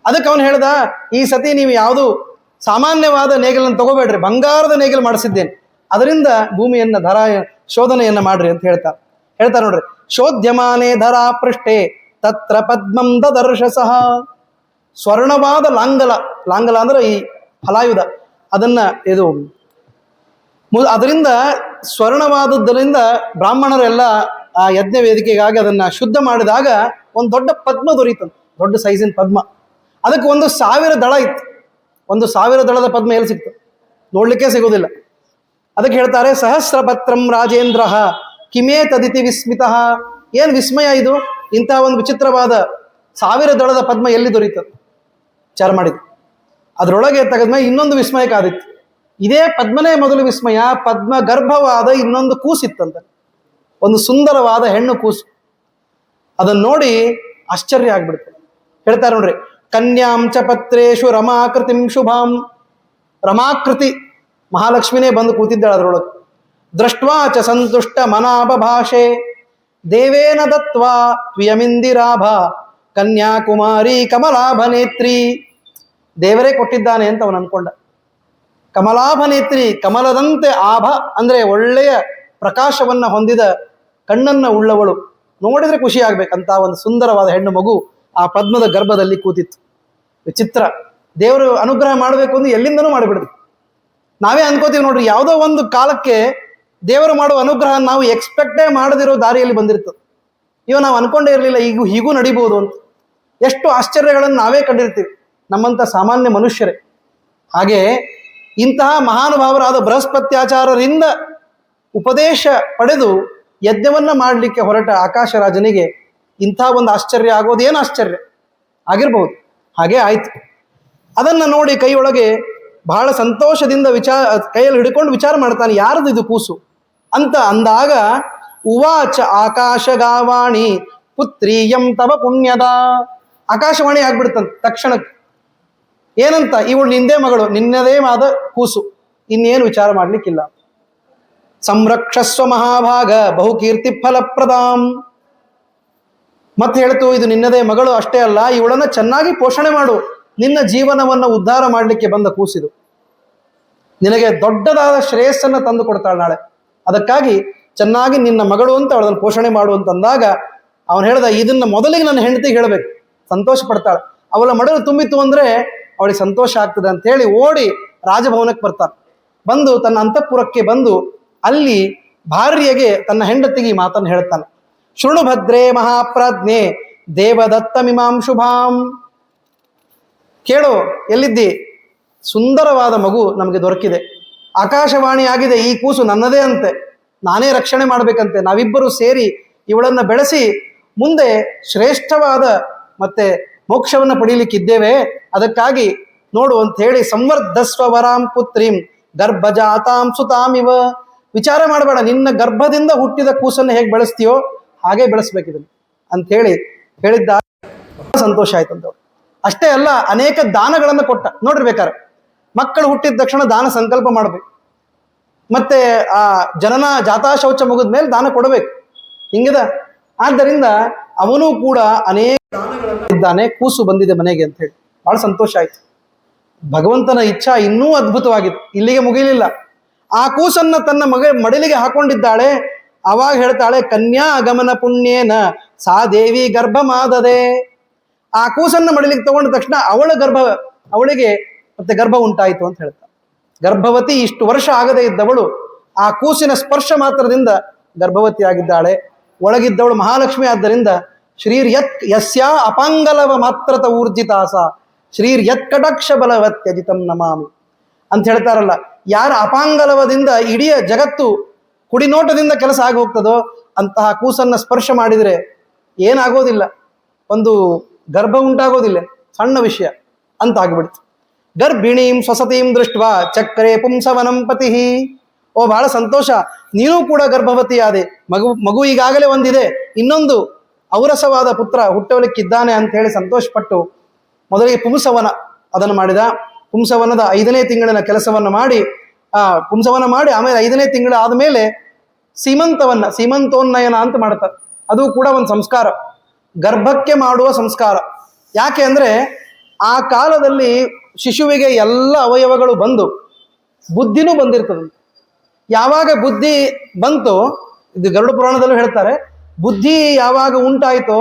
ಅದಕ್ಕೆ ಅವನು ಹೇಳ್ದ, ಈ ಸತಿ ನೀವು ಯಾವುದು ಸಾಮಾನ್ಯವಾದ ನೇಗಲನ್ನು ತಗೋಬೇಡ್ರಿ, ಬಂಗಾರದ ನೇಗಲು ಮಾಡಿಸಿದ್ದೇನೆ, ಅದರಿಂದ ಭೂಮಿಯನ್ನ ಶೋಧನೆಯನ್ನ ಮಾಡ್ರಿ ಅಂತ ಹೇಳ್ತಾರೆ ನೋಡ್ರಿ. ಶೋಧ್ಯಮಾನೇ ಧರಾ ಪೃಷ್ಠೆ ತತ್ರ ಪದ್ಮಂ ದದರ್ಶಸಃ. ಸ್ವರ್ಣವಾದ ಲಾಂಗಲ ಅಂದ್ರೆ ಈ ಫಲಾಯುಧ, ಅದನ್ನ ಇದು ಅದರಿಂದ ಸ್ವರ್ಣವಾದದ್ದರಿಂದ ಬ್ರಾಹ್ಮಣರೆಲ್ಲ ಆ ಯಜ್ಞ ವೇದಿಕೆಗಾಗಿ ಅದನ್ನ ಶುದ್ಧ ಮಾಡಿದಾಗ ಒಂದು ದೊಡ್ಡ ಪದ್ಮ ದೊರೀತಂತೆ, ದೊಡ್ಡ ಸೈಜಿನ ಪದ್ಮ. ಅದಕ್ಕೆ 1,000 ದಳ ಇತ್ತು. 1,000 ದಳದ ಪದ್ಮ ಎಲ್ಲಿ ಸಿಕ್ತು? ನೋಡ್ಲಿಕ್ಕೆ ಸಿಗೋದಿಲ್ಲ. ಅದಕ್ಕೆ ಹೇಳ್ತಾರೆ, ಸಹಸ್ರಪತ್ರಂ ರಾಜೇಂದ್ರ ಕಿಮೇ ತದಿತಿ ವಿಸ್ಮಿತ. ಏನು ವಿಸ್ಮಯ ಇದು, ಇಂತಹ ಒಂದು ವಿಚಿತ್ರವಾದ 1000 ದಳದ ಪದ್ಮ ಎಲ್ಲಿ ದೊರೀತದೆ ವಿಚಾರ ಮಾಡಿದ್ದು. ಅದರೊಳಗೆ ತೆಗೆದ್ಮೇಲೆ ಇನ್ನೊಂದು ವಿಸ್ಮಯ ಕಾದಿತ್ತು. ಇದೇ ಪದ್ಮನೇ ಮೊದಲು ವಿಸ್ಮಯ, ಪದ್ಮ ಗರ್ಭವಾದ ಇನ್ನೊಂದು ಕೂಸಿತ್ತಂತೆ, ಒಂದು ಸುಂದರವಾದ ಹೆಣ್ಣು ಕೂಸು. ಅದನ್ನು ನೋಡಿ ಆಶ್ಚರ್ಯ ಆಗ್ಬಿಡ್ತದೆ. ಹೇಳ್ತಾರೆ ನೋಡ್ರಿ, ಕನ್ಯಾಂಚ ಪತ್ರೇಶು ರಮಾಕೃತಿಂ ಶುಭಾಂ. ರಮಾಕೃತಿ ಮಹಾಲಕ್ಷ್ಮಿನೇ ಬಂದು ಕೂತಿದ್ದಾಳೆ ಅದರೊಳಗೆ. ದೃಷ್ಟ್ವಾಚ ಸಂತುಷ್ಟ ಮನಾಭ ಭಾಷೆ ದೇವೇನ ದತ್ವಾ ತ್ವಿಯಮಿಂದಿರಾಭ ಕನ್ಯಾಕುಮಾರಿ ಕಮಲಾಭ ನೇತ್ರಿ. ದೇವರೇ ಕೊಟ್ಟಿದ್ದಾನೆ ಅಂತ ಅವನು ಅನ್ಕೊಂಡ. ಕಮಲಾಭ ನೇತ್ರಿ, ಕಮಲದಂತೆ ಆಭ ಅಂದ್ರೆ ಒಳ್ಳೆಯ ಪ್ರಕಾಶವನ್ನ ಹೊಂದಿದ ಕಣ್ಣನ್ನ ಉಳ್ಳವಳು, ನೋಡಿದ್ರೆ ಖುಷಿ ಆಗ್ಬೇಕಂತ ಒಂದು ಸುಂದರವಾದ ಹೆಣ್ಣು ಮಗು ಆ ಪದ್ಮದ ಗರ್ಭದಲ್ಲಿ ಕೂತಿತ್ತು. ವಿಚಿತ್ರ. ದೇವರು ಅನುಗ್ರಹ ಮಾಡಬೇಕು ಅಂದ್ರೆ ಎಲ್ಲಿಂದನೂ ಮಾಡಿಬಿಡುದು. ನಾವೇ ಅನ್ಕೋತೀವಿ ನೋಡ್ರಿ, ಯಾವುದೋ ಒಂದು ಕಾಲಕ್ಕೆ ದೇವರು ಮಾಡುವ ಅನುಗ್ರಹ ನಾವು ಎಕ್ಸ್ಪೆಕ್ಟೇ ಮಾಡದಿರೋ ದಾರಿಯಲ್ಲಿ ಬಂದಿರ್ತದೆ. ನಾವು ಅನ್ಕೊಂಡೇ ಇರಲಿಲ್ಲ ಹೀಗೂ ನಡಿಬಹುದು ಅಂತ. ಎಷ್ಟು ಆಶ್ಚರ್ಯಗಳನ್ನು ನಾವೇ ಕಂಡಿರ್ತೀವಿ ನಮ್ಮಂಥ ಸಾಮಾನ್ಯ ಮನುಷ್ಯರೇ. ಹಾಗೆ ಇಂತಹ ಮಹಾನುಭಾವರಾದ ಬೃಹಸ್ಪತ್ಯಾಚಾರ್ಯರಿಂದ ಉಪದೇಶ ಪಡೆದು ಯಜ್ಞವನ್ನ ಮಾಡಲಿಕ್ಕೆ ಹೊರಟ ಆಕಾಶರಾಜನಿಗೆ ಇಂಥ ಒಂದು ಆಶ್ಚರ್ಯ ಆಗೋದೇನು ಆಶ್ಚರ್ಯ ಆಗಿರ್ಬಹುದು. ಹಾಗೆ ಆಯ್ತು. ಅದನ್ನ ನೋಡಿ ಕೈಯೊಳಗೆ ಬಹಳ ಸಂತೋಷದಿಂದ ಕೈಯಲ್ಲಿ ಹಿಡ್ಕೊಂಡು ವಿಚಾರ ಮಾಡ್ತಾನೆ, ಯಾರದು ಇದು ಕೂಸು ಅಂತ ಅಂದಾಗ, ಉವಾಚ ಆಕಾಶಗಾವಾಣಿ ಪುತ್ರೀಯಂ ತವ ಪುಣ್ಯದ. ಆಕಾಶವಾಣಿ ಆಗ್ಬಿಡ್ತಂತ ತಕ್ಷಣಕ್ಕೆ. ಏನಂತ? ಇವಳು ನಿಂದೇ ಮಗಳು, ನಿನ್ನದೇ ಆದ ಕೂಸು, ಇನ್ನೇನು ವಿಚಾರ ಮಾಡ್ಲಿಕ್ಕಿಲ್ಲ. ಸಂರಕ್ಷಸ್ವ ಮಹಾಭಾಗ ಬಹುಕೀರ್ತಿ ಫಲಪ್ರದಾಂ. ಮತ್ತೆ ಹೇಳ್ತು, ಇದು ನಿನ್ನದೇ ಮಗಳು ಅಷ್ಟೇ ಅಲ್ಲ, ಇವಳನ್ನ ಚೆನ್ನಾಗಿ ಪೋಷಣೆ ಮಾಡು, ನಿನ್ನ ಜೀವನವನ್ನು ಉದ್ಧಾರ ಮಾಡಲಿಕ್ಕೆ ಬಂದ ಕೂಸಿದು, ನಿನಗೆ ದೊಡ್ಡದಾದ ಶ್ರೇಯಸ್ಸನ್ನು ತಂದು ಕೊಡ್ತಾಳೆ ನಾಳೆ. ಅದಕ್ಕಾಗಿ ಚೆನ್ನಾಗಿ ನಿನ್ನ ಮಗಳು ಅಂತ ಅವಳನ್ನು ಪೋಷಣೆ ಮಾಡು ಅಂತಂದಾಗ ಅವನು ಹೇಳ್ದ, ಇದನ್ನ ಮೊದಲಿಗೆ ನನ್ನ ಹೆಂಡತಿಗೆ ಹೇಳಬೇಕು, ಸಂತೋಷ ಪಡ್ತಾಳೆ. ಅವಳ ಮಡಲು ತುಂಬಿತ್ತು ಅಂದ್ರೆ ಅವಳಿಗೆ ಸಂತೋಷ ಆಗ್ತದೆ ಅಂತ ಹೇಳಿ ಓಡಿ ರಾಜಭವನಕ್ಕೆ ಬರ್ತಾನೆ. ಬಂದು ತನ್ನ ಅಂತಃಪುರಕ್ಕೆ ಬಂದು ಅಲ್ಲಿ ಭಾರ್ಯೆಗೆ, ತನ್ನ ಹೆಂಡತಿಗೆ ಈ ಮಾತನ್ನು ಹೇಳ್ತಾನೆ. ಶೃಣು ಭದ್ರೇ ಮಹಾಪ್ರಾಜ್ಞೆ ದೇವದತ್ತಮಿಮಾಂ ಶುಭಾಂ. ಕೇಳು, ಎಲ್ಲಿದ್ದಿ? ಸುಂದರವಾದ ಮಗು ನಮಗೆ ದೊರಕಿದೆ, ಆಕಾಶವಾಣಿ ಆಗಿದೆ, ಈ ಕೂಸು ನನ್ನದೇ ಅಂತೆ, ನಾನೇ ರಕ್ಷಣೆ ಮಾಡಬೇಕಂತೆ, ನಾವಿಬ್ಬರು ಸೇರಿ ಇವಳನ್ನ ಬೆಳೆಸಿ ಮುಂದೆ ಶ್ರೇಷ್ಠವಾದ ಮತ್ತೆ ಮೋಕ್ಷವನ್ನು ಪಡೀಲಿಕ್ಕಿದ್ದೇವೆ, ಅದಕ್ಕಾಗಿ ನೋಡು ಅಂತ ಹೇಳಿ, ಸಂವರ್ಧಸ್ವ ವರಾಂ ಪುತ್ರಿಂ ಗರ್ಭಜಾತಾಂ ಸುತಾಮಿವ. ವಿಚಾರ ಮಾಡಬೇಡ, ನಿನ್ನ ಗರ್ಭದಿಂದ ಹುಟ್ಟಿದ ಕೂಸನ್ನು ಹೇಗೆ ಬೆಳೆಸ್ತೀಯೋ ಹಾಗೆ ಬೆಳೆಸ್ಬೇಕಿದನ್ನು ಅಂತ ಹೇಳಿ ಹೇಳಿದ್ದ. ಸಂತೋಷ ಆಯ್ತಂತವ್ರು. ಅಷ್ಟೇ ಅಲ್ಲ, ಅನೇಕ ದಾನಗಳನ್ನು ಕೊಟ್ಟ. ನೋಡಿರ್ಬೇಕಾರೆ ಮಕ್ಕಳು ಹುಟ್ಟಿದ ತಕ್ಷಣ ದಾನ ಸಂಕಲ್ಪ ಮಾಡಬೇಕು, ಮತ್ತೆ ಆ ಜನನ ಜಾತಾ ಶೌಚ ಮುಗಿದ ಮೇಲೆ ದಾನ ಕೊಡಬೇಕು, ಹಿಂಗಿದ. ಆದ್ದರಿಂದ ಅವನು ಕೂಡ ಅನೇಕ ದಾನಗಳನ್ನು ಇದ್ದಾನೆ, ಕೂಸು ಬಂದಿದೆ ಮನೆಗೆ ಅಂತ ಹೇಳಿ ಬಹಳ ಸಂತೋಷ ಆಯ್ತು. ಭಗವಂತನ ಇಚ್ಛಾ ಇನ್ನೂ ಅದ್ಭುತವಾಗಿತ್ತು, ಇಲ್ಲಿಗೆ ಮುಗಿಲಿಲ್ಲ. ಆ ಕೂಸನ್ನ ತನ್ನ ಮಡಿಲಿಗೆ ಹಾಕೊಂಡಿದ್ದಾಳೆ. ಅವಾಗ ಹೇಳ್ತಾಳೆ, ಕನ್ಯಾ ಆಗಮನ ಪುಣ್ಯೇನ ಸಾ ದೇವಿ ಗರ್ಭ ಮಾದದೆ. ಆ ಕೂಸನ್ನ ಮಡಿಲಿಗೆ ತಗೊಂಡ ತಕ್ಷಣ ಅವಳಿಗೆ ಮತ್ತೆ ಗರ್ಭ ಉಂಟಾಯಿತು ಅಂತ ಹೇಳ್ತಾಳೆ. ಗರ್ಭವತಿ, ಇಷ್ಟು ವರ್ಷ ಆಗದೇ ಇದ್ದವಳು ಆ ಕೂಸಿನ ಸ್ಪರ್ಶ ಮಾತ್ರದಿಂದ ಗರ್ಭವತಿ ಆಗಿದ್ದಾಳೆ. ಒಳಗಿದ್ದವಳು ಮಹಾಲಕ್ಷ್ಮಿ. ಆದ್ದರಿಂದ ಶ್ರೀರ್ ಯಸ್ಯಾ ಅಪಾಂಗಲವ ಮಾತ್ರತ ಊರ್ಜಿತಾಸ ಶ್ರೀರ್ ಕಟಾಕ್ಷ ಬಲವತ್ಯಜಿತಂ ನಮಾಮಿ ಅಂತ ಹೇಳ್ತಾರಲ್ಲ. ಯಾರ ಅಪಾಂಗಲವದಿಂದ ಇಡೀ ಜಗತ್ತು ಕುಡಿನೋಟದಿಂದ ಕೆಲಸ ಆಗಿ ಹೋಗ್ತದೋ ಅಂತಹ ಕೂಸನ್ನ ಸ್ಪರ್ಶ ಮಾಡಿದರೆ ಏನಾಗೋದಿಲ್ಲ, ಒಂದು ಗರ್ಭ ಉಂಟಾಗೋದಿಲ್ಲ. ಸಣ್ಣ ವಿಷಯ ಅಂತ ಆಗಿಬಿಡ್ತು. ಗರ್ಭಿಣೀಂ ಸ್ವಸತೀಂ ದೃಷ್ಟ ಚಕ್ರೆ ಪುಂಸವನಂ ಪತಿ. ಓ ಬಹಳ ಸಂತೋಷ, ನೀನು ಕೂಡ ಗರ್ಭವತಿಯಾದೆ, ಮಗು ಈಗಾಗಲೇ ಒಂದಿದೆ, ಇನ್ನೊಂದು ಔರಸವಾದ ಪುತ್ರ ಹುಟ್ಟಲಿಕ್ಕಿದ್ದಾನೆ ಅಂತ ಹೇಳಿ ಸಂತೋಷಪಟ್ಟು ಮೊದಲಿಗೆ ಪುಂಸವನ ಅದನ್ನು ಮಾಡಿದ. ಪುಂಸವನದ 5ನೇ ತಿಂಗಳಿನ ಕೆಲಸವನ್ನು ಮಾಡಿ ಪುಂಸವನ ಮಾಡಿ ಆಮೇಲೆ 5ನೇ ತಿಂಗಳು ಆದಮೇಲೆ ಸೀಮಂತೋನ್ನಯನ ಅಂತ ಮಾಡ್ತಾರೆ. ಅದು ಕೂಡ ಒಂದು ಸಂಸ್ಕಾರ, ಗರ್ಭಕ್ಕೆ ಮಾಡುವ ಸಂಸ್ಕಾರ. ಯಾಕೆ ಅಂದರೆ ಆ ಕಾಲದಲ್ಲಿ ಶಿಶುವಿಗೆ ಎಲ್ಲ ಅವಯವಗಳು ಬಂದು ಬುದ್ಧಿನೂ ಬಂದಿರ್ತದೆ. ಯಾವಾಗ ಬುದ್ಧಿ ಬಂತು, ಇದು ಗರುಡ ಪುರಾಣದಲ್ಲೂ ಹೇಳ್ತಾರೆ, ಬುದ್ಧಿ ಯಾವಾಗ ಉಂಟಾಯಿತೋ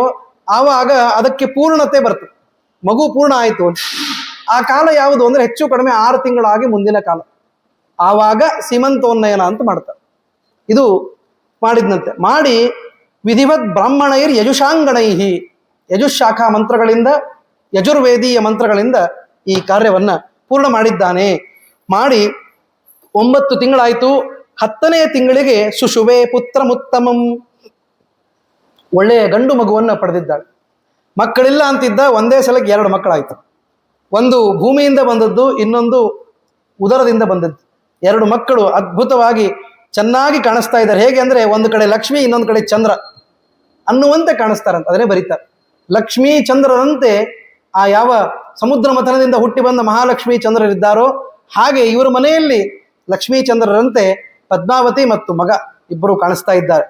ಆವಾಗ ಅದಕ್ಕೆ ಪೂರ್ಣತೆ ಬರ್ತದೆ, ಮಗು ಪೂರ್ಣ ಆಯಿತು. ಆ ಕಾಲ ಯಾವುದು ಅಂದರೆ ಹೆಚ್ಚು ಕಡಿಮೆ 6 ತಿಂಗಳಾಗಿ ಮುಂದಿನ ಕಾಲ. ಆವಾಗ ಸೀಮಂತೋನ್ನಯನ ಅಂತ ಮಾಡ್ತಾರೆ. ಇದು ಮಾಡಿದ್ನಂತೆ. ಮಾಡಿ ವಿಧಿವತ್ ಬ್ರಾಹ್ಮಣೈರ್ ಯಜುಷಾಂಗಣೈಹಿ, ಯಜುಶಾಖಾ ಮಂತ್ರಗಳಿಂದ, ಯಜುರ್ವೇದೀಯ ಮಂತ್ರಗಳಿಂದ ಈ ಕಾರ್ಯವನ್ನು ಪೂರ್ಣ ಮಾಡಿದ್ದಾನೆ. ಮಾಡಿ 9 ತಿಂಗಳಾಯಿತು. 10ನೇ ತಿಂಗಳಿಗೆ ಸುಶುವೆ ಪುತ್ರಮುತ್ತಮಂ, ಒಳ್ಳೆಯ ಗಂಡು ಮಗುವನ್ನು ಪಡೆದಿದ್ದಾಳೆ. ಮಕ್ಕಳಿಲ್ಲ ಅಂತಿದ್ದ, ಒಂದೇ ಸಲಕ್ಕೆ 2 ಮಕ್ಕಳಾಯಿತು. ಒಂದು ಭೂಮಿಯಿಂದ ಬಂದದ್ದು, ಇನ್ನೊಂದು ಉದರದಿಂದ ಬಂದದ್ದು. 2 ಮಕ್ಕಳು ಅದ್ಭುತವಾಗಿ ಚೆನ್ನಾಗಿ ಕಾಣಿಸ್ತಾ ಇದ್ದಾರೆ. ಹೇಗೆ ಅಂದರೆ ಒಂದು ಕಡೆ ಲಕ್ಷ್ಮಿ, ಇನ್ನೊಂದು ಕಡೆ ಚಂದ್ರ ಅನ್ನುವಂತೆ ಕಾಣಿಸ್ತಾರಂತ. ಅದನ್ನೇ ಬರೀತಾರೆ, ಲಕ್ಷ್ಮೀ ಚಂದ್ರರಂತೆ ಆ ಯಾವ ಸಮುದ್ರ ಮಥನದಿಂದ ಹುಟ್ಟಿ ಬಂದ ಮಹಾಲಕ್ಷ್ಮೀ ಚಂದ್ರರಿದ್ದಾರೋ ಹಾಗೆ ಇವರ ಮನೆಯಲ್ಲಿ ಲಕ್ಷ್ಮೀ ಚಂದ್ರರಂತೆ ಪದ್ಮಾವತಿ ಮತ್ತು ಮಗ ಇಬ್ಬರು ಕಾಣಿಸ್ತಾ ಇದ್ದಾರೆ.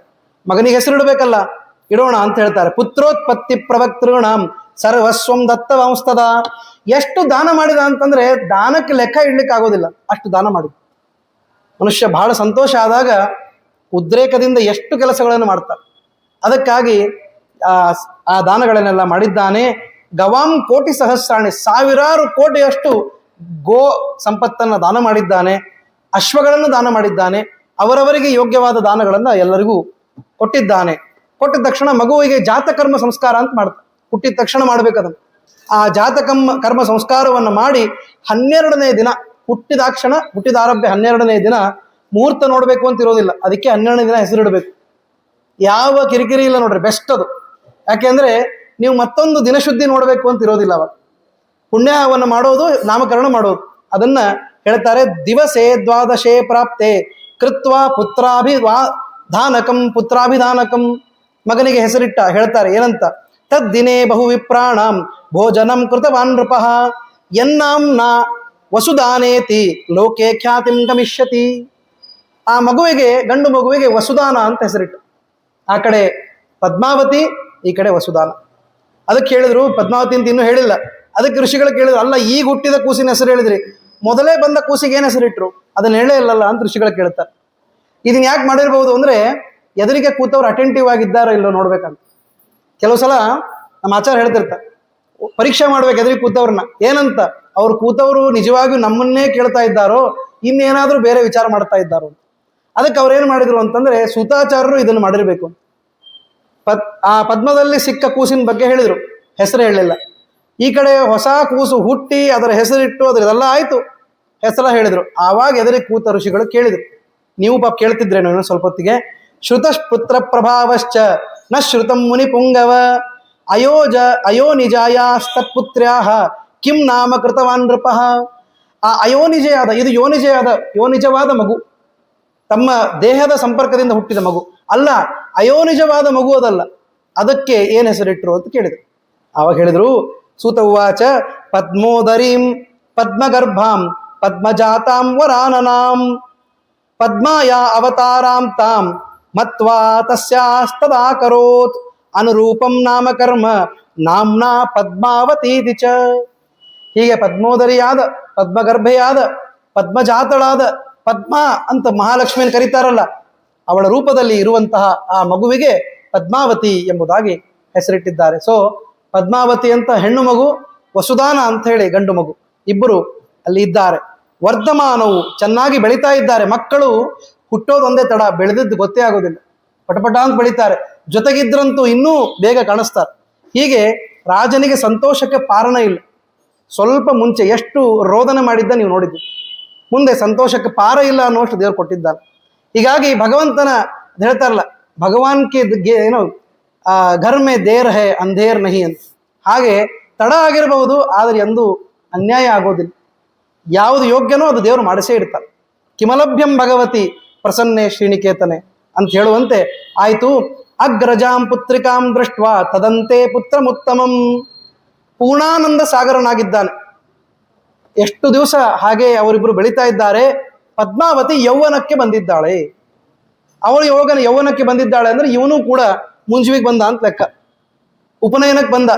ಮಗನಿಗೆ ಹೆಸರಿಡಬೇಕಲ್ಲ, ಇಡೋಣ ಅಂತ ಹೇಳ್ತಾರೆ. ಪುತ್ರೋತ್ಪತ್ತಿ ಪ್ರವಕ್ತೃಣಾಂ ಸರ್ವಸ್ವಂ ದತ್ತವಂಸ್ತದ. ಎಷ್ಟು ದಾನ ಮಾಡಿದ ಅಂತಂದ್ರೆ ದಾನಕ್ಕೆ ಲೆಕ್ಕ ಇಡ್ಲಿಕ್ಕೆ ಆಗೋದಿಲ್ಲ, ಅಷ್ಟು ದಾನ ಮಾಡಿದ ಮನುಷ್ಯ. ಬಹಳ ಸಂತೋಷ ಆದಾಗ ಉದ್ರೇಕದಿಂದ ಎಷ್ಟು ಕೆಲಸಗಳನ್ನು ಮಾಡ್ತಾರೆ. ಅದಕ್ಕಾಗಿ ಆ ದಾನಗಳನ್ನೆಲ್ಲ ಮಾಡಿದ್ದಾನೆ. ಗವಾಂ ಕೋಟಿ ಸಹಸ್ರಾಣಿ, 1000 ಕೋಟಿಯಷ್ಟು ಗೋ ಸಂಪತ್ತನ್ನು ದಾನ ಮಾಡಿದ್ದಾನೆ. ಅಶ್ವಗಳನ್ನು ದಾನ ಮಾಡಿದ್ದಾನೆ. ಅವರವರಿಗೆ ಯೋಗ್ಯವಾದ ದಾನಗಳನ್ನು ಎಲ್ಲರಿಗೂ ಕೊಟ್ಟಿದ್ದಾನೆ. ಕೊಟ್ಟಿದ ತಕ್ಷಣ ಮಗುವಿಗೆ ಜಾತಕರ್ಮ ಸಂಸ್ಕಾರ ಅಂತ ಮಾಡ್ತಾರೆ. ಹುಟ್ಟಿದ ತಕ್ಷಣ ಮಾಡ್ಬೇಕದನ್ನು. ಆ ಕರ್ಮ ಸಂಸ್ಕಾರವನ್ನು ಮಾಡಿ 12ನೇ ದಿನ, ಹುಟ್ಟಿದ ಆರಭ್ಯ 12ನೇ ದಿನ ಮುಹೂರ್ತ ನೋಡಬೇಕು ಅಂತ ಇರೋದಿಲ್ಲ, ಅದಕ್ಕೆ 12ನೇ ದಿನ ಹೆಸರಿಡಬೇಕು. ಯಾವ ಕಿರಿಕಿರಿ ಇಲ್ಲ ನೋಡ್ರಿ, ಬೆಸ್ಟ್ ಅದು. ಯಾಕೆಂದ್ರೆ ನೀವು ಮತ್ತೊಂದು ದಿನಶುದ್ಧಿ ನೋಡಬೇಕು ಅಂತ ಇರೋದಿಲ್ಲ. ಅವಾಗ ಪುಣ್ಯವನ್ನು ಮಾಡೋದು, ನಾಮಕರಣ ಮಾಡೋದು, ಅದನ್ನ ಹೇಳ್ತಾರೆ. ದಿವಸೇ ದ್ವಾದಶೇ ಪ್ರಾಪ್ತೆ ಕೃತ್ವ ಪುತ್ರಾಭಿಧಾನಕಂ. ಮಗನಿಗೆ ಹೆಸರಿಟ್ಟ ಹೇಳ್ತಾರೆ ಏನಂತ, ತದ್ದಿನೇ ಬಹು ವಿಪ್ರಾಣಂ ಭೋಜನಂ ಕೃತವಾನ್ ನೃಪಃ ಯನ್ನಾಂನ ವಸುದಾನೇತಿ ಲೋಕೆ ಖ್ಯಾತಿಂ ಗಮಿಷ್ಯತಿ. ಆ ಮಗುವಿಗೆ, ಗಂಡು ಮಗುವಿಗೆ ವಸುದಾನ ಅಂತ ಹೆಸರಿಟ್ಟು. ಆ ಕಡೆ ಪದ್ಮಾವತಿ, ಈ ಕಡೆ ವಸುದಾನ. ಅದಕ್ಕೆ ಹೇಳಿದ್ರು, ಪದ್ಮಾವತಿ ಅಂತ ಇನ್ನೂ ಹೇಳಿಲ್ಲ. ಅದಕ್ಕೆ ಋಷಿಗಳು ಕೇಳಿದ್ರು, ಅಲ್ಲ ಈಗ ಹುಟ್ಟಿದ ಕೂಸಿನ ಹೆಸರು ಹೇಳಿದ್ರಿ, ಮೊದಲೇ ಬಂದ ಕೂಸಿಗೆ ಏನು ಹೆಸರಿಟ್ರು, ಅದನ್ನ ಹೇಳೇ ಇಲ್ಲಲ್ಲ ಅಂತ ಋಷಿಗಳು ಕೇಳ್ತಾರೆ. ಇದನ್ನ ಯಾಕೆ ಮಾಡಿರ್ಬೋದು ಅಂದ್ರೆ ಎದುರಿಗೆ ಕೂತವ್ರು ಅಟೆಂಟಿವ್ ಆಗಿದ್ದಾರೋ ಇಲ್ಲೋ ನೋಡ್ಬೇಕಂತ. ಕೆಲವು ಸಲ ನಮ್ಮ ಆಚಾರ ಹೇಳ್ತಿರ್ತಾರೆ, ಪರೀಕ್ಷೆ ಮಾಡ್ಬೇಕು ಎದುರಿಗೆ ಕೂತವ್ರನ್ನ, ಏನಂತ, ಅವ್ರು ಕೂತವರು ನಿಜವಾಗಿಯೂ ನಮ್ಮನ್ನೇ ಕೇಳ್ತಾ ಇದ್ದಾರೋ ಇನ್ನೇನಾದ್ರೂ ಬೇರೆ ವಿಚಾರ ಮಾಡ್ತಾ ಇದ್ದಾರೋ. ಅದಕ್ಕೆ ಅವ್ರೇನು ಮಾಡಿದ್ರು ಅಂತಂದ್ರೆ ಸೂತಾಚಾರ್ಯರು ಇದನ್ನು ಮಾಡಿರ್ಬೇಕು. ಆ ಪದ್ಮದಲ್ಲಿ ಸಿಕ್ಕ ಕೂಸಿನ ಬಗ್ಗೆ ಹೇಳಿದ್ರು, ಹೆಸರು ಹೇಳಲಿಲ್ಲ. ಈ ಕಡೆ ಹೊಸ ಕೂಸು ಹುಟ್ಟಿ ಅದರ ಹೆಸರಿಟ್ಟು ಅದರೆಲ್ಲ ಆಯ್ತು, ಹೆಸರ ಹೇಳಿದ್ರು. ಆವಾಗ ಎದುರಿಗೆ ಕೂತ ಋಷಿಗಳು ಕೇಳಿದ್ರು, ನೀವು ಪಾಪ ಕೇಳ್ತಿದ್ರೇನು ಇನ್ನೊಂದು ಸ್ವಲ್ಪ ಹೊತ್ತಿಗೆ, ಶ್ರುತಃಪುತ್ರ ಪ್ರಭಾವಶ್ಚ ನ ಶ್ರುತಂ ಮುನಿ ಪುಂಗವ ಅಯೋ ನಿಜಾಯಸ್ತತ್ಪುತ್ರ್ಯಾಹ ಕಿಂ ನಾಮ ಕೃತವಾನ್ ನೃಪಃ. ಆ ಅಯೋನಿಜೆಯಾದ, ಇದು ಯೋನಿಜವಾದ ಮಗು, ತಮ್ಮ ದೇಹದ ಸಂಪರ್ಕದಿಂದ ಹುಟ್ಟಿದ ಮಗು ಅಲ್ಲ, ಅಯೋನಿಜವಾದ ಮಗು ಅದಲ್ಲ. ಅದಕ್ಕೆ ಏನು ಹೆಸರಿಟ್ರು ಅಂತ ಕೇಳಿದ್ರು. ಆವಾಗ ಹೇಳಿದ್ರು, ಸೂತ ಉವಾಚ ಪದ್ಮೋದರೀಂ ಪದ್ಮಗರ್ಭಾಂ ಪದ್ಮಜಾತಾಂ ವರಾನನಾಂ ಪದ್ಮಾಯ ಅವತಾರಾಂ ತಾಂ ಮತ್ವಾ ತಸ್ಯಾಸ್ತದಾಕರೋತ್ ಅನುರೂಪಂ ನಾಮಕರ್ಮ ನಾಮ್ನಾ ಪದ್ಮಾವತೀತಿ ಚ. ಹೀಗೆ ಪದ್ಮೋದರಿಯಾದ, ಪದ್ಮಗರ್ಭೆಯಾದ, ಪದ್ಮಜಾತಳಾದ ಪದ್ಮ ಅಂತ ಮಹಾಲಕ್ಷ್ಮಿಯನ್ನು ಕರೀತಾರಲ್ಲ, ಅವಳ ರೂಪದಲ್ಲಿ ಇರುವಂತಹ ಆ ಮಗುವಿಗೆ ಪದ್ಮಾವತಿ ಎಂಬುದಾಗಿ ಹೆಸರಿಟ್ಟಿದ್ದಾರೆ. ಸೊ ಪದ್ಮಾವತಿ ಅಂತ ಹೆಣ್ಣು ಮಗು, ವಸುದಾನ ಅಂತ ಹೇಳಿ ಗಂಡು ಮಗು, ಇಬ್ಬರು ಅಲ್ಲಿ ಇದ್ದಾರೆ. ವರ್ಧಮಾನವು ಚೆನ್ನಾಗಿ ಬೆಳೀತಾ ಇದ್ದಾರೆ. ಮಕ್ಕಳು ಹುಟ್ಟೋದೊಂದೇ ತಡ, ಬೆಳೆದಿದ್ದು ಗೊತ್ತೇ ಆಗೋದಿಲ್ಲ, ಪಟಪಟ ಅಂತ ಬೆಳೀತಾರೆ. ಜೊತೆಗಿದ್ರಂತೂ ಇನ್ನೂ ಬೇಗ ಕಾಣಿಸ್ತಾರೆ. ಹೀಗೆ ರಾಜನಿಗೆ ಸಂತೋಷಕ್ಕೆ ಪಾರಣ ಇಲ್ಲ. ಸ್ವಲ್ಪ ಮುಂಚೆ ಎಷ್ಟು ರೋದನೆ ಮಾಡಿದ್ದ ನೀವು ನೋಡಿದ್ವಿ, ಮುಂದೆ ಸಂತೋಷಕ್ಕೆ ಪಾರ ಇಲ್ಲ ಅನ್ನೋಷ್ಟು ದೇವರು ಕೊಟ್ಟಿದ್ದಾನೆ. ಹೀಗಾಗಿ ಭಗವಂತನ ಹೇಳ್ತಾರಲ್ಲ, ಭಗವಾನ್ ಕೆ ಏನೋ ಘರ್ ಮೇ ದೇರ್ ಹೇ ಅಂಧೇರ್ ನಹಿ ಅಂತ, ಹಾಗೆ ತಡ ಆಗಿರಬಹುದು, ಆದರೆ ಎಂದೂ ಅನ್ಯಾಯ ಆಗೋದಿಲ್ಲ. ಯಾವುದು ಯೋಗ್ಯನೋ ಅದು ದೇವರು ಮಾಡಿಸೇ ಇಡ್ತಾರೆ. ಕಿಮಲಭ್ಯಂ ಭಗವತಿ ಪ್ರಸನ್ನೆ ಶ್ರೀನಿಕೇತನೆ ಅಂತ ಹೇಳುವಂತೆ ಆಯಿತು. ಅಗ್ರಜಾಂ ಪುತ್ರಿಕಾಂ ದೃಷ್ಟ ತದಂತೆ ಪುತ್ರಮುತ್ತಮಂ. ಪೂರ್ಣಾನಂದ ಸಾಗರನಾಗಿದ್ದಾನೆ. ಎಷ್ಟು ದಿವಸ ಹಾಗೆ ಅವರಿಬ್ಬರು ಬೆಳೀತಾ ಇದ್ದಾರೆ. ಪದ್ಮಾವತಿ ಯೌವನಕ್ಕೆ ಬಂದಿದ್ದಾಳೆ. ಅವಳು ಯೌವನಕ್ಕೆ ಬಂದಿದ್ದಾಳೆ ಅಂದ್ರೆ ಇವನು ಕೂಡ ಮುಂಜುವಿಗೆ ಬಂದ ಅಂತ ಲೆಕ್ಕ. ಉಪನಯನಕ್ಕೆ ಬಂದ.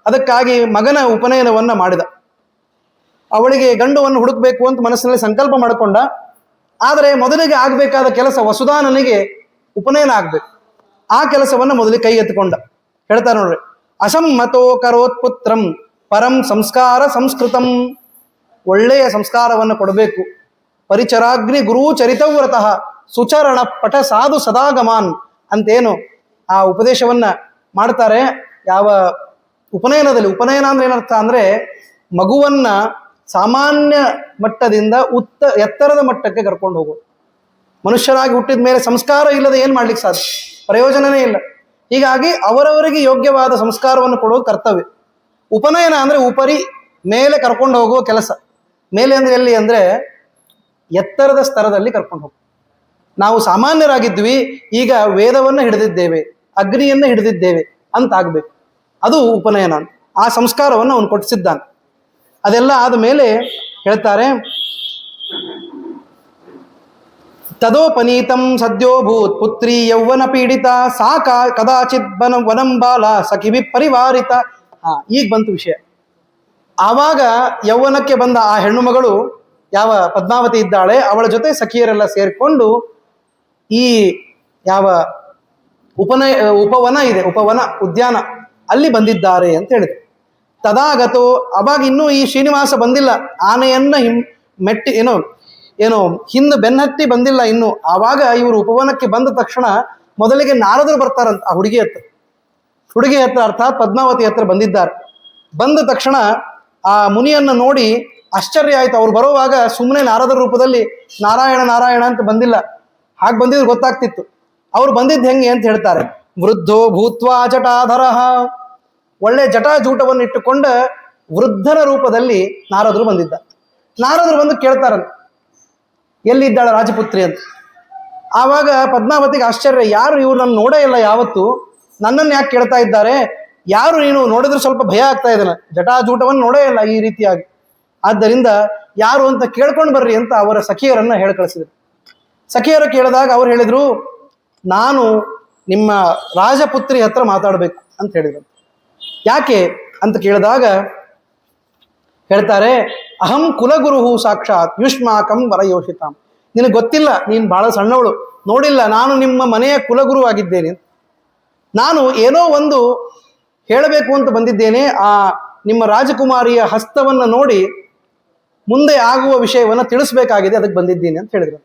ಅದಕ್ಕಾಗಿ ಮಗನ ಉಪನಯನವನ್ನ ಮಾಡಿದ. ಅವಳಿಗೆ ಗಂಡುವನ್ನು ಹುಡುಕ್ಬೇಕು ಅಂತ ಮನಸ್ಸಿನಲ್ಲಿ ಸಂಕಲ್ಪ ಮಾಡಿಕೊಂಡ. ಆದರೆ ಮೊದಲಿಗೆ ಆಗಬೇಕಾದ ಕೆಲಸ ವಸುಧಾನನಿಗೆ ಉಪನಯನ ಆಗ್ಬೇಕು. ಆ ಕೆಲಸವನ್ನ ಮೊದಲಿಗೆ ಕೈ ಎತ್ತುಕೊಂಡ. ಹೇಳ್ತಾರೆ ನೋಡ್ರಿ, ಅಸಮ್ಮತೋ ಕರೋತ್ ಪುತ್ರಂ ಪರಂ ಸಂಸ್ಕಾರ ಸಂಸ್ಕೃತಂ. ಒಳ್ಳೆಯ ಸಂಸ್ಕಾರವನ್ನು ಕೊಡಬೇಕು. ಪರಿಚರಾಗ್ನಿ ಗುರು ಚರಿತವ್ರತಃ ಸುಚರಣ ಪಟ ಸಾಧು ಸದಾಗಮಾನ್ ಅಂತೇನು ಆ ಉಪದೇಶವನ್ನ ಮಾಡ್ತಾರೆ. ಯಾವ ಉಪನಯನದಲ್ಲಿ, ಉಪನಯನ ಅಂದ್ರೆ ಏನರ್ಥ ಅಂದ್ರೆ ಮಗುವನ್ನ ಸಾಮಾನ್ಯ ಮಟ್ಟದಿಂದ ಎತ್ತರದ ಮಟ್ಟಕ್ಕೆ ಕರ್ಕೊಂಡು ಹೋಗೋದು. ಮನುಷ್ಯರಾಗಿ ಹುಟ್ಟಿದ ಮೇಲೆ ಸಂಸ್ಕಾರ ಇಲ್ಲದೆ ಏನು ಮಾಡ್ಲಿಕ್ಕೆ ಸಾಧ್ಯ? ಪ್ರಯೋಜನವೇ ಇಲ್ಲ. ಹೀಗಾಗಿ ಅವರವರಿಗೆ ಯೋಗ್ಯವಾದ ಸಂಸ್ಕಾರವನ್ನು ಕೊಡೋದು ಕರ್ತವ್ಯ. ಉಪನಯನ ಅಂದ್ರೆ ಉಪರಿ ಮೇಲೆ ಕರ್ಕೊಂಡು ಹೋಗುವ ಕೆಲಸ. ಮೇಲೆ ಅಂದ್ರೆ ಎಲ್ಲಿ ಅಂದ್ರೆ ಎತ್ತರದ ಸ್ತರದಲ್ಲಿ ಕರ್ಕೊಂಡು ಹೋಗು. ನಾವು ಸಾಮಾನ್ಯರಾಗಿದ್ವಿ, ಈಗ ವೇದವನ್ನು ಹಿಡಿದಿದ್ದೇವೆ, ಅಗ್ನಿಯನ್ನು ಹಿಡಿದಿದ್ದೇವೆ ಅಂತ ಆಗ್ಬೇಕು. ಅದು ಉಪನಯನ ಅಂತ. ಆ ಸಂಸ್ಕಾರವನ್ನು ಅವನು ಕೊಟ್ಟಿಸಿದ್ದಾನೆ. ಅದೆಲ್ಲ ಆದ ಮೇಲೆ ಹೇಳ್ತಾರೆ, ತದೋಪನೀತಂ ಸದ್ಯೋಭೂತ್ ಪುತ್ರಿ ಯೌವನ ಪೀಡಿತ ಸಾ ಕದಾಚಿತ್ ವನಂ ಬಾಲ ಸಖಿಭಿ ಪರಿವಾರಿತ. ಈಗ ಬಂತು ವಿಷಯ. ಆವಾಗ ಯೌವನಕ್ಕೆ ಬಂದ ಆ ಹೆಣ್ಣು ಮಗಳು ಯಾವ ಪದ್ಮಾವತಿ ಇದ್ದಾಳೆ, ಅವಳ ಜೊತೆ ಸಖಿಯರೆಲ್ಲ ಸೇರಿಕೊಂಡು ಈ ಯಾವ ಉಪವನ ಇದೆ, ಉಪವನ ಉದ್ಯಾನ, ಅಲ್ಲಿ ಬಂದಿದ್ದಾರೆ ಅಂತ ಹೇಳಿದ್ರು. ತದಾಗತೋ, ಅವಾಗ ಇನ್ನೂ ಈ ಶ್ರೀನಿವಾಸ ಬಂದಿಲ್ಲ. ಆನೆಯನ್ನ ಮೆಟ್ಟಿ ಏನೋ ಹಿಂದೆ ಬೆನ್ನತ್ತಿ ಬಂದಿಲ್ಲ ಇನ್ನು. ಆವಾಗ ಇವರು ಉಪವನಕ್ಕೆ ಬಂದ ತಕ್ಷಣ ಮೊದಲಿಗೆ ನಾರದರು ಬರ್ತಾರಂತ ಆ ಹುಡುಗಿ ಹತ್ರ ಅರ್ಥಾತ್ ಪದ್ಮಾವತಿ ಹತ್ರ ಬಂದಿದ್ದಾರೆ. ಬಂದ ತಕ್ಷಣ ಆ ಮುನಿಯನ್ನ ನೋಡಿ ಆಶ್ಚರ್ಯ ಆಯ್ತು. ಅವ್ರು ಬರುವಾಗ ಸುಮ್ಮನೆ ನಾರದರ ರೂಪದಲ್ಲಿ ನಾರಾಯಣ ನಾರಾಯಣ ಅಂತ ಬಂದಿಲ್ಲ. ಹಾಗೆ ಬಂದಿದ್ರು ಗೊತ್ತಾಗ್ತಿತ್ತು. ಅವ್ರು ಬಂದಿದ್ದು ಹೆಂಗೆ ಅಂತ ಹೇಳ್ತಾರೆ, ವೃದ್ಧೋ ಭೂತ್ವಾ ಜಟಾಧರ. ಒಳ್ಳೆ ಜಟಾಜೂಟವನ್ನು ಇಟ್ಟುಕೊಂಡ ವೃದ್ಧರ ರೂಪದಲ್ಲಿ ನಾರದರು ಬಂದಿದ್ದ. ನಾರದರು ಬಂದು ಕೇಳ್ತಾರಂತ, ಎಲ್ಲಿದ್ದಾಳ ರಾಜಪುತ್ರಿ ಅಂತ. ಆವಾಗ ಪದ್ಮಾವತಿಗೆ ಆಶ್ಚರ್ಯ, ಯಾರು ಇವ್ರು ನನ್ನ ನೋಡೇ ಇಲ್ಲ ಯಾವತ್ತು, ನನ್ನನ್ನು ಯಾಕೆ ಕೇಳ್ತಾ ಇದ್ದಾರೆ, ಯಾರು ನೀನು? ನೋಡಿದ್ರೆ ಸ್ವಲ್ಪ ಭಯ ಆಗ್ತಾ ಇದೆ, ಜಟಾಜೂಟವನ್ನು ನೋಡೇ ಇಲ್ಲ ಈ ರೀತಿಯಾಗಿ. ಆದ್ದರಿಂದ ಯಾರು ಅಂತ ಕೇಳ್ಕೊಂಡು ಬರ್ರಿ ಅಂತ ಅವರ ಸಖಿಯರನ್ನ ಹೇಳಿ ಕಳಿಸಿದ್ರು. ಸಖಿಯರು ಕೇಳಿದಾಗ ಅವ್ರು ಹೇಳಿದ್ರು, ನಾನು ನಿಮ್ಮ ರಾಜಪುತ್ರಿ ಹತ್ರ ಮಾತಾಡಬೇಕು ಅಂತ ಹೇಳಿದ್ರು. ಯಾಕೆ ಅಂತ ಕೇಳಿದಾಗ ಹೇಳ್ತಾರೆ, ಅಹಂ ಕುಲಗುರು ಸಾಕ್ಷಾತ್ ಯುಷ್ಮಾಕಂ ವರಯೋಷಿತಾಂ. ನಿನಗೆ ಗೊತ್ತಿಲ್ಲ, ನೀನು ಬಹಳ ಸಣ್ಣವಳು, ನೋಡಿಲ್ಲ, ನಾನು ನಿಮ್ಮ ಮನೆಯ ಕುಲಗುರು ಆಗಿದ್ದೇನೆ. ನಾನು ಏನೋ ಒಂದು ಹೇಳಬೇಕು ಅಂತ ಬಂದಿದ್ದೇನೆ. ಆ ನಿಮ್ಮ ರಾಜಕುಮಾರಿಯ ಹಸ್ತವನ್ನು ನೋಡಿ ಮುಂದೆ ಆಗುವ ವಿಷಯವನ್ನು ತಿಳಿಸ್ಬೇಕಾಗಿದೆ, ಅದಕ್ಕೆ ಬಂದಿದ್ದೀನಿ ಅಂತ ಹೇಳಿದ್ರು.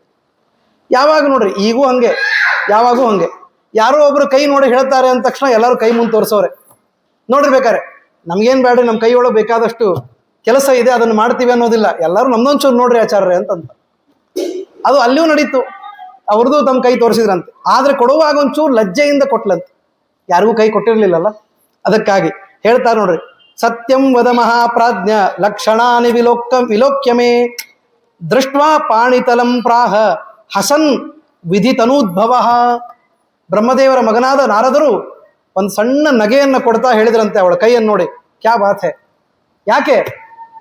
ಯಾವಾಗ ನೋಡ್ರಿ, ಈಗೂ ಹಂಗೆ, ಯಾವಾಗೂ ಹಂಗೆ. ಯಾರೋ ಒಬ್ರು ಕೈ ನೋಡಿ ಹೇಳ್ತಾರೆ ಅಂದ ತಕ್ಷಣ ಎಲ್ಲರೂ ಕೈ ಮುಂದೆ ತೋರಿಸೋರೆ. ನೋಡಿರ್ಬೇಕಾರೆ ನಮ್ಗೇನು ಬೇಡ್ರಿ, ನಮ್ಮ ಕೈಯೊಳಗೆ ಬೇಕಾದಷ್ಟು ಕೆಲಸ ಇದೆ, ಅದನ್ನು ಮಾಡ್ತೀವಿ ಅನ್ನೋದಿಲ್ಲ. ಎಲ್ಲರೂ ನಮ್ದೊಂಚೂರು ನೋಡ್ರಿ ಆಚಾರ್ಯ ಅಂತಂತ. ಅದು ಅಲ್ಲಿಯೂ ನಡೀತು. ಅವ್ರದ್ದು ತಮ್ಮ ಕೈ ತೋರಿಸಿದ್ರಂತೆ. ಆದರೆ ಕೊಡುವಾಗ ಒಂಚೂರು ಲಜ್ಜೆಯಿಂದ ಕೊಟ್ಲಂತೆ, ಯಾರಿಗೂ ಕೈ ಕೊಟ್ಟಿರ್ಲಿಲ್ಲಲ್ಲ. ಅದಕ್ಕಾಗಿ ಹೇಳ್ತಾರೆ ನೋಡ್ರಿ, ಸತ್ಯಂ ವದ ಮಹಾಪ್ರಾಜ್ಞ ಲಕ್ಷಣಾನಿ ವಿಲೋಕ್ಯಮೇ ದೃಷ್ಟ್ವಾ ಪಾಣಿತಲಂ ಪ್ರಾಹ ಹಸನ್ ವಿಧಿತನೂದ್ಭವ. ಬ್ರಹ್ಮದೇವರ ಮಗನಾದ ನಾರದರು ಒಂದು ಸಣ್ಣ ನಗೆಯನ್ನು ಕೊಡ್ತಾ ಹೇಳಿದ್ರಂತೆ ಅವಳ ಕೈಯನ್ನು ನೋಡಿ, ಕ್ಯಾ ಬಾತ್ ಹೇ. ಯಾಕೆ?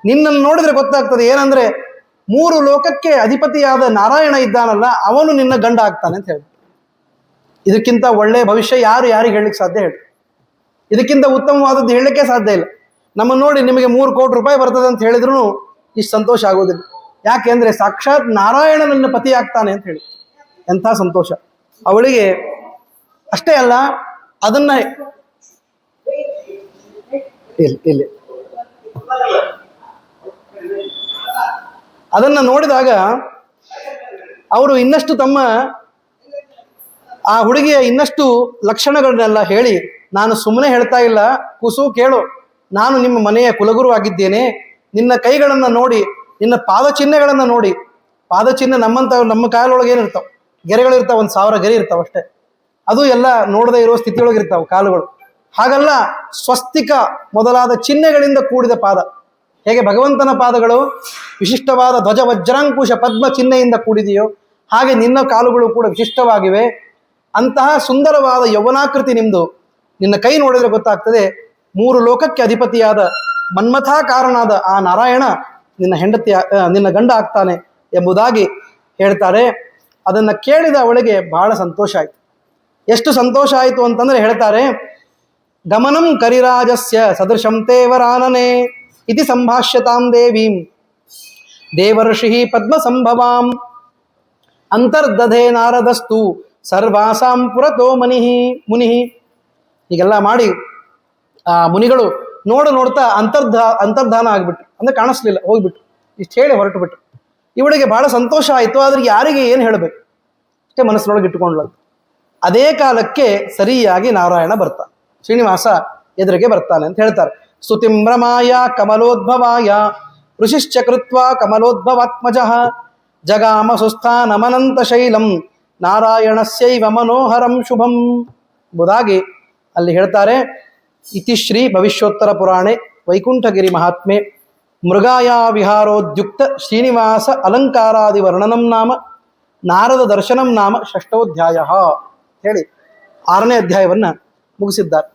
ನಿನ್ನನ್ನು ನೋಡಿದ್ರೆ ಗೊತ್ತಾಗ್ತದೆ ಏನಂದ್ರೆ, 3 ಲೋಕಕ್ಕೆ ಅಧಿಪತಿಯಾದ ನಾರಾಯಣ ಇದ್ದಾನಲ್ಲ, ಅವನು ನಿನ್ನ ಗಂಡ ಆಗ್ತಾನೆ ಅಂತ ಹೇಳಿ. ಇದಕ್ಕಿಂತ ಒಳ್ಳೆ ಭವಿಷ್ಯ ಯಾರಿಗೆ ಹೇಳಲಿಕ್ಕೆ ಸಾಧ್ಯ? ಹೇಳಿ, ಇದಕ್ಕಿಂತ ಉತ್ತಮವಾದದ್ದು ಹೇಳಲಿಕ್ಕೆ ಸಾಧ್ಯ ಇಲ್ಲ. ನಮ್ಮನ್ನು ನೋಡಿ ನಿಮಗೆ 3 ಕೋಟಿ ರೂಪಾಯಿ ಬರ್ತದೆ ಅಂತ ಹೇಳಿದ್ರು ಇಷ್ಟು ಸಂತೋಷ ಆಗೋದಿಲ್ಲ. ಯಾಕೆ ಅಂದ್ರೆ ಸಾಕ್ಷಾತ್ ನಾರಾಯಣ ನನ್ನ ಪತಿ ಆಗ್ತಾನೆ ಅಂತ ಹೇಳಿ ಎಂಥ ಸಂತೋಷ ಅವಳಿಗೆ. ಅಷ್ಟೇ ಅಲ್ಲ, ಅದನ್ನ ಇಲ್ಲಿ ಅದನ್ನ ನೋಡಿದಾಗ ಅವರು ಇನ್ನಷ್ಟು ತಮ್ಮ ಆ ಹುಡುಗಿಯ ಇನ್ನಷ್ಟು ಲಕ್ಷಣಗಳನ್ನೆಲ್ಲ ಹೇಳಿ, ನಾನು ಸುಮ್ಮನೆ ಹೇಳ್ತಾ ಇಲ್ಲ ಕುಸು, ಕೇಳು, ನಾನು ನಿಮ್ಮ ಮನೆಯ ಕುಲಗುರು ಆಗಿದ್ದೇನೆ. ನಿನ್ನ ಕೈಗಳನ್ನು ನೋಡಿ, ನಿನ್ನ ಪಾದಚಿಹ್ನೆಗಳನ್ನು ನೋಡಿ. ಪಾದಚಿಹ್ನೆ ನಮ್ಮ ಕಾಲೊಳಗೆ ಏನಿರ್ತಾವೆ, ಗೆರೆಗಳಿರ್ತಾವೆ, 1000 ಗೆರೆ ಇರ್ತಾವೆ ಅಷ್ಟೇ. ಅದು ಎಲ್ಲ ನೋಡದೇ ಇರೋ ಸ್ಥಿತಿಯೊಳಗೆ ಇರ್ತಾವೆ ಕಾಲುಗಳು. ಹಾಗಲ್ಲ, ಸ್ವಸ್ತಿಕ ಮೊದಲಾದ ಚಿಹ್ನೆಗಳಿಂದ ಕೂಡಿದ ಪಾದ. ಹೇಗೆ ಭಗವಂತನ ಪಾದಗಳು ವಿಶಿಷ್ಟವಾದ ಧ್ವಜ ವಜ್ರಾಂಕುಶ ಪದ್ಮ ಚಿಹ್ನೆಯಿಂದ ಕೂಡಿದೆಯೋ ಹಾಗೆ ನಿನ್ನ ಕಾಲುಗಳು ಕೂಡ ವಿಶಿಷ್ಟವಾಗಿವೆ. ಅಂತಹ ಸುಂದರವಾದ ಯೌವನಾಕೃತಿ ನಿಮ್ಮದು. ನಿನ್ನ ಕೈ ನೋಡಿದರೆ ಗೊತ್ತಾಗ್ತದೆ 3 ಲೋಕಕ್ಕೆ ಅಧಿಪತಿಯಾದ ಮನ್ಮಥಾಕಾರನಾದ ಆ ನಾರಾಯಣ ನಿನ್ನ ಗಂಡ ಆಗ್ತಾನೆ ಎಂಬುದಾಗಿ ಹೇಳ್ತಾರೆ. ಅದನ್ನು ಕೇಳಿದ ಅವಳಿಗೆ ಬಹಳ ಸಂತೋಷ ಆಯಿತು. ಎಷ್ಟು ಸಂತೋಷ ಆಯಿತು ಅಂತಂದರೆ ಹೇಳ್ತಾರೆ, ಗಮನಂ ಕರಿರಾಜಸ್ಯ ಸದೃಶಂ ತೇವರಾನನೆ ಇತಿ ಸಂಭಾಷ್ಯತಾಂ ದೇವೀಂ ದೇವರ್ಷಿ ಪದ್ಮ ಸಂಭವಾಂ ಅಂತರ್ದಧೆ ನಾರದಸ್ತು ಸರ್ವಾಸಾಂ ಪುರತೋ ಮುನಿ. ಹೀಗೆಲ್ಲ ಮಾಡಿ ಆ ಮುನಿಗಳು ನೋಡ್ತಾ ಅಂತರ್ಧಾನ ಆಗಿಬಿಟ್ರು, ಅಂದರೆ ಕಾಣಿಸ್ಲಿಲ್ಲ, ಹೋಗ್ಬಿಟ್ಟು ಇಷ್ಟು ಹೇಳಿ ಹೊರಟು ಬಿಟ್ರು. ಇವಳಿಗೆ ಬಹಳ ಸಂತೋಷ ಆಯಿತು. ಆದರೆ ಯಾರಿಗೆ ಏನು ಹೇಳಬೇಕು ಅಷ್ಟೇ ಮನಸ್ಸಿನೊಳಗೆ ಇಟ್ಟುಕೊಂಡ್ಲು. ಅದೇ ಕಾಲಕ್ಕೆ ಸರಿಯಾಗಿ ನಾರಾಯಣ ಬರ್ತಾನೆ, ಶ್ರೀನಿವಾಸ ಎದುರಿಗೆ ಬರ್ತಾನೆ ಅಂತ ಹೇಳ್ತಾರೆ. ಸ್ತುತಿಂಬ್ರಮಾಯ ಕಮಲೋದ್ಭವಾಯ ಋಷಿಶ್ಚ ಕೃತ್ವಾ ಕಮಲೋದ್ಭವಾತ್ಮಜ ಜಗಾಮ ಸುಸ್ಥಾನಮನಂತ ಶೈಲಂ ನಾರಾಯಣಸ್ಯೈವ ಮನೋಹರಂ ಶುಭಂ ಎಂಬುದಾಗಿ ಅಲ್ಲಿ ಹೇಳ್ತಾರೆ. ಇತಿಶ್ರೀ ಭವಿಷ್ಯೋತ್ತರ ಪುರಾಣೆ ವೈಕುಂಠಗಿರಿ ಮಹಾತ್ಮೆ ಮೃಗಾಯ ವಿಹಾರೋದ್ಯುಕ್ತ ಶ್ರೀನಿವಾಸ ಅಲಂಕಾರಾದಿ ವರ್ಣನಂ ನಾಮ ನಾರದ ದರ್ಶನಂ ನಾಮ ಷಷ್ಠೋಧ್ಯಾಯ ಹೇಳಿ 6ನೇ ಅಧ್ಯಾಯವನ್ನು ಮುಗಿಸಿದ್ದಾರೆ.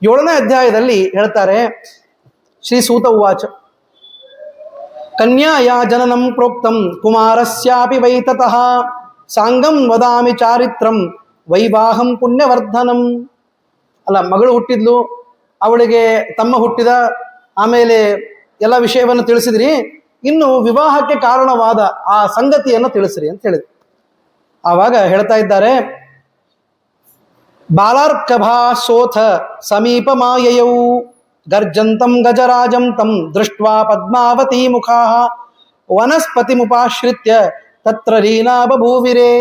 7ನೇ ಅಧ್ಯಾಯದಲ್ಲಿ ಹೇಳ್ತಾರೆ, ಶ್ರೀ ಸೂತ ಉವಾಚ ಕನ್ಯಾಯ ಜನನಂ ಪ್ರೋಕ್ತಂ ಕುಮಾರಸ್ಯಾಪಿ ವೈತತಃ ಸಾಂಗಂ ವದಾಮಿ ಚಾರಿತ್ರಂ ವೈವಾಹಂ ಪುಣ್ಯವರ್ಧನಂ. ಅಲ್ಲ, ಮಗಳು ಹುಟ್ಟಿದ್ಲು, ಅವಳಿಗೆ ತಮ್ಮ ಹುಟ್ಟಿದ, ಆಮೇಲೆ ಎಲ್ಲ ವಿಷಯವನ್ನು ತಿಳಿಸಿದ್ರಿ, ಇನ್ನು ವಿವಾಹಕ್ಕೆ ಕಾರಣವಾದ ಆ ಸಂಗತಿಯನ್ನು ತಿಳಿಸ್ರಿ ಅಂತ ಹೇಳಿದ್ರು. ಆವಾಗ ಹೇಳ್ತಾ ಇದ್ದಾರೆ, ಬಾಲಾರ್ಕಭಾಸೋಥ ಸಮೀಪ ಮಾಯಯೌ ಗರ್ಜಂತಂ ಗಜರಾಜಂ ತಂ ದೃಷ್ಟ್ವಾ ಪದ್ಮಾವತಿ ಮುಖಾ ವನಸ್ಪತಿ ಮುಪಾಶ್ರಿತ್ಯ ತತ್ರ ರೀನಾ ಬಭೂವಿರೇ.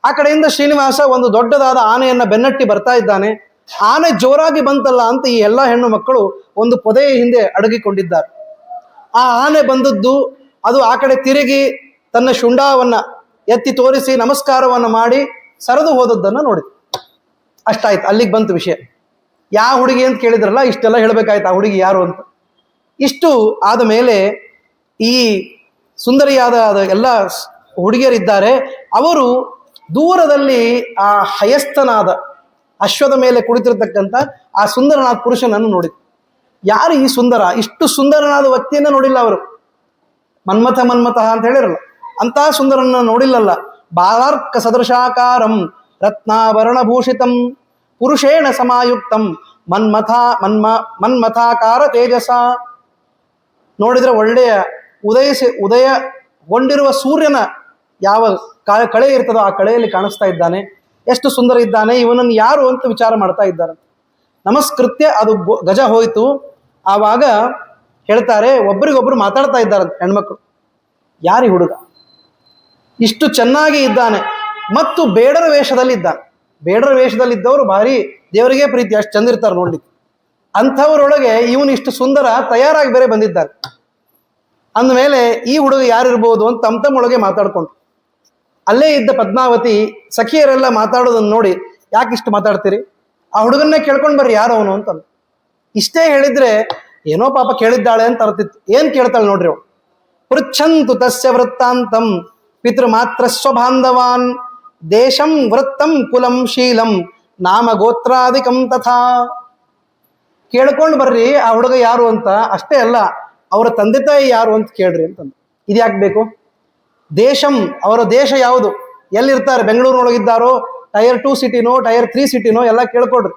ಆ ಕಡೆಯಿಂದ ಶ್ರೀನಿವಾಸ ಒಂದು ದೊಡ್ಡದಾದ ಆನೆಯನ್ನು ಬೆನ್ನಟ್ಟಿ ಬರ್ತಾ ಇದ್ದಾನೆ. ಆನೆ ಜೋರಾಗಿ ಬಂತಲ್ಲ ಅಂತ ಈ ಎಲ್ಲ ಹೆಣ್ಣು ಮಕ್ಕಳು ಒಂದು ಪೊದೆಯ ಹಿಂದೆ ಅಡಗಿಕೊಂಡಿದ್ದಾರೆ. ಆ ಆನೆ ಬಂದದ್ದು ಅದು ಆ ಕಡೆ ತಿರುಗಿ ತನ್ನ ಶುಂಡಾವನ್ನು ಎತ್ತಿ ತೋರಿಸಿ ನಮಸ್ಕಾರವನ್ನು ಮಾಡಿ ಸರಿದು ಹೋದದ್ದನ್ನು ನೋಡಿತು. ಅಷ್ಟಾಯ್ತು, ಅಲ್ಲಿಗೆ ಬಂತು ವಿಷಯ. ಯಾವ ಹುಡುಗಿ ಅಂತ ಕೇಳಿದ್ರಲ್ಲ, ಇಷ್ಟೆಲ್ಲ ಹೇಳಬೇಕಾಯ್ತು ಆ ಹುಡುಗಿ ಯಾರು ಅಂತ. ಇಷ್ಟು ಆದ ಮೇಲೆ ಈ ಸುಂದರಿಯಾದ ಎಲ್ಲ ಹುಡುಗಿಯರಿದ್ದಾರೆ, ಅವರು ದೂರದಲ್ಲಿ ಆ ಹಯಸ್ಥನಾದ ಅಶ್ವದ ಮೇಲೆ ಕುಳಿತಿರತಕ್ಕಂಥ ಆ ಸುಂದರನಾದ ಪುರುಷನನ್ನು ನೋಡಿದ್ರು. ಯಾರು ಈ ಸುಂದರ? ಇಷ್ಟು ಸುಂದರನಾದ ವ್ಯಕ್ತಿಯನ್ನು ನೋಡಿಲ್ಲ ಅವರು. ಮನ್ಮಥ ಅಂತ ಹೇಳಿರಲ್ಲ, ಅಂತಹ ಸುಂದರನ ನೋಡಿಲ್ಲಲ್ಲ. ಬಾಲಾರ್ಕ ಸದೃಶಾಕಾರಂ ರತ್ನಾಭರಣಭೂಷಿತಂ ಪುರುಷೇಣ ಸಮಾಯುಕ್ತಂ ಮನ್ಮಥಾಕಾರ ತೇಜಸ. ನೋಡಿದರೆ ಒಳ್ಳೆಯ ಉದಯಗೊಂಡಿರುವ ಸೂರ್ಯನ ಯಾವ ಕಳೆ ಇರ್ತದೋ ಆ ಕಳೆಯಲ್ಲಿ ಕಾಣಿಸ್ತಾ ಇದ್ದಾನೆ. ಎಷ್ಟು ಸುಂದರ ಇದ್ದಾನೆ, ಇವನನ್ನು ಯಾರು ಅಂತ ವಿಚಾರ ಮಾಡ್ತಾ ಇದ್ದಾರೆ. ನಮಸ್ಕೃತ್ಯ ಅದು ಗಜ ಹೋಯಿತು. ಆವಾಗ ಹೇಳ್ತಾರೆ, ಒಬ್ರಿಗೊಬ್ರು ಮಾತಾಡ್ತಾ ಇದ್ದಾರಂತೆ ಹೆಣ್ಮಕ್ಳು, ಯಾರಿ ಹುಡುಗ ಇಷ್ಟು ಚೆನ್ನಾಗಿ ಇದ್ದಾನೆ ಮತ್ತು ಬೇಡರ ವೇಷದಲ್ಲಿ ಇದ್ದಾನೆ. ಬೇಡರ ವೇಷದಲ್ಲಿದ್ದವರು ಭಾರಿ ದೇವರಿಗೆ ಪ್ರೀತಿ, ಅಷ್ಟು ಚಂದಿರ್ತಾರೆ ನೋಡ್ಲಿಕ್ಕೆ. ಅಂಥವರೊಳಗೆ ಇವನು ಇಷ್ಟು ಸುಂದರ ತಯಾರಾಗಿ ಬೇರೆ ಬಂದಿದ್ದಾರೆ. ಅಂದಮೇಲೆ ಈ ಹುಡುಗ ಯಾರಿರ್ಬೋದು ಅಂತ ತಮ್ಮೊಳಗೆ ಮಾತಾಡ್ಕೊಂಡು, ಅಲ್ಲೇ ಇದ್ದ ಪದ್ಮಾವತಿ ಸಖಿಯರೆಲ್ಲ ಮಾತಾಡೋದನ್ನು ನೋಡಿ, ಯಾಕಿಷ್ಟು ಮಾತಾಡ್ತೀರಿ, ಆ ಹುಡುಗನ್ನೇ ಕೇಳ್ಕೊಂಡು ಬರ್ರಿ ಯಾರು ಅವನು ಅಂತ. ಇಷ್ಟೇ ಹೇಳಿದ್ರೆ ಏನೋ ಪಾಪ ಕೇಳಿದ್ದಾಳೆ ಅಂತ ಅರ್ತಿತ್ತು. ಏನು ಕೇಳ್ತಾಳೆ ನೋಡ್ರಿ ಅವಳು. ಪೃಚ್ಛಂತು ತಸ್ಯ ವೃತ್ತಾಂತಂ ಪಿತೃ ಮಾತ್ರ ಸ್ವಬಾಂಧವಾನ್ ದೇಶಂ ವೃತ್ತಂ ಕುಲಂ ಶೀಲಂ ನಾಮ ಗೋತ್ರಾದಿಕಂ ತಥಾ. ಕೇಳ್ಕೊಂಡು ಬರ್ರಿ ಆ ಹುಡುಗ ಯಾರು ಅಂತ. ಅಷ್ಟೇ ಅಲ್ಲ, ಅವರ ತಂದೆ ತಾಯಿ ಯಾರು ಅಂತ ಕೇಳ್ರಿ ಅಂತಂದು. ಇದು ಯಾಕೆ ಬೇಕು? ದೇಶಂ, ಅವರ ದೇಶ ಯಾವುದು, ಎಲ್ಲಿರ್ತಾರೆ, ಬೆಂಗಳೂರಿನೊಳಗಿದ್ದಾರೋ, ಟೈರ್ 2 ಸಿಟಿನೋ ಟೈರ್ 3 ಸಿಟಿನೋ ಎಲ್ಲ ಕೇಳ್ಕೊಡ್ರಿ.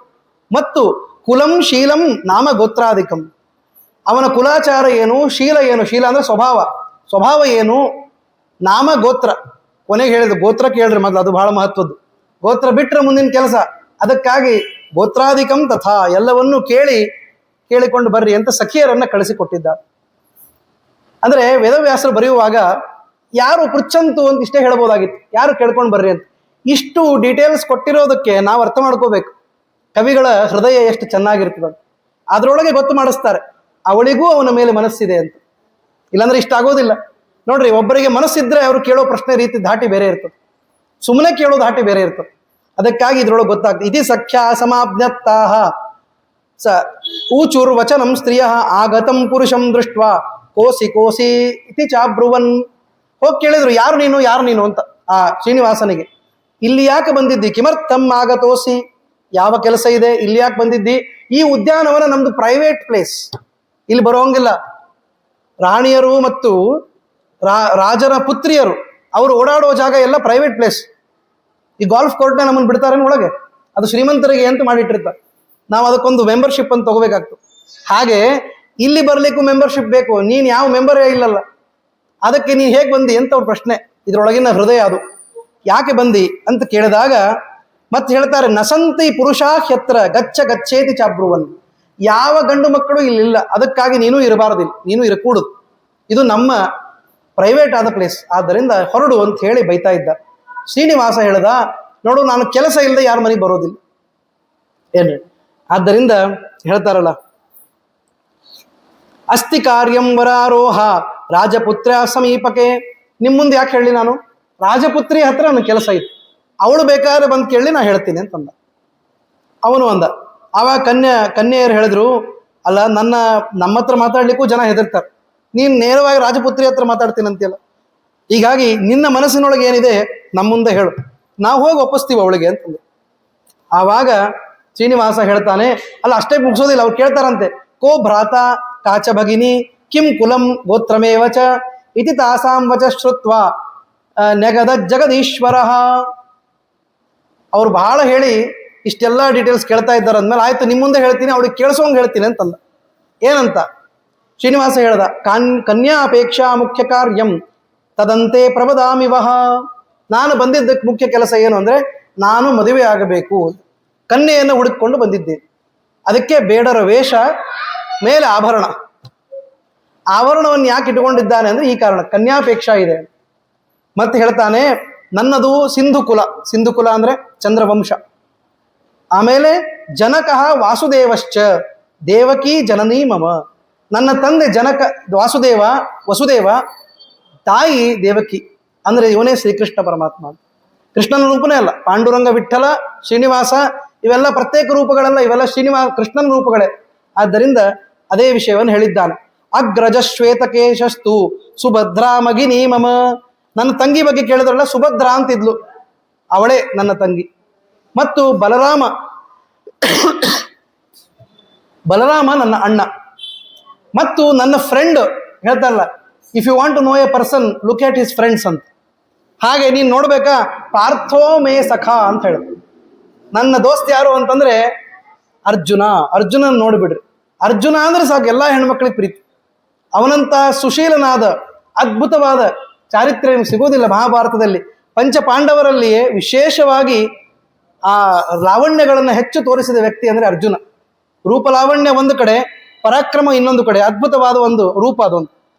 ಮತ್ತು ಕುಲಂ ಶೀಲಂ ನಾಮ ಗೋತ್ರಾದಿಕಂ, ಅವನ ಕುಲಾಚಾರ ಏನು, ಶೀಲ ಏನು, ಶೀಲ ಅಂದರೆ ಸ್ವಭಾವ ಏನು, ನಾಮ ಗೋತ್ರ, ಕೊನೆಗೆ ಹೇಳಿದ್ರು ಗೋತ್ರ ಕೇಳ್ರಿ ಮೊದಲು, ಅದು ಬಹಳ ಮಹತ್ವದ್ದು. ಗೋತ್ರ ಬಿಟ್ಟರೆ ಮುಂದಿನ ಕೆಲಸ. ಅದಕ್ಕಾಗಿ ಗೋತ್ರಾದಿಕಂ ತಥಾ, ಎಲ್ಲವನ್ನೂ ಕೇಳಿಕೊಂಡು ಬರ್ರಿ ಅಂತ ಸಖಿಯರನ್ನು ಕಳಿಸಿಕೊಟ್ಟಿದ್ದಾರೆ. ಅಂದರೆ ವೇದವ್ಯಾಸರು ಬರೆಯುವಾಗ ಯಾರು ಪೃಚ್ಛಂತು ಅಂತ ಇಷ್ಟೇ ಹೇಳ್ಬೋದಾಗಿತ್ತು, ಯಾರು ಕೇಳ್ಕೊಂಡು ಬರ್ರಿ ಅಂತ. ಇಷ್ಟು ಡೀಟೇಲ್ಸ್ ಕೊಟ್ಟಿರೋದಕ್ಕೆ ನಾವು ಅರ್ಥ ಮಾಡ್ಕೋಬೇಕು ಕವಿಗಳ ಹೃದಯ ಎಷ್ಟು ಚೆನ್ನಾಗಿರ್ತದೆ. ಅದರೊಳಗೆ ಗೊತ್ತು ಮಾಡಿಸ್ತಾರೆ ಅವಳಿಗೂ ಅವನ ಮೇಲೆ ಮನಸ್ಸಿದೆ ಅಂತ. ಇಲ್ಲಾಂದ್ರೆ ಇಷ್ಟ ಆಗೋದಿಲ್ಲ ನೋಡ್ರಿ. ಒಬ್ಬರಿಗೆ ಮನಸ್ಸಿದ್ರೆ ಅವರು ಕೇಳೋ ಪ್ರಶ್ನೆ ರೀತಿ ಧಾಟಿ ಬೇರೆ ಇರ್ತದೆ, ಸುಮ್ಮನೆ ಕೇಳೋ ಧಾಟಿ ಬೇರೆ ಇರ್ತದೆ. ಅದಕ್ಕಾಗಿ ಇದ್ರೊಳಗೆ ಗೊತ್ತಾಗ್ತದೆ. ಇತಿ ಸಖ್ಯ ಸಮಾಜ್ಞತ್ತಾಹ ಸ ಊಚುರ್ವಚನಂ ಸ್ತ್ರೀಯ ಆಗತಂ ಪುರುಷಂ ದೃಷ್ಟ ಕೋಸಿ ಕೋಸಿ ಇತಿ ಚಾಬ್ರುವನ್. ಹೋಗಿ ಕೇಳಿದ್ರು, ಯಾರು ನೀನು ಯಾರು ನೀನು ಅಂತ ಆ ಶ್ರೀನಿವಾಸನಿಗೆ. ಇಲ್ಲಿ ಯಾಕೆ ಬಂದಿದ್ದಿ? ಕಿಮರ್ಥಂ ಆಗತೋಸಿ, ಯಾವ ಕೆಲಸ ಇದೆ, ಇಲ್ಲಿ ಯಾಕೆ ಬಂದಿದ್ದಿ? ಈ ಉದ್ಯಾನವನ ನಮ್ದು ಪ್ರೈವೇಟ್ ಪ್ಲೇಸ್, ಇಲ್ಲಿ ಬರೋಂಗಿಲ್ಲ. ರಾಣಿಯರು ಮತ್ತು ರಾಜರ ಪುತ್ರಿಯರು ಅವರು ಓಡಾಡುವ ಜಾಗ ಎಲ್ಲ ಪ್ರೈವೇಟ್ ಪ್ಲೇಸ್. ಈ ಗಾಲ್ಫ್ ಕೋರ್ಟ್ನ ನಮ್ಮನ್ನು ಬಿಡ್ತಾರೆ ಒಳಗೆ, ಅದು ಶ್ರೀಮಂತರಿಗೆ ಅಂತ ಮಾಡಿಟ್ಟಿರ್ತಾರೆ. ನಾವು ಅದಕ್ಕೊಂದು ಮೆಂಬರ್ಶಿಪ್ ಅಂತ ತಗೋಬೇಕಾಗ್ತದೆ. ಹಾಗೆ ಇಲ್ಲಿ ಬರ್ಲಿಕ್ಕೂ ಮೆಂಬರ್ಶಿಪ್ ಬೇಕು. ನೀನು ಯಾವ ಮೆಂಬರೇ ಇಲ್ಲಲ್ಲ, ಅದಕ್ಕೆ ನೀನು ಹೇಗೆ ಬಂದಿ ಅಂತ ಅವ್ರ ಪ್ರಶ್ನೆ. ಇದರೊಳಗಿನ ಹೃದಯ ಅದು. ಯಾಕೆ ಬಂದಿ ಅಂತ ಕೇಳಿದಾಗ ಮತ್ತೆ ಹೇಳ್ತಾರೆ, ನಸಂತಿ ಪುರುಷ ಹ್ಯತ್ರ ಗಚ್ಚ ಗಚ್ಚೇತಿ ಚಾಬ್ರುವನ್. ಯಾವ ಗಂಡು ಮಕ್ಕಳು ಇಲ್ಲಿಲ್ಲ, ಅದಕ್ಕಾಗಿ ನೀನು ಇರಬಾರದಿಲ್ಲ, ನೀನು ಇರಕೂಡುದು. ಇದು ನಮ್ಮ ಪ್ರೈವೇಟ್ ಆದ ಪ್ಲೇಸ್, ಆದ್ದರಿಂದ ಹೊರಡು ಅಂತ ಹೇಳಿ ಬೈತಾ ಇದ್ದ. ಶ್ರೀನಿವಾಸ ಹೇಳ್ದ, ನೋಡು ನಾನು ಕೆಲಸ ಇಲ್ಲದೆ ಯಾರ ಮನೆಗೆ ಬರೋದಿಲ್ಲ ಏನ್ರಿ. ಆದ್ದರಿಂದ ಹೇಳ್ತಾರಲ್ಲ, ಅಸ್ತಿ ಕಾರ್ಯಂ ವರಾರೋಹ ರಾಜಪುತ್ರ ಸಮೀಪಕ್ಕೆ. ನಿಮ್ಮ ಮುಂದೆ ಯಾಕೆ ಹೇಳಿ, ನಾನು ರಾಜಪುತ್ರಿ ಹತ್ರ ನನ್ನ ಕೆಲಸ ಇತ್ತು, ಅವಳು ಬೇಕಾದ್ರೆ ಬಂದು ಕೇಳಿ ನಾ ಹೇಳ್ತೀನಿ ಅಂತಂದ. ಅವನು ಅಂದ. ಆವಾಗ ಕನ್ಯೆಯರು ಹೇಳಿದ್ರು, ಅಲ್ಲ ನಮ್ಮ ಹತ್ರ ಮಾತಾಡ್ಲಿಕ್ಕೂ ಜನ ಹೆದರ್ತಾರೆ, ನೀನು ನೇರವಾಗಿ ರಾಜಪುತ್ರಿ ಹತ್ರ ಮಾತಾಡ್ತೀನಿ ಅಂತೀಯಲ್ಲ, ಹೀಗಾಗಿ ನಿನ್ನ ಮನಸ್ಸಿನೊಳಗೆ ಏನಿದೆ ನಮ್ಮ ಮುಂದೆ ಹೇಳು, ನಾವು ಹೋಗಿ ಒಪ್ಪಿಸ್ತೀವಿ ಅವಳಿಗೆ ಅಂತಂದು. ಆವಾಗ ಶ್ರೀನಿವಾಸ ಹೇಳ್ತಾನೆ, ಅಲ್ಲ ಅಷ್ಟೇ ಮುಗಿಸೋದಿಲ್ಲ, ಅವ್ರು ಕೇಳ್ತಾರಂತೆ, ಕೋ ಭ್ರಾತ ಕಾಚ ಭಗಿನಿ ಕಿಂ ಕುಲಂ ಗೋತ್ರಮೇವಚ ಇತಿ ತಾಸಾಂ ವಚ ಶ್ರುತ್ವ ನೆಗದ ಜಗದೀಶ್ವರ. ಅವ್ರು ಬಹಳ ಹೇಳಿ ಇಷ್ಟೆಲ್ಲ ಡೀಟೇಲ್ಸ್ ಕೇಳ್ತಾ ಇದ್ದಾರೆ ಅಂದಮೇಲೆ, ಆಯ್ತು ನಿಮ್ಮ ಮುಂದೆ ಹೇಳ್ತೀನಿ, ಅವಳಿಗೆ ಕೇಳಿಸೋಂಗೆ ಹೇಳ್ತೀನಿ ಅಂತಂದ. ಏನಂತ ಶ್ರೀನಿವಾಸ ಹೇಳ್ದ, ಕನ್ಯಾ ಅಪೇಕ್ಷಾ ಮುಖ್ಯ ಕಾರ್ಯಂ ತದಂತೆ ಪ್ರಬದಾಮಿವಹ. ನಾನು ಬಂದಿದ್ದಕ್ಕೆ ಮುಖ್ಯ ಕೆಲಸ ಏನು ಅಂದರೆ, ನಾನು ಮದುವೆ ಆಗಬೇಕು, ಕನ್ಯೆಯನ್ನು ಹುಡುಕಿಕೊಂಡು ಬಂದಿದ್ದೇನೆ. ಅದಕ್ಕೆ ಬೇಡರ ವೇಷ, ಮೇಲೆ ಆಭರಣ. ಆಭರಣವನ್ನು ಯಾಕೆ ಇಟ್ಟುಕೊಂಡಿದ್ದಾನೆ ಅಂದರೆ ಈ ಕಾರಣ, ಕನ್ಯಾಪೇಕ್ಷಾ ಇದೆ. ಮತ್ತೆ ಹೇಳ್ತಾನೆ, ನನ್ನದು ಸಿಂಧುಕುಲ. ಸಿಂಧುಕುಲ ಅಂದರೆ ಚಂದ್ರವಂಶ. ಆಮೇಲೆ ಜನಕಃ ವಾಸುದೇವಶ್ಚ ದೇವಕಿ ಜನನೀ ಮಮ. ನನ್ನ ತಂದೆ ಜನಕ ವಸುದೇವ, ತಾಯಿ ದೇವಕಿ. ಅಂದರೆ ಇವನೇ ಶ್ರೀಕೃಷ್ಣ ಪರಮಾತ್ಮ. ಕೃಷ್ಣನ ರೂಪನೇ ಅಲ್ಲ, ಪಾಂಡುರಂಗ, ವಿಠ್ಠಲ, ಶ್ರೀನಿವಾಸ ಇವೆಲ್ಲ ಪ್ರತ್ಯೇಕ ರೂಪಗಳಲ್ಲ, ಇವೆಲ್ಲ ಕೃಷ್ಣನ ರೂಪಗಳೇ. ಆದ್ದರಿಂದ ಅದೇ ವಿಷಯವನ್ನು ಹೇಳಿದ್ದಾನೆ. ಅಗ್ರಜ ಶ್ವೇತಕೇಶಸ್ತು ಸುಭದ್ರಾ ಮಗಿನಿ ಮಮ. ನನ್ನ ತಂಗಿ ಬಗ್ಗೆ ಕೇಳಿದ್ರಲ್ಲ, ಸುಭದ್ರಾ ಅಂತಿದ್ಲು, ಅವಳೇ ನನ್ನ ತಂಗಿ. ಮತ್ತು ಬಲರಾಮ ನನ್ನ ಅಣ್ಣ. ಮತ್ತು ನನ್ನ ಫ್ರೆಂಡ್ ಹೇಳ್ತಾರಲ್ಲ, if you want to know a person look at his friends ಅಂತ. ಹಾಗೆ ನೀನು ನೋಡ್ಬೇಕಾ, ಪಾರ್ಥೋ ಮೇ ಸಖಾ ಅಂತ ಹೇಳ. ನನ್ನ ದೋಸ್ತ್ ಯಾರು ಅಂತಂದ್ರೆ ಅರ್ಜುನನ್ ನೋಡಿಬಿಡ್ರಿ. ಅರ್ಜುನ ಅಂದ್ರೆ ಸಾಕು, ಎಲ್ಲ ಹೆಣ್ಮಕ್ಳಿಗೆ ಪ್ರೀತಿ. ಅವನಂತ ಸುಶೀಲನಾದ ಅದ್ಭುತವಾದ ಚಾರಿತ್ರ್ಯ ಸಿಗೋದಿಲ್ಲ ಮಹಾಭಾರತದಲ್ಲಿ. ಪಂಚ ಪಾಂಡವರಲ್ಲಿಯೇ ವಿಶೇಷವಾಗಿ ಆ ಲಾವಣ್ಯಗಳನ್ನು ಹೆಚ್ಚು ತೋರಿಸಿದ ವ್ಯಕ್ತಿ ಅಂದರೆ ಅರ್ಜುನ. ರೂಪಲಾವಣ್ಯ ಒಂದು ಕಡೆ, ಪರಾಕ್ರಮ ಇನ್ನೊಂದು ಕಡೆ, ಅದ್ಭುತವಾದ ಒಂದು ರೂಪ ಅದೊಂದು.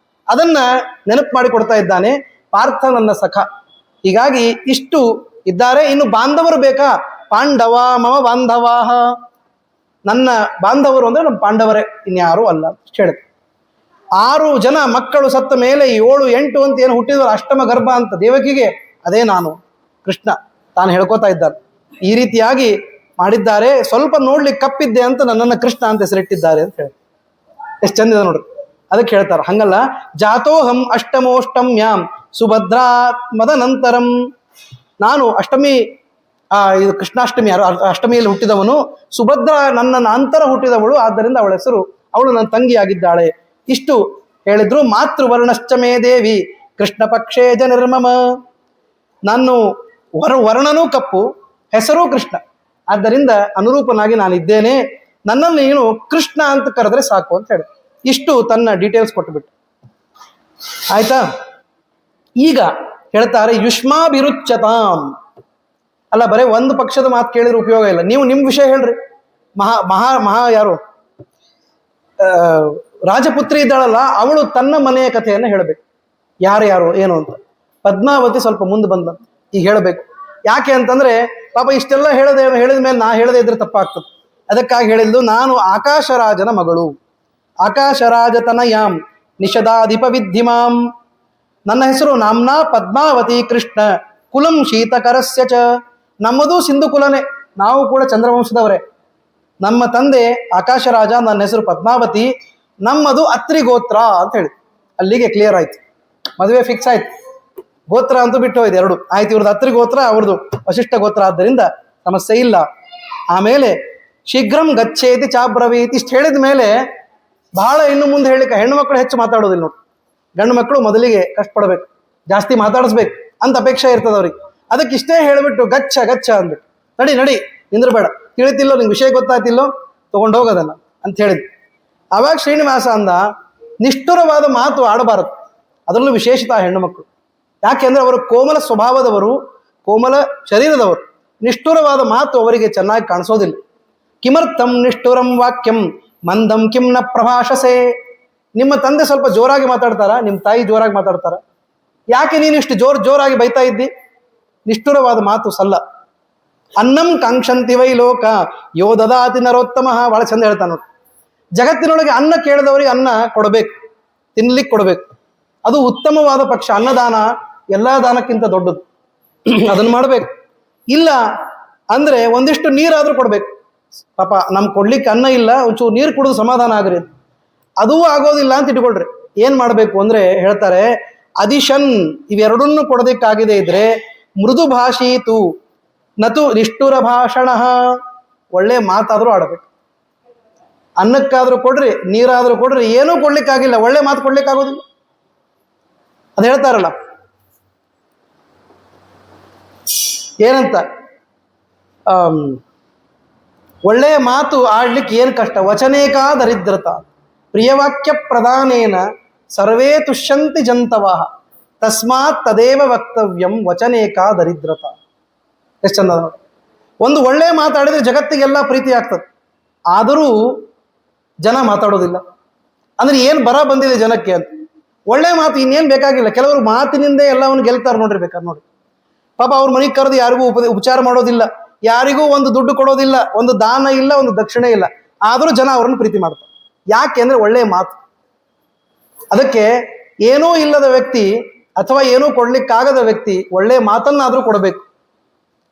ಅದನ್ನ ನೆನಪು ಮಾಡಿಕೊಡ್ತಾ ಇದ್ದಾನೆ, ಪಾರ್ಥ ನನ್ನ ಸಖ. ಹೀಗಾಗಿ ಇಷ್ಟು ಇದ್ದಾರೆ. ಇನ್ನು ಬಾಂಧವರು ಬೇಕಾ, ಪಾಂಡವ ಮಮ ಬಾಂಧವಾಹ. ನನ್ನ ಬಾಂಧವರು ಅಂದ್ರೆ ನಮ್ಮ ಪಾಂಡವರೇ, ಇನ್ಯಾರೂ ಅಲ್ಲ ಅಂತ ಹೇಳಿದ್ರು. 6 ಜನ ಮಕ್ಕಳು ಸತ್ತ ಮೇಲೆ 7, 8 ಅಂತ ಏನು ಹುಟ್ಟಿದ್ರು, ಅಷ್ಟಮ ಗರ್ಭ ಅಂತ ದೇವಕಿಗೆ, ಅದೇ ನಾನು ಕೃಷ್ಣ ತಾನು ಹೇಳ್ಕೊತಾ ಇದ್ದಾನೆ. ಈ ರೀತಿಯಾಗಿ ಮಾಡಿದ್ದಾರೆ. ಸ್ವಲ್ಪ ನೋಡ್ಲಿಕ್ಕೆ ಕಪ್ಪಿದ್ದೆ ಅಂತ ನನ್ನನ್ನು ಕೃಷ್ಣ ಅಂತ ಹೆಸರಿಟ್ಟಿದ್ದಾರೆ ಅಂತ ಹೇಳಿ ಎಷ್ಟು ಚಂದ ಇದೆ ನೋಡ್ರಿ. ಅದಕ್ಕೆ ಹೇಳ್ತಾರೆ, ಹಂಗಲ್ಲ, ಜಾತೋಹಂ ಅಷ್ಟಮೋಷ್ಟಮ್ಯಾಂ ಸುಭದ್ರಾ ಮದನಂತರಂ. ನಾನು ಅಷ್ಟಮಿ, ಇದು ಕೃಷ್ಣಾಷ್ಟಮಿ, ಅಷ್ಟಮಿಯಲ್ಲಿ ಹುಟ್ಟಿದವನು. ಸುಭದ್ರಾ ನನ್ನ ನಂತರ ಹುಟ್ಟಿದವಳು, ಆದ್ದರಿಂದ ಅವಳ ಹೆಸರು, ಅವಳು ನನ್ನ ತಂಗಿಯಾಗಿದ್ದಾಳೆ. ಇಷ್ಟು ಹೇಳಿದ್ರು. ಮಾತೃವರ್ಣಶ್ಚಮೇ ದೇವಿ ಕೃಷ್ಣ ಪಕ್ಷೇ ಜನರ್ಮಮ. ನಾನು ವರ್ಣನೂ ಕಪ್ಪು, ಹೆಸರೂ ಕೃಷ್ಣ, ಆದ್ದರಿಂದ ಅನುರೂಪನಾಗಿ ನಾನಿದ್ದೇನೆ. ನನ್ನಲ್ಲಿ ನೀನು ಕೃಷ್ಣ ಅಂತ ಕರೆದ್ರೆ ಸಾಕು ಅಂತ ಹೇಳಿ ಇಷ್ಟು ತನ್ನ ಡೀಟೇಲ್ಸ್ ಕೊಟ್ಟುಬಿಟ್ಟು ಆಯ್ತಾ. ಈಗ ಹೇಳ್ತಾರೆ, ಯುಷ್ಮಾಭಿರುಚ್ಯತಾಂ. ಅಲ್ಲ, ಬರೀ ಒಂದು ಪಕ್ಷದ ಮಾತು ಕೇಳಿದ್ರೆ ಉಪಯೋಗ ಇಲ್ಲ. ನೀವು ನಿಮ್ಮ ವಿಷಯ ಹೇಳ್ರಿ. ಮಹಾ ಯಾರು ರಾಜಪುತ್ರಿ ಇದ್ದಾಳಲ್ಲ, ಅವಳು ತನ್ನ ಮನೆಯ ಕಥೆಯನ್ನು ಹೇಳಬೇಕು. ಯಾರು ಏನು ಅಂತ. ಪದ್ಮಾವತಿ ಸ್ವಲ್ಪ ಮುಂದೆ ಬಂದ ಈಗ ಹೇಳಬೇಕು. ಯಾಕೆ ಅಂತಂದ್ರೆ ಪಾಪ ಇಷ್ಟೆಲ್ಲ ಹೇಳಿದ ಮೇಲೆ ನಾ ಹೇಳದೇ ಇದ್ರೆ ತಪ್ಪಾಗ್ತದೆ. ಅದಕ್ಕಾಗಿ ಹೇಳಿದ್ದು, ನಾನು ಆಕಾಶರಾಜನ ಮಗಳು, ಆಕಾಶರಾಜತನಯಾಂ ನಿಷದಾಧಿಪ ವಿದ್ಧಿಮಾಂ. ನನ್ನ ಹೆಸರು ನಾಮ್ನಾ ಪದ್ಮಾವತಿ ಕೃಷ್ಣ ಕುಲಂ ಶೀತಕರಸ್ಯ ಚ. ನಮ್ಮದು ಸಿಂಧು ಕುಲನೇ, ನಾವು ಕೂಡ ಚಂದ್ರವಂಶದವರೇ. ನಮ್ಮ ತಂದೆ ಆಕಾಶರಾಜ, ನನ್ನ ಹೆಸರು ಪದ್ಮಾವತಿ, ನಮ್ಮದು ಅತ್ರಿ ಗೋತ್ರ ಅಂತ ಹೇಳಿ. ಅಲ್ಲಿಗೆ ಕ್ಲಿಯರ್ ಆಯ್ತು, ಮದುವೆ ಫಿಕ್ಸ್ ಆಯ್ತು. ಗೋತ್ರ ಅಂತೂ ಬಿಟ್ಟು ಹೋಯ್ತು ಎರಡು. ಆಯ್ತು, ಇವ್ರದ್ದು ಅತ್ರಿ ಗೋತ್ರ, ಅವ್ರದ್ದು ವಶಿಷ್ಠ ಗೋತ್ರ, ಆದ್ದರಿಂದ ಸಮಸ್ಯೆ ಇಲ್ಲ. ಆಮೇಲೆ ಶೀಘ್ರಂ ಗಚ್ಚೇತಿ ಚಾಬ್ರವೀತಿ ಇಷ್ಟು ಹೇಳಿದ ಮೇಲೆ ಬಹಳ ಇನ್ನು ಮುಂದೆ ಹೇಳಿಕ ಹೆಣ್ಣು ಮಕ್ಕಳು ಹೆಚ್ಚು ಮಾತಾಡೋದಿಲ್ಲ ನೋಡಿ. ಗಂಡು ಮಕ್ಕಳು ಮೊದಲಿಗೆ ಕಷ್ಟಪಡ್ಬೇಕು, ಜಾಸ್ತಿ ಮಾತಾಡಿಸ್ಬೇಕು ಅಂತ ಅಪೇಕ್ಷೆ ಇರ್ತದೆ ಅವ್ರಿಗೆ. ಅದಕ್ಕೆ ಇಷ್ಟೇ ಹೇಳಿಬಿಟ್ಟು ಗಚ್ಚ ಗಚ್ಚ ಅಂದ್ಬಿಟ್ಟು, ನಡಿ ನಡಿ ನಿಂದ್ರಬೇಡ, ತಿಳಿತಿಲ್ಲೋ ನಿಂಗೆ ವಿಷಯ ಗೊತ್ತಾಯ್ತಿಲ್ಲೋ, ತಗೊಂಡು ಹೋಗೋದನ್ನ ಅಂತ ಹೇಳಿದ್. ಆವಾಗ ಶ್ರೀನಿವಾಸ ಅಂದ, ನಿಷ್ಠುರವಾದ ಮಾತು ಆಡಬಾರದು, ಅದರಲ್ಲೂ ವಿಶೇಷತ ಹೆಣ್ಣು ಮಕ್ಕಳು. ಯಾಕೆಂದ್ರೆ ಅವರು ಕೋಮಲ ಸ್ವಭಾವದವರು, ಕೋಮಲ ಶರೀರದವರು. ನಿಷ್ಠುರವಾದ ಮಾತು ಅವರಿಗೆ ಚೆನ್ನಾಗಿ ಕಾಣಿಸೋದಿಲ್ಲ. ಕಿಮರ್ಥಂ ನಿಷ್ಠುರಂ ವಾಕ್ಯಂ ಮಂದಂ ಕಿಂ ನ ಪ್ರಭಾಷಸೆ. ನಿಮ್ಮ ತಂದೆ ಸ್ವಲ್ಪ ಜೋರಾಗಿ ಮಾತಾಡ್ತಾರ, ನಿಮ್ಮ ತಾಯಿ ಜೋರಾಗಿ ಮಾತಾಡ್ತಾರ, ಯಾಕೆ ನೀನು ಇಷ್ಟು ಜೋರಾಗಿ ಬೈತಾ ಇದ್ದಿ? ನಿಷ್ಠುರವಾದ ಮಾತು ಸಲ್ಲ. ಅನ್ನಂ ಕಾಂಕ್ಷಂತಿ ವೈ ಲೋಕ ಯೋ ದದಾತಿ ನರೋತ್ತಮ. ಬಹಳ ಚಂದ ಹೇಳ್ತಾನ ನೋಡಿ. ಜಗತ್ತಿನೊಳಗೆ ಅನ್ನ ಕೇಳಿದವರಿಗೆ ಅನ್ನ ಕೊಡಬೇಕು, ತಿನ್ಲಿಕ್ಕೆ ಕೊಡಬೇಕು. ಅದು ಉತ್ತಮವಾದ ಪಕ್ಷ. ಅನ್ನದಾನ ಎಲ್ಲ ದಾನಕ್ಕಿಂತ ದೊಡ್ಡದು, ಅದನ್ನು ಮಾಡಬೇಕು. ಇಲ್ಲ ಅಂದ್ರೆ ಒಂದಿಷ್ಟು ನೀರಾದ್ರೂ ಕೊಡ್ಬೇಕು. ಪಾಪ ನಮ್ಗೆ ಕೊಡ್ಲಿಕ್ಕೆ ಅನ್ನ ಇಲ್ಲ, ಒಂಚೂರು ನೀರು ಕುಡಿದು ಸಮಾಧಾನ ಆಗ್ರಿ. ಅದೂ ಆಗೋದಿಲ್ಲ ಅಂತ ಇಟ್ಕೊಳ್ರಿ. ಏನ್ ಮಾಡ್ಬೇಕು ಅಂದ್ರೆ ಹೇಳ್ತಾರೆ, ಅದಿಶನ್ ಇವೆರಡನ್ನು ಕೊಡೋದಕ್ಕಾಗಿದೆ ಇದ್ರೆ ಮೃದು ಭಾಷೀತು ನತು ನಿಷ್ಠುರ ಭಾಷಣ. ಒಳ್ಳೆ ಮಾತಾದ್ರೂ ಆಡಬೇಕು. ಅನ್ನಕ್ಕಾದ್ರೂ ಕೊಡ್ರಿ, ನೀರಾದ್ರೂ ಕೊಡ್ರಿ, ಏನೂ ಕೊಡ್ಲಿಕ್ಕಾಗಿಲ್ಲ, ಒಳ್ಳೆ ಮಾತು ಕೊಡ್ಲಿಕ್ಕಾಗೋದಿಲ್ಲ. ಅದು ಹೇಳ್ತಾರಲ್ಲ ಏನಂತ, ಒಳ್ಳೆಯ ಮಾತು ಆಡ್ಲಿಕ್ಕೆ ಏನು ಕಷ್ಟ. ವಚನೇಕಾ ದರಿದ್ರತ ಪ್ರಿಯವಾಕ್ಯ ಪ್ರಧಾನೇನ ಸರ್ವೇ ತುಷ್ಯಂತಿ ಜಂತವಃ ತಸ್ಮಾತ್ ತದೇವ ವಕ್ತವ್ಯಂ ವಚನೇಕಾ ದರಿದ್ರತ. ಎಷ್ಟು ಚಂದ ನೋಡಿ. ಒಂದು ಒಳ್ಳೆಯ ಮಾತಾಡಿದ್ರೆ ಜಗತ್ತಿಗೆಲ್ಲ ಪ್ರೀತಿ ಆಗ್ತದೆ, ಆದರೂ ಜನ ಮಾತಾಡೋದಿಲ್ಲ. ಅಂದ್ರೆ ಏನು ಬರ ಬಂದಿದೆ ಜನಕ್ಕೆ ಅಂತ. ಒಳ್ಳೆ ಮಾತು ಇನ್ನೇನು ಬೇಕಾಗಿಲ್ಲ. ಕೆಲವರು ಮಾತಿನಿಂದ ಎಲ್ಲವನ್ನು ಗೆಲ್ತಾರೆ ನೋಡ್ರಿ, ಬೇಕಾದ್ರೆ ನೋಡಿ. ಪಾಪ ಅವ್ರ ಮನೆಗೆ ಕರೆದು ಯಾರಿಗೂ ಉಪಚಾರ ಮಾಡೋದಿಲ್ಲ, ಯಾರಿಗೂ ಒಂದು ದುಡ್ಡು ಕೊಡೋದಿಲ್ಲ, ಒಂದು ದಾನ ಇಲ್ಲ, ಒಂದು ದಕ್ಷಿಣೆ ಇಲ್ಲ, ಆದರೂ ಜನ ಅವ್ರನ್ನ ಪ್ರೀತಿ ಮಾಡ್ತಾರೆ. ಯಾಕೆ ಅಂದ್ರೆ ಒಳ್ಳೆಯ ಮಾತು. ಅದಕ್ಕೆ ಏನೂ ಇಲ್ಲದ ವ್ಯಕ್ತಿ ಅಥವಾ ಏನೂ ಕೊಡ್ಲಿಕ್ಕಾಗದ ವ್ಯಕ್ತಿ ಒಳ್ಳೆಯ ಮಾತನ್ನಾದ್ರೂ ಕೊಡಬೇಕು.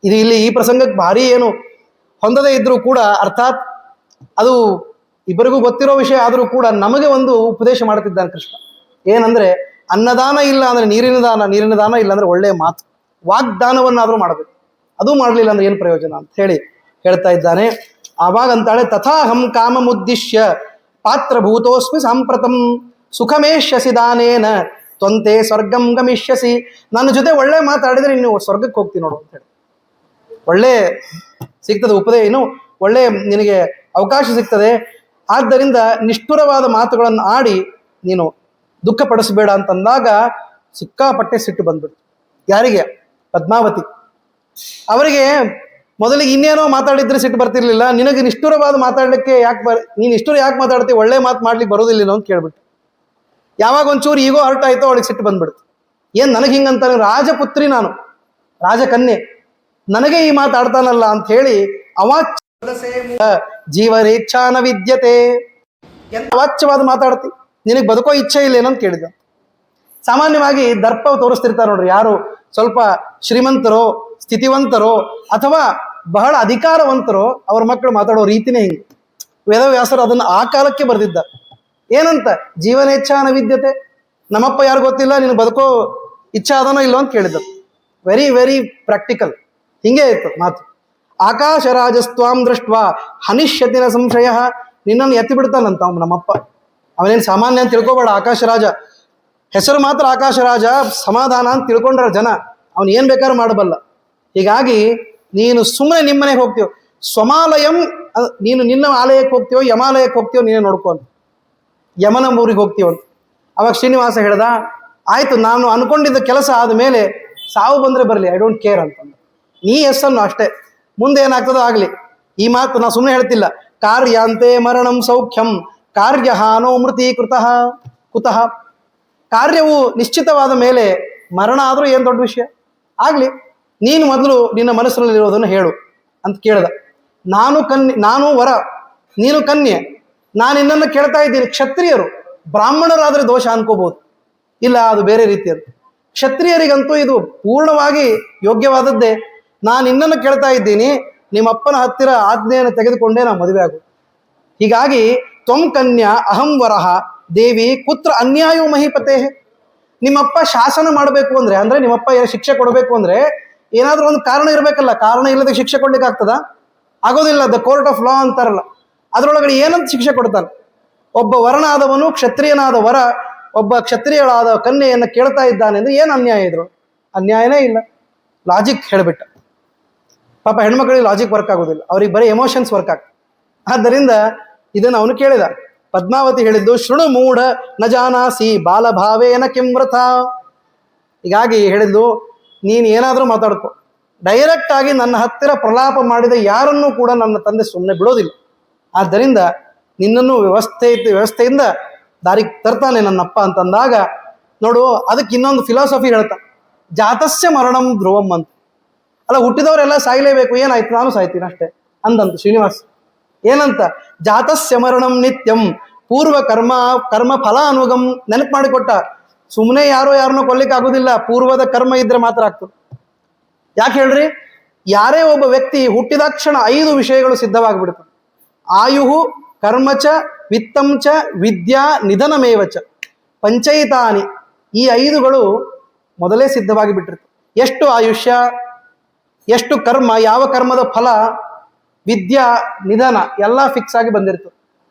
ಇದು ಇಲ್ಲಿ ಈ ಪ್ರಸಂಗಕ್ಕೆ ಭಾರಿ ಏನು ಹೊಂದದೇ ಇದ್ರೂ ಕೂಡ, ಅರ್ಥಾತ್ ಅದು ಇಬ್ಬರಿಗೂ ಗೊತ್ತಿರೋ ವಿಷಯ ಆದರೂ ಕೂಡ ನಮಗೆ ಒಂದು ಉಪದೇಶ ಮಾಡ್ತಿದ್ದಾನೆ ಕೃಷ್ಣ. ಏನಂದ್ರೆ ಅನ್ನದಾನ ಇಲ್ಲ ಅಂದ್ರೆ ನೀರಿನ ದಾನ, ನೀರಿನ ದಾನ ಇಲ್ಲ ಅಂದ್ರೆ ಒಳ್ಳೆಯ ಮಾತು, ವಾಗ್ದಾನವನ್ನಾದ್ರೂ ಮಾಡಬೇಕು. ಅದು ಮಾಡಲಿಲ್ಲ ಅಂದ್ರೆ ಏನು ಪ್ರಯೋಜನ ಅಂತ ಹೇಳಿ ಹೇಳ್ತಾ ಇದ್ದಾನೆ. ಆವಾಗ ಅಂತಾಳೆ, ತಥಾಹಂ ಕಾಮಮುದ್ದಿಶ್ಯ ಪಾತ್ರಭೂತೋಸ್ಮಿ ಸಾಂಪ್ರತಂ ಸುಖಮೇಶ್ಯಸಿ ದಾನೇನ ತ್ವಂತೆ ಸ್ವರ್ಗಂ ಗಮಿಷ್ಯಸಿ. ನನ್ನ ಜೊತೆ ಒಳ್ಳೆ ಮಾತಾಡಿದ್ರೆ ನೀವು ಸ್ವರ್ಗಕ್ಕೆ ಹೋಗ್ತೀನಿ ನೋಡು ಅಂತ ಹೇಳಿ. ಒಳ್ಳೆ ಸಿಗ್ತದೆ ಏನು ಒಳ್ಳೆ ನಿನಗೆ ಅವಕಾಶ ಸಿಗ್ತದೆ. ಆದ್ದರಿಂದ ನಿಷ್ಠುರವಾದ ಮಾತುಗಳನ್ನು ಆಡಿ ನೀನು ದುಃಖ ಪಡಿಸಬೇಡ ಅಂತಂದಾಗ ಸಿಕ್ಕಾಪಟ್ಟೆ ಸಿಟ್ಟು ಬಂದ್ಬಿಡ್ತು. ಯಾರಿಗೆ? ಪದ್ಮಾವತಿ. ಅವರಿಗೆ ಮೊದಲಿಗೆ ಇನ್ನೇನೋ ಮಾತಾಡಿದ್ರೆ ಸಿಟ್ಟು ಬರ್ತಿರ್ಲಿಲ್ಲ. ನಿನಗೆ ನಿಷ್ಠುರವಾದ ಮಾತಾಡ್ಲಿಕ್ಕೆ ನೀನು ನಿಷ್ಠುರ ಯಾಕೆ ಮಾತಾಡ್ತೀವಿ, ಒಳ್ಳೆ ಮಾತು ಮಾಡ್ಲಿಕ್ಕೆ ಬರೋದಿಲ್ಲ ಅಂತ ಕೇಳ್ಬಿಟ್ಟು. ಯಾವಾಗ ಒಂಚೂರು ಈಗೋ ಹರ್ಟ್ ಆಯ್ತೋ ಅವಳಿಗೆ ಸಿಟ್ಟು ಬಂದ್ಬಿಡ್ತು. ಏನ್ ನನಗೆ ಹಿಂಗಂತಾನೆ, ರಾಜಪುತ್ರಿ ನಾನು, ರಾಜಕನ್ಯೆ, ನನಗೆ ಈ ಮಾತಾಡ್ತಾನಲ್ಲ ಅಂತ ಹೇಳಿ ಅವಾಚ್ಯ ಜೀವನೇಚ್ಛಾನ ವಿದ್ಯತೆ. ಎಂತ ಅವಾಚ್ಯವಾದ ಮಾತಾಡ್ತಿ, ನಿನಗೆ ಬದುಕೋ ಇಚ್ಛೆ ಇಲ್ಲ ಏನಂತ ಕೇಳಿದ. ಸಾಮಾನ್ಯವಾಗಿ ದರ್ಪ ತೋರಿಸ್ತಿರ್ತಾರೆ ನೋಡ್ರಿ, ಯಾರು ಸ್ವಲ್ಪ ಶ್ರೀಮಂತರೋ ಸ್ಥಿತಿವಂತರೋ ಅಥವಾ ಬಹಳ ಅಧಿಕಾರವಂತರೋ ಅವ್ರ ಮಕ್ಕಳು ಮಾತಾಡೋ ರೀತಿನೇ ಹಿಂಗೆ. ವೇದವ್ಯಾಸರು ಅದನ್ನು ಆ ಕಾಲಕ್ಕೆ ಬರೆದಿದ್ದ. ಏನಂತ? ಜೀವನೇಚ್ಛಾನ ವಿದ್ಯತೆ. ನಮ್ಮಪ್ಪ ಯಾರು ಗೊತ್ತಿಲ್ಲ, ನಿನಗೆ ಬದುಕೋ ಇಚ್ಛೆ ಅದನೋ ಇಲ್ಲೋ ಅಂತ ಕೇಳಿದ್ದ. Very very practical. ಹಿಂಗೆ ಇತ್ತು ಮಾತು. ಆಕಾಶ ರಾಜಸ್ತ್ವಾಂ ದೃಷ್ಟ ಹನಿಷ್ಯತಿನ ಸಂಶಯ. ನಿನ್ನನ್ನು ಎತ್ತಿ ಬಿಡ್ತಾನಂತ ನಮ್ಮಪ್ಪ. ಅವನೇನು ಸಾಮಾನ್ಯ ಅಂತ ತಿಳ್ಕೊಬೇಡ. ಆಕಾಶ ರಾಜ ಹೆಸರು ಮಾತ್ರ ಆಕಾಶ ರಾಜ, ಸಮಾಧಾನ ಅಂತ ತಿಳ್ಕೊಂಡ್ರ ಜನ. ಅವನು ಏನ್ ಬೇಕಾದ್ರೂ ಮಾಡಬಲ್ಲ. ಹೀಗಾಗಿ ನೀನು ಸುಮ್ಮನೆ ನಿಮ್ಮನೆಗೆ ಹೋಗ್ತೀವೋ, ಸ್ವಮಾಲಯಂ, ನೀನು ನಿನ್ನ ಆಲಯಕ್ಕೆ ಹೋಗ್ತೀವೋ ಯಮಾಲಯಕ್ಕೆ ಹೋಗ್ತೀವೋ ನೀನೇ ನೋಡ್ಕೊಂತ, ಯಮನ ಊರಿಗೆ ಹೋಗ್ತೀವಂತ. ಅವಾಗ ಶ್ರೀನಿವಾಸ ಹೇಳ್ದ, ಆಯ್ತು ನಾನು ಅನ್ಕೊಂಡಿದ್ದ ಕೆಲಸ ಆದಮೇಲೆ ಸಾವು ಬಂದ್ರೆ ಬರಲಿ, ಐ ಡೋಂಟ್ ಕೇರ್ ಅಂತಂದ. ನೀ ಎಸ್ಸನ್ನು ಅಷ್ಟೇ, ಮುಂದೆ ಏನಾಗ್ತದೋ ಆಗಲಿ. ಈ ಮಾತು ನಾ ಸುಮ್ಮನೆ ಹೇಳ್ತಿಲ್ಲ. ಕಾರ್ಯಾಂತೆ ಮರಣಂ ಸೌಖ್ಯಂ ಕಾರ್ಯಹಾನೋ ಮೃತಿ ಕೃತಃ ಕುತಃ. ಕಾರ್ಯವು ನಿಶ್ಚಿತವಾದ ಮೇಲೆ ಮರಣ ಆದರೂ ಏನು ದೊಡ್ಡ ವಿಷಯ ಆಗಲಿ, ನೀನು ಮೊದಲು ನಿನ್ನ ಮನಸ್ಸಿನಲ್ಲಿರೋದನ್ನು ಹೇಳು ಅಂತ ಕೇಳ್ದ. ನಾನು ವರ, ನೀನು ಕನ್ಯೆ, ನಾನು ನಿನ್ನನ್ನು ಕೇಳ್ತಾ ಇದ್ದೀನಿ. ಕ್ಷತ್ರಿಯರು ಬ್ರಾಹ್ಮಣರಾದರೆ ದೋಷ ಅನ್ಕೋಬಹುದು, ಇಲ್ಲ ಅದು ಬೇರೆ ರೀತಿಯದ್ದು. ಕ್ಷತ್ರಿಯರಿಗಂತೂ ಇದು ಪೂರ್ಣವಾಗಿ ಯೋಗ್ಯವಾದದ್ದೇ. ನಾನು ನಿನ್ನನ್ನು ಕೇಳ್ತಾ ಇದ್ದೀನಿ, ನಿಮ್ಮಪ್ಪನ ಹತ್ತಿರ ಆಜ್ಞೆಯನ್ನು ತೆಗೆದುಕೊಂಡೇ ನಾವು ಮದುವೆ ಆಗೋದು. ಹೀಗಾಗಿ ತ್ವಂ ಕನ್ಯಾ ಅಹಂ ವರಹ ದೇವಿ ಕುತ್ರ ಅನ್ಯಾಯೋ ಮಹೀಪತೆ. ನಿಮ್ಮಪ್ಪ ಶಾಸನ ಮಾಡಬೇಕು ಅಂದ್ರೆ ನಿಮ್ಮಪ್ಪ ಶಿಕ್ಷೆ ಕೊಡಬೇಕು ಅಂದ್ರೆ ಏನಾದ್ರೂ ಒಂದು ಕಾರಣ ಇರಬೇಕಲ್ಲ. ಕಾರಣ ಇಲ್ಲದೆ ಶಿಕ್ಷೆ ಕೊಡ್ಲಿಕ್ಕೆ ಆಗ್ತದ? ಆಗೋದಿಲ್ಲ. ದ ಕೋರ್ಟ್ ಆಫ್ ಲಾ ಅಂತಾರಲ್ಲ, ಅದರೊಳಗಡೆ ಏನಂತ ಶಿಕ್ಷೆ ಕೊಡ್ತಾರೆ? ಒಬ್ಬ ವರನಾದವನು ಕ್ಷತ್ರಿಯನಾದ ವರ ಒಬ್ಬ ಕ್ಷತ್ರಿಯಳಾದ ಕನ್ಯೆಯನ್ನು ಕೇಳ್ತಾ ಇದ್ದಾನೆ ಅಂದ್ರೆ ಏನು ಅನ್ಯಾಯ ಇದ್ರು? ಅನ್ಯಾಯನೇ ಇಲ್ಲ. ಲಾಜಿಕ್ ಹೇಳಿಬಿಟ್ಟ. ಪಾಪ ಹೆಣ್ಮಕ್ಳಿಗೆ ಲಾಜಿಕ್ ವರ್ಕ್ ಆಗೋದಿಲ್ಲ, ಅವ್ರಿಗೆ ಬರೀ ಎಮೋಷನ್ಸ್ ವರ್ಕ್ ಆಗ್ತದೆ. ಆದ್ದರಿಂದ ಇದನ್ನು ಅವನು ಕೇಳಿದ. ಪದ್ಮಾವತಿ ಹೇಳಿದ್ದು ಶೃಣು ಮೂಢ ನ ಜಾನಾಸಿ ಬಾಲಭಾವೇನ ಕಿಮ್ರಥ. ಹೀಗಾಗಿ ಹೇಳಿದ್ದು, ನೀನು ಏನಾದರೂ ಮಾತಾಡ್ಕೊ, ಡೈರೆಕ್ಟ್ ಆಗಿ ನನ್ನ ಹತ್ತಿರ ಪ್ರಲಾಪ ಮಾಡಿದ ಯಾರನ್ನೂ ಕೂಡ ನನ್ನ ತಂದೆ ಸುಮ್ಮನೆ ಬಿಡೋದಿಲ್ಲ. ಆದ್ದರಿಂದ ನಿನ್ನನ್ನು ವ್ಯವಸ್ಥೆಯಿಂದ ದಾರಿಗೆ ತರ್ತಾನೆ ನನ್ನಪ್ಪ ಅಂತಂದಾಗ ನೋಡು, ಅದಕ್ಕೆ ಇನ್ನೊಂದು ಫಿಲಾಸಫಿ ಹೇಳ್ತಾನೆ, ಜಾತಸ್ಯ ಮರಣಂ ಧ್ರುವಂ ಅಂತ. ಅಲ್ಲ, ಹುಟ್ಟಿದವರೆಲ್ಲ ಸಾಯಲೇಬೇಕು, ಏನಾಯ್ತು ನಾನು ಸಾಯ್ತೀನಿ ಅಷ್ಟೇ ಅಂದಂತ ಶ್ರೀನಿವಾಸ್. ಏನಂತ? ಜಾತಸ್ಯ ಮರಣಂ ನಿತ್ಯಂ ಪೂರ್ವ ಕರ್ಮ ಫಲ ಅನುಗಮ್. ನೆನಪು ಮಾಡಿಕೊಟ್ಟ. ಸುಮ್ಮನೆ ಯಾರನ್ನೋ ಕೊಲ್ಲಿಕ್ಕೆ ಆಗೋದಿಲ್ಲ, ಪೂರ್ವದ ಕರ್ಮ ಇದ್ರೆ ಮಾತ್ರ ಆಗ್ತದೆ. ಯಾಕೆ ಹೇಳ್ರಿ? ಯಾರೇ ಒಬ್ಬ ವ್ಯಕ್ತಿ ಹುಟ್ಟಿದಾಕ್ಷಣ 5 ವಿಷಯಗಳು ಸಿದ್ಧವಾಗಿಬಿಡ್ತದೆ. ಆಯುಹು ಕರ್ಮಚ ವಿತ್ತಂಚ ವಿದ್ಯಾ ನಿಧನಮೇವಚ ಪಂಚೈತಾನಿ. ಈ 5ಗಳು ಮೊದಲೇ ಸಿದ್ಧವಾಗಿ ಬಿಟ್ಟಿರ್ತದೆ. ಎಷ್ಟು ಆಯುಷ್ಯ, ಎಷ್ಟು ಕರ್ಮ, ಯಾವ ಕರ್ಮದ ಫಲ, ವಿದ್ಯಾ ನಿಧನ ಎಲ್ಲ ಫಿಕ್ಸ್ ಆಗಿ ಬಂದಿರ್ತದೆ.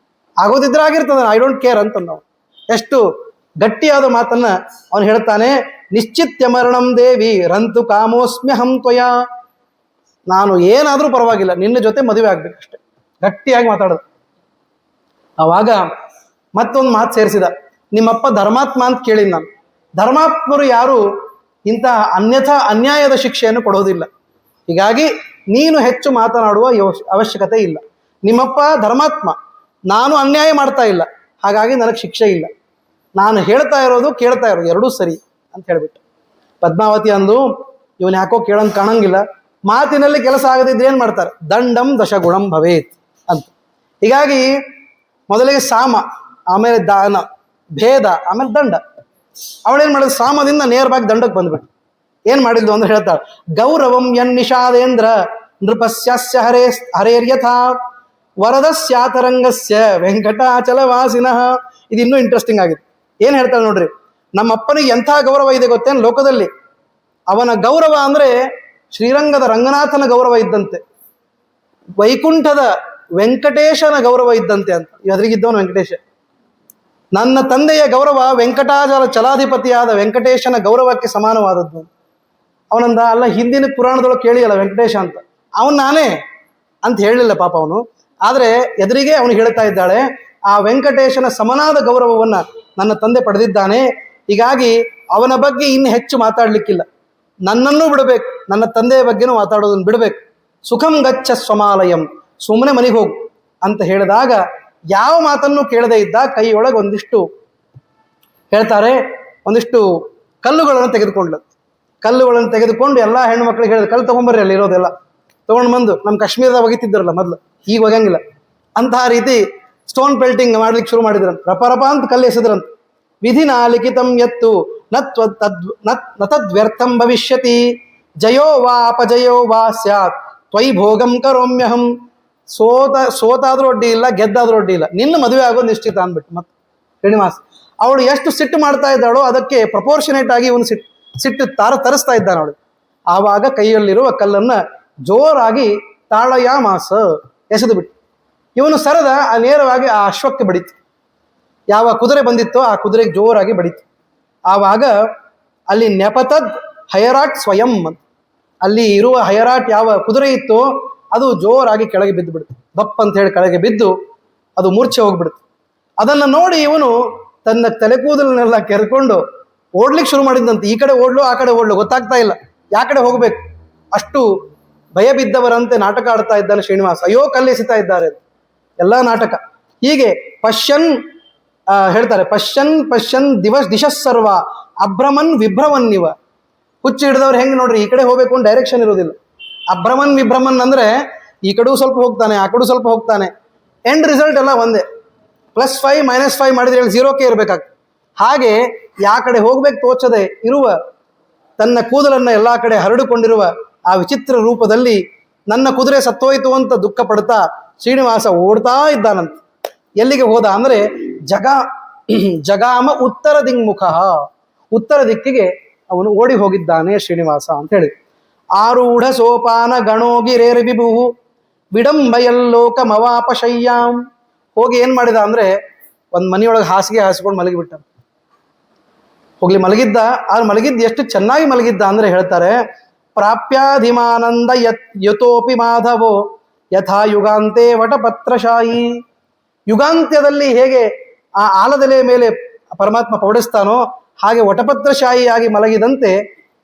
ಆಗೋದಿದ್ರೆ ಆಗಿರ್ತದೆ, ಐ ಡೋಂಟ್ ಕೇರ್ ಅಂತ ನಾವು. ಎಷ್ಟು ಗಟ್ಟಿಯಾದ ಮಾತನ್ನ ಅವನು ಹೇಳ್ತಾನೆ. ನಿಶ್ಚಿತ್ಯ ಮರಣಂ ದೇವಿ ರಂತು ಕಾಮೋಸ್ಮ್ಯಹಂ ತ್ವಯಾ. ನಾನು ಏನಾದರೂ ಪರವಾಗಿಲ್ಲ, ನಿನ್ನ ಜೊತೆ ಮದುವೆ ಆಗ್ಬೇಕಷ್ಟೆ. ಗಟ್ಟಿಯಾಗಿ ಮಾತಾಡೋದು. ಆವಾಗ ಮತ್ತೊಂದು ಮಾತು ಸೇರಿಸಿದ. ನಿಮ್ಮಪ್ಪ ಧರ್ಮಾತ್ಮ ಅಂತ ಕೇಳಿದ್ ನಾನು. ಧರ್ಮಾತ್ಮರು ಯಾರು ಇಂತಹ ಅನ್ಯಾಯದ ಶಿಕ್ಷೆಯನ್ನು ಕೊಡೋದಿಲ್ಲ. ಹೀಗಾಗಿ ನೀನು ಹೆಚ್ಚು ಮಾತನಾಡುವ ಅವಶ್ಯಕತೆ ಇಲ್ಲ. ನಿಮ್ಮಪ್ಪ ಧರ್ಮಾತ್ಮ, ನಾನು ಅನ್ಯಾಯ ಮಾಡ್ತಾ ಇಲ್ಲ, ಹಾಗಾಗಿ ನನಗೆ ಶಿಕ್ಷೆ ಇಲ್ಲ. ನಾನು ಹೇಳ್ತಾ ಇರೋದು ಕೇಳ್ತಾ ಇರೋದು ಎರಡೂ ಸರಿ ಅಂತ ಹೇಳ್ಬಿಟ್ಟು ಪದ್ಮಾವತಿ ಅಂದು, ಇವನು ಯಾಕೋ ಕೇಳಂಗೆ ಕಾಣಂಗಿಲ್ಲ, ಮಾತಿನಲ್ಲಿ ಕೆಲಸ ಆಗದಿದ್ರೆ ಏನು ಮಾಡ್ತಾರೆ? ದಂಡಂ ದಶಗುಣಂ ಭವೇತ್ ಅಂತ. ಹೀಗಾಗಿ ಮೊದಲಿಗೆ ಸಾಮ, ಆಮೇಲೆ ದಾನ, ಭೇದ, ಆಮೇಲೆ ದಂಡ. ಅವಳೇನು ಮಾಡಿದ್ರು? ಸಾಮದಿಂದ ನೇರವಾಗಿ ದಂಡಕ್ಕೆ ಬಂದ್ಬಿಟ್ಟು ಏನ್ ಮಾಡಿದ್ಲು ಅಂದ್ರೆ ಹೇಳ್ತಾಳೆ, ಗೌರವಂ ಯನ್ನಿಷಾದೇಂದ್ರ ನೃಪಸ್ಯಾಸ್ಯ ಹರೇರ್ಯಥಾ ವರದಸ್ಯಾತರಂಗಸ್ಯ ವೆಂಕಟಾಚಲವಾಸಿನಃ. ಇದು ಇನ್ನೂ ಇಂಟ್ರೆಸ್ಟಿಂಗ್ ಆಗಿದೆ. ಏನ್ ಹೇಳ್ತಾಳೆ ನೋಡ್ರಿ, ನಮ್ಮ ಅಪ್ಪನಿಗೆ ಎಂಥ ಗೌರವ ಇದೆ ಗೊತ್ತೇನು ಲೋಕದಲ್ಲಿ? ಅವನ ಗೌರವ ಅಂದ್ರೆ ಶ್ರೀರಂಗದ ರಂಗನಾಥನ ಗೌರವ ಇದ್ದಂತೆ, ವೈಕುಂಠದ ವೆಂಕಟೇಶನ ಗೌರವ ಇದ್ದಂತೆ ಅಂತ. ಎದುರಿಗಿದ್ದವನು ವೆಂಕಟೇಶ. ನನ್ನ ತಂದೆಯ ಗೌರವ ವೆಂಕಟಾಚಲ ಚಲಾಧಿಪತಿಯಾದ ವೆಂಕಟೇಶನ ಗೌರವಕ್ಕೆ ಸಮಾನವಾದದ್ದು. ಅವನಂದ, ಅಲ್ಲ ಹಿಂದಿನ ಪುರಾಣದೊಳಗೆ ಕೇಳಿಯಲ್ಲ ವೆಂಕಟೇಶ ಅಂತ, ಅವನು ನಾನೇ ಅಂತ ಹೇಳಲಿಲ್ಲ ಪಾಪ ಅವನು. ಆದರೆ ಎದುರಿಗೆ ಅವನು ಹೇಳ್ತಾ ಇದ್ದಾಳೆ, ಆ ವೆಂಕಟೇಶನ ಸಮನಾದ ಗೌರವವನ್ನ ನನ್ನ ತಂದೆ ಪಡೆದಿದ್ದಾನೆ. ಹೀಗಾಗಿ ಅವನ ಬಗ್ಗೆ ಇನ್ನು ಹೆಚ್ಚು ಮಾತಾಡ್ಲಿಕ್ಕಿಲ್ಲ, ನನ್ನನ್ನೂ ಬಿಡಬೇಕು, ನನ್ನ ತಂದೆಯ ಬಗ್ಗೆನೂ ಮಾತಾಡೋದನ್ನು ಬಿಡಬೇಕು. ಸುಖಂ ಗಚ್ಚ ಸ್ವಮಾಲಯಂ, ಸುಮ್ಮನೆ ಮನೆಗೆ ಹೋಗು ಅಂತ ಹೇಳಿದಾಗ ಯಾವ ಮಾತನ್ನು ಕೇಳದೇ ಇದ್ದ ಕೈಯೊಳಗೆ ಒಂದಿಷ್ಟು ಹೇಳ್ತಾರೆ, ಒಂದಿಷ್ಟು ಕಲ್ಲುಗಳನ್ನು ತೆಗೆದುಕೊಂಡು ಎಲ್ಲ ಹೆಣ್ಣು ಮಕ್ಕಳಿಗೆ ಹೇಳಿದ, ಕಲ್ಲು ತಗೊಂಬರ್ರಿ, ಅಲ್ಲಿ ಇರೋದೆಲ್ಲ ತಗೊಂಡು ಬಂದು ನಮ್ಮ ಕಾಶ್ಮೀರದಾಗ ಒಗಿತಿದ್ರಲ್ಲ ಮೊದಲು, ಈಗ ಒಗಂಗಿಲ್ಲ, ಅಂತಹ ರೀತಿ ಸ್ಟೋನ್ ಪೆಲ್ಟಿಂಗ್ ಮಾಡ್ಲಿಕ್ಕೆ ಶುರು ಮಾಡಿದ್ರಂತ. ರಪ ಅಂತ ಕಲ್ಲು ಎಸೆದ್ರಂತ. ವಿಧಿನಾ ಲಿಖಿತಂ ಯತ್ತು ನತದ್ವ್ಯರ್ಥಂ ಭವಿಷ್ಯತಿ ಜಯೋ ವಾ ಅಪಜಯೋ ವಾ ಸ್ಯಾತ್ ತ್ವಯಿ ಭೋಗಂ ಕರೋಮ್ಯಹಂ. ಸೋತಾದ್ರೂ ಅಡ್ಡಿ ಇಲ್ಲ, ಗೆದ್ದಾದ್ರೂ ಅಡ್ಡಿ ಇಲ್ಲ, ನಿನ್ನ ಮದುವೆ ಆಗೋದು ನಿಶ್ಚಿತ ಅಂದ್ಬಿಟ್ಟು. ಮತ್ತೆ ಶ್ರೀನಿವಾಸ್ ಅವಳು ಎಷ್ಟು ಸಿಟ್ಟು ಮಾಡ್ತಾ ಇದ್ದಾಳೋ ಅದಕ್ಕೆ ಪ್ರಪೋರ್ಷನೇಟ್ ಆಗಿ ಇವನು ಸಿಟ್ಟು ತರಿಸ್ತಾ ಇದ್ದಾನೆ ಅವಳು. ಆವಾಗ ಕೈಯಲ್ಲಿರುವ ಕಲ್ಲನ್ನ ಜೋರಾಗಿ ತಾಳಯಾಮಾಸ ಎಸೆದು ಬಿಟ್ಟು ಇವನು ಸರದ ನೇರವಾಗಿ ಆ ಅಶ್ವಕ್ಕೆ ಬಡಿತು. ಯಾವ ಕುದುರೆ ಬಂದಿತ್ತೋ ಆ ಕುದುರೆಗೆ ಜೋರಾಗಿ ಬಡಿತು. ಆವಾಗ ಅಲ್ಲಿ ನೆಪತದ್ ಹಯರಾಟ್ ಸ್ವಯಂ, ಅಲ್ಲಿ ಇರುವ ಹಯರಾಟ್ ಯಾವ ಕುದುರೆ ಇತ್ತೋ ಅದು ಜೋರಾಗಿ ಕೆಳಗೆ ಬಿದ್ದು ಬಿಡ್ತು. ದಪ್ಪ ಅಂತ ಹೇಳಿ ಕೆಳಗೆ ಬಿದ್ದು ಅದು ಮೂರ್ಛೆ ಹೋಗ್ಬಿಡ್ತು. ಅದನ್ನು ನೋಡಿ ಇವನು ತನ್ನ ತಲೆ ಕೂದಲನ್ನೆಲ್ಲ ಕೆರ್ಕೊಂಡು ಓಡ್ಲಿಕ್ಕೆ ಶುರು ಮಾಡಿದಂತೆ. ಈ ಕಡೆ ಓಡ್ಲು ಆ ಕಡೆ ಓಡ್ಲು ಗೊತ್ತಾಗ್ತಾ ಇಲ್ಲ, ಯಾ ಕಡೆ ಹೋಗ್ಬೇಕು. ಅಷ್ಟು ಭಯ ಬಿದ್ದವರಂತೆ ನಾಟಕ ಆಡ್ತಾ ಇದ್ದಾನೆ ಶ್ರೀನಿವಾಸ. ಅಯ್ಯೋ ಕಲ್ಲೆಸಿತಾ ಇದ್ದಾರೆ ಎಲ್ಲ ನಾಟಕ. ಹೀಗೆ ಪಶ್ಯನ್ ಹೇಳ್ತಾರೆ, ಪಶ್ಯನ್ ದಿಶಸ್ಸರ್ವ ಅಭ್ರಮನ್ ವಿಭ್ರಮನ್ನಿವ. ಹುಚ್ಚು ಹಿಡಿದವ್ರು ಹೆಂಗೆ ನೋಡ್ರಿ, ಈ ಕಡೆ ಹೋಗ್ಬೇಕು ಅಂತ ಡೈರೆಕ್ಷನ್ ಇರೋದಿಲ್ಲ. ಅಭ್ರಮನ್ ವಿಭ್ರಮನ್ ಅಂದ್ರೆ ಈ ಕಡೆಗೂ ಸ್ವಲ್ಪ ಹೋಗ್ತಾನೆ, ಆ ಕಡೆಗೂ ಸ್ವಲ್ಪ ಹೋಗ್ತಾನೆ, ಎಂಡ್ ರಿಸಲ್ಟ್ ಎಲ್ಲ ಒಂದೇ. +5 -5 ಮಾಡಿದ್ರೆ 0ಕ್ಕೆ ಇರಬೇಕಾಗ್ತದೆ. ಹಾಗೆ ಯಾ ಕಡೆ ಹೋಗ್ಬೇಕು ತೋಚದೆ ಇರುವ ತನ್ನ ಕೂದಲನ್ನ ಎಲ್ಲಾ ಕಡೆ ಹರಡಿಕೊಂಡಿರುವ ಆ ವಿಚಿತ್ರ ರೂಪದಲ್ಲಿ ನನ್ನ ಕುದುರೆ ಸತ್ತೋಯ್ತು ಅಂತ ದುಃಖ ಪಡ್ತಾ ಶ್ರೀನಿವಾಸ ಓಡ್ತಾ ಇದ್ದಾನಂತೆ. ಎಲ್ಲಿಗೆ ಹೋದ ಅಂದರೆ ಜಗಾಮ ಉತ್ತರ ದಿಗ್ಮುಖ, ಉತ್ತರ ದಿಕ್ಕಿಗೆ ಅವನು ಓಡಿ ಹೋಗಿದ್ದಾನೆ ಶ್ರೀನಿವಾಸ ಅಂತ ಹೇಳಿ. ಆರೂಢ ಸೋಪಾನ ಗಣೋಗಿರೇರಿ ವಿಭುಹು ವಿಡಂಬಯಲ್ಲೋಕ ಮವಾಪಶಯ್ಯಾಂ. ಹೋಗಿ ಏನ್ ಮಾಡಿದ ಅಂದ್ರೆ ಒಂದ್ ಮನೆಯೊಳಗೆ ಹಾಸಿಗೆ ಹಾಸಿಕೊಂಡು ಮಲಗಿಬಿಟ್ಟ. ಹೋಗ್ಲಿ ಮಲಗಿದ್ದ. ಆದ್ರೆ ಮಲಗಿದ್ದು ಎಷ್ಟು ಚೆನ್ನಾಗಿ ಮಲಗಿದ್ದ ಅಂದ್ರೆ ಹೇಳ್ತಾರೆ, ಪ್ರಾಪ್ಯಾಧಿಮಾನಂದ ಯತೋಪಿ ಮಾಧವೋ ಯಥಾ ಯುಗಾಂತೆ ವಟಪತ್ರಶಾಯಿ. ಯುಗಾಂತ್ಯದಲ್ಲಿ ಹೇಗೆ ಆ ಆಲದೆಲೆ ಮೇಲೆ ಪರಮಾತ್ಮ ಪೌಡಿಸ್ತಾನೋ ಹಾಗೆ ವಟಪತ್ರಶಾಹಿಯಾಗಿ ಮಲಗಿದಂತೆ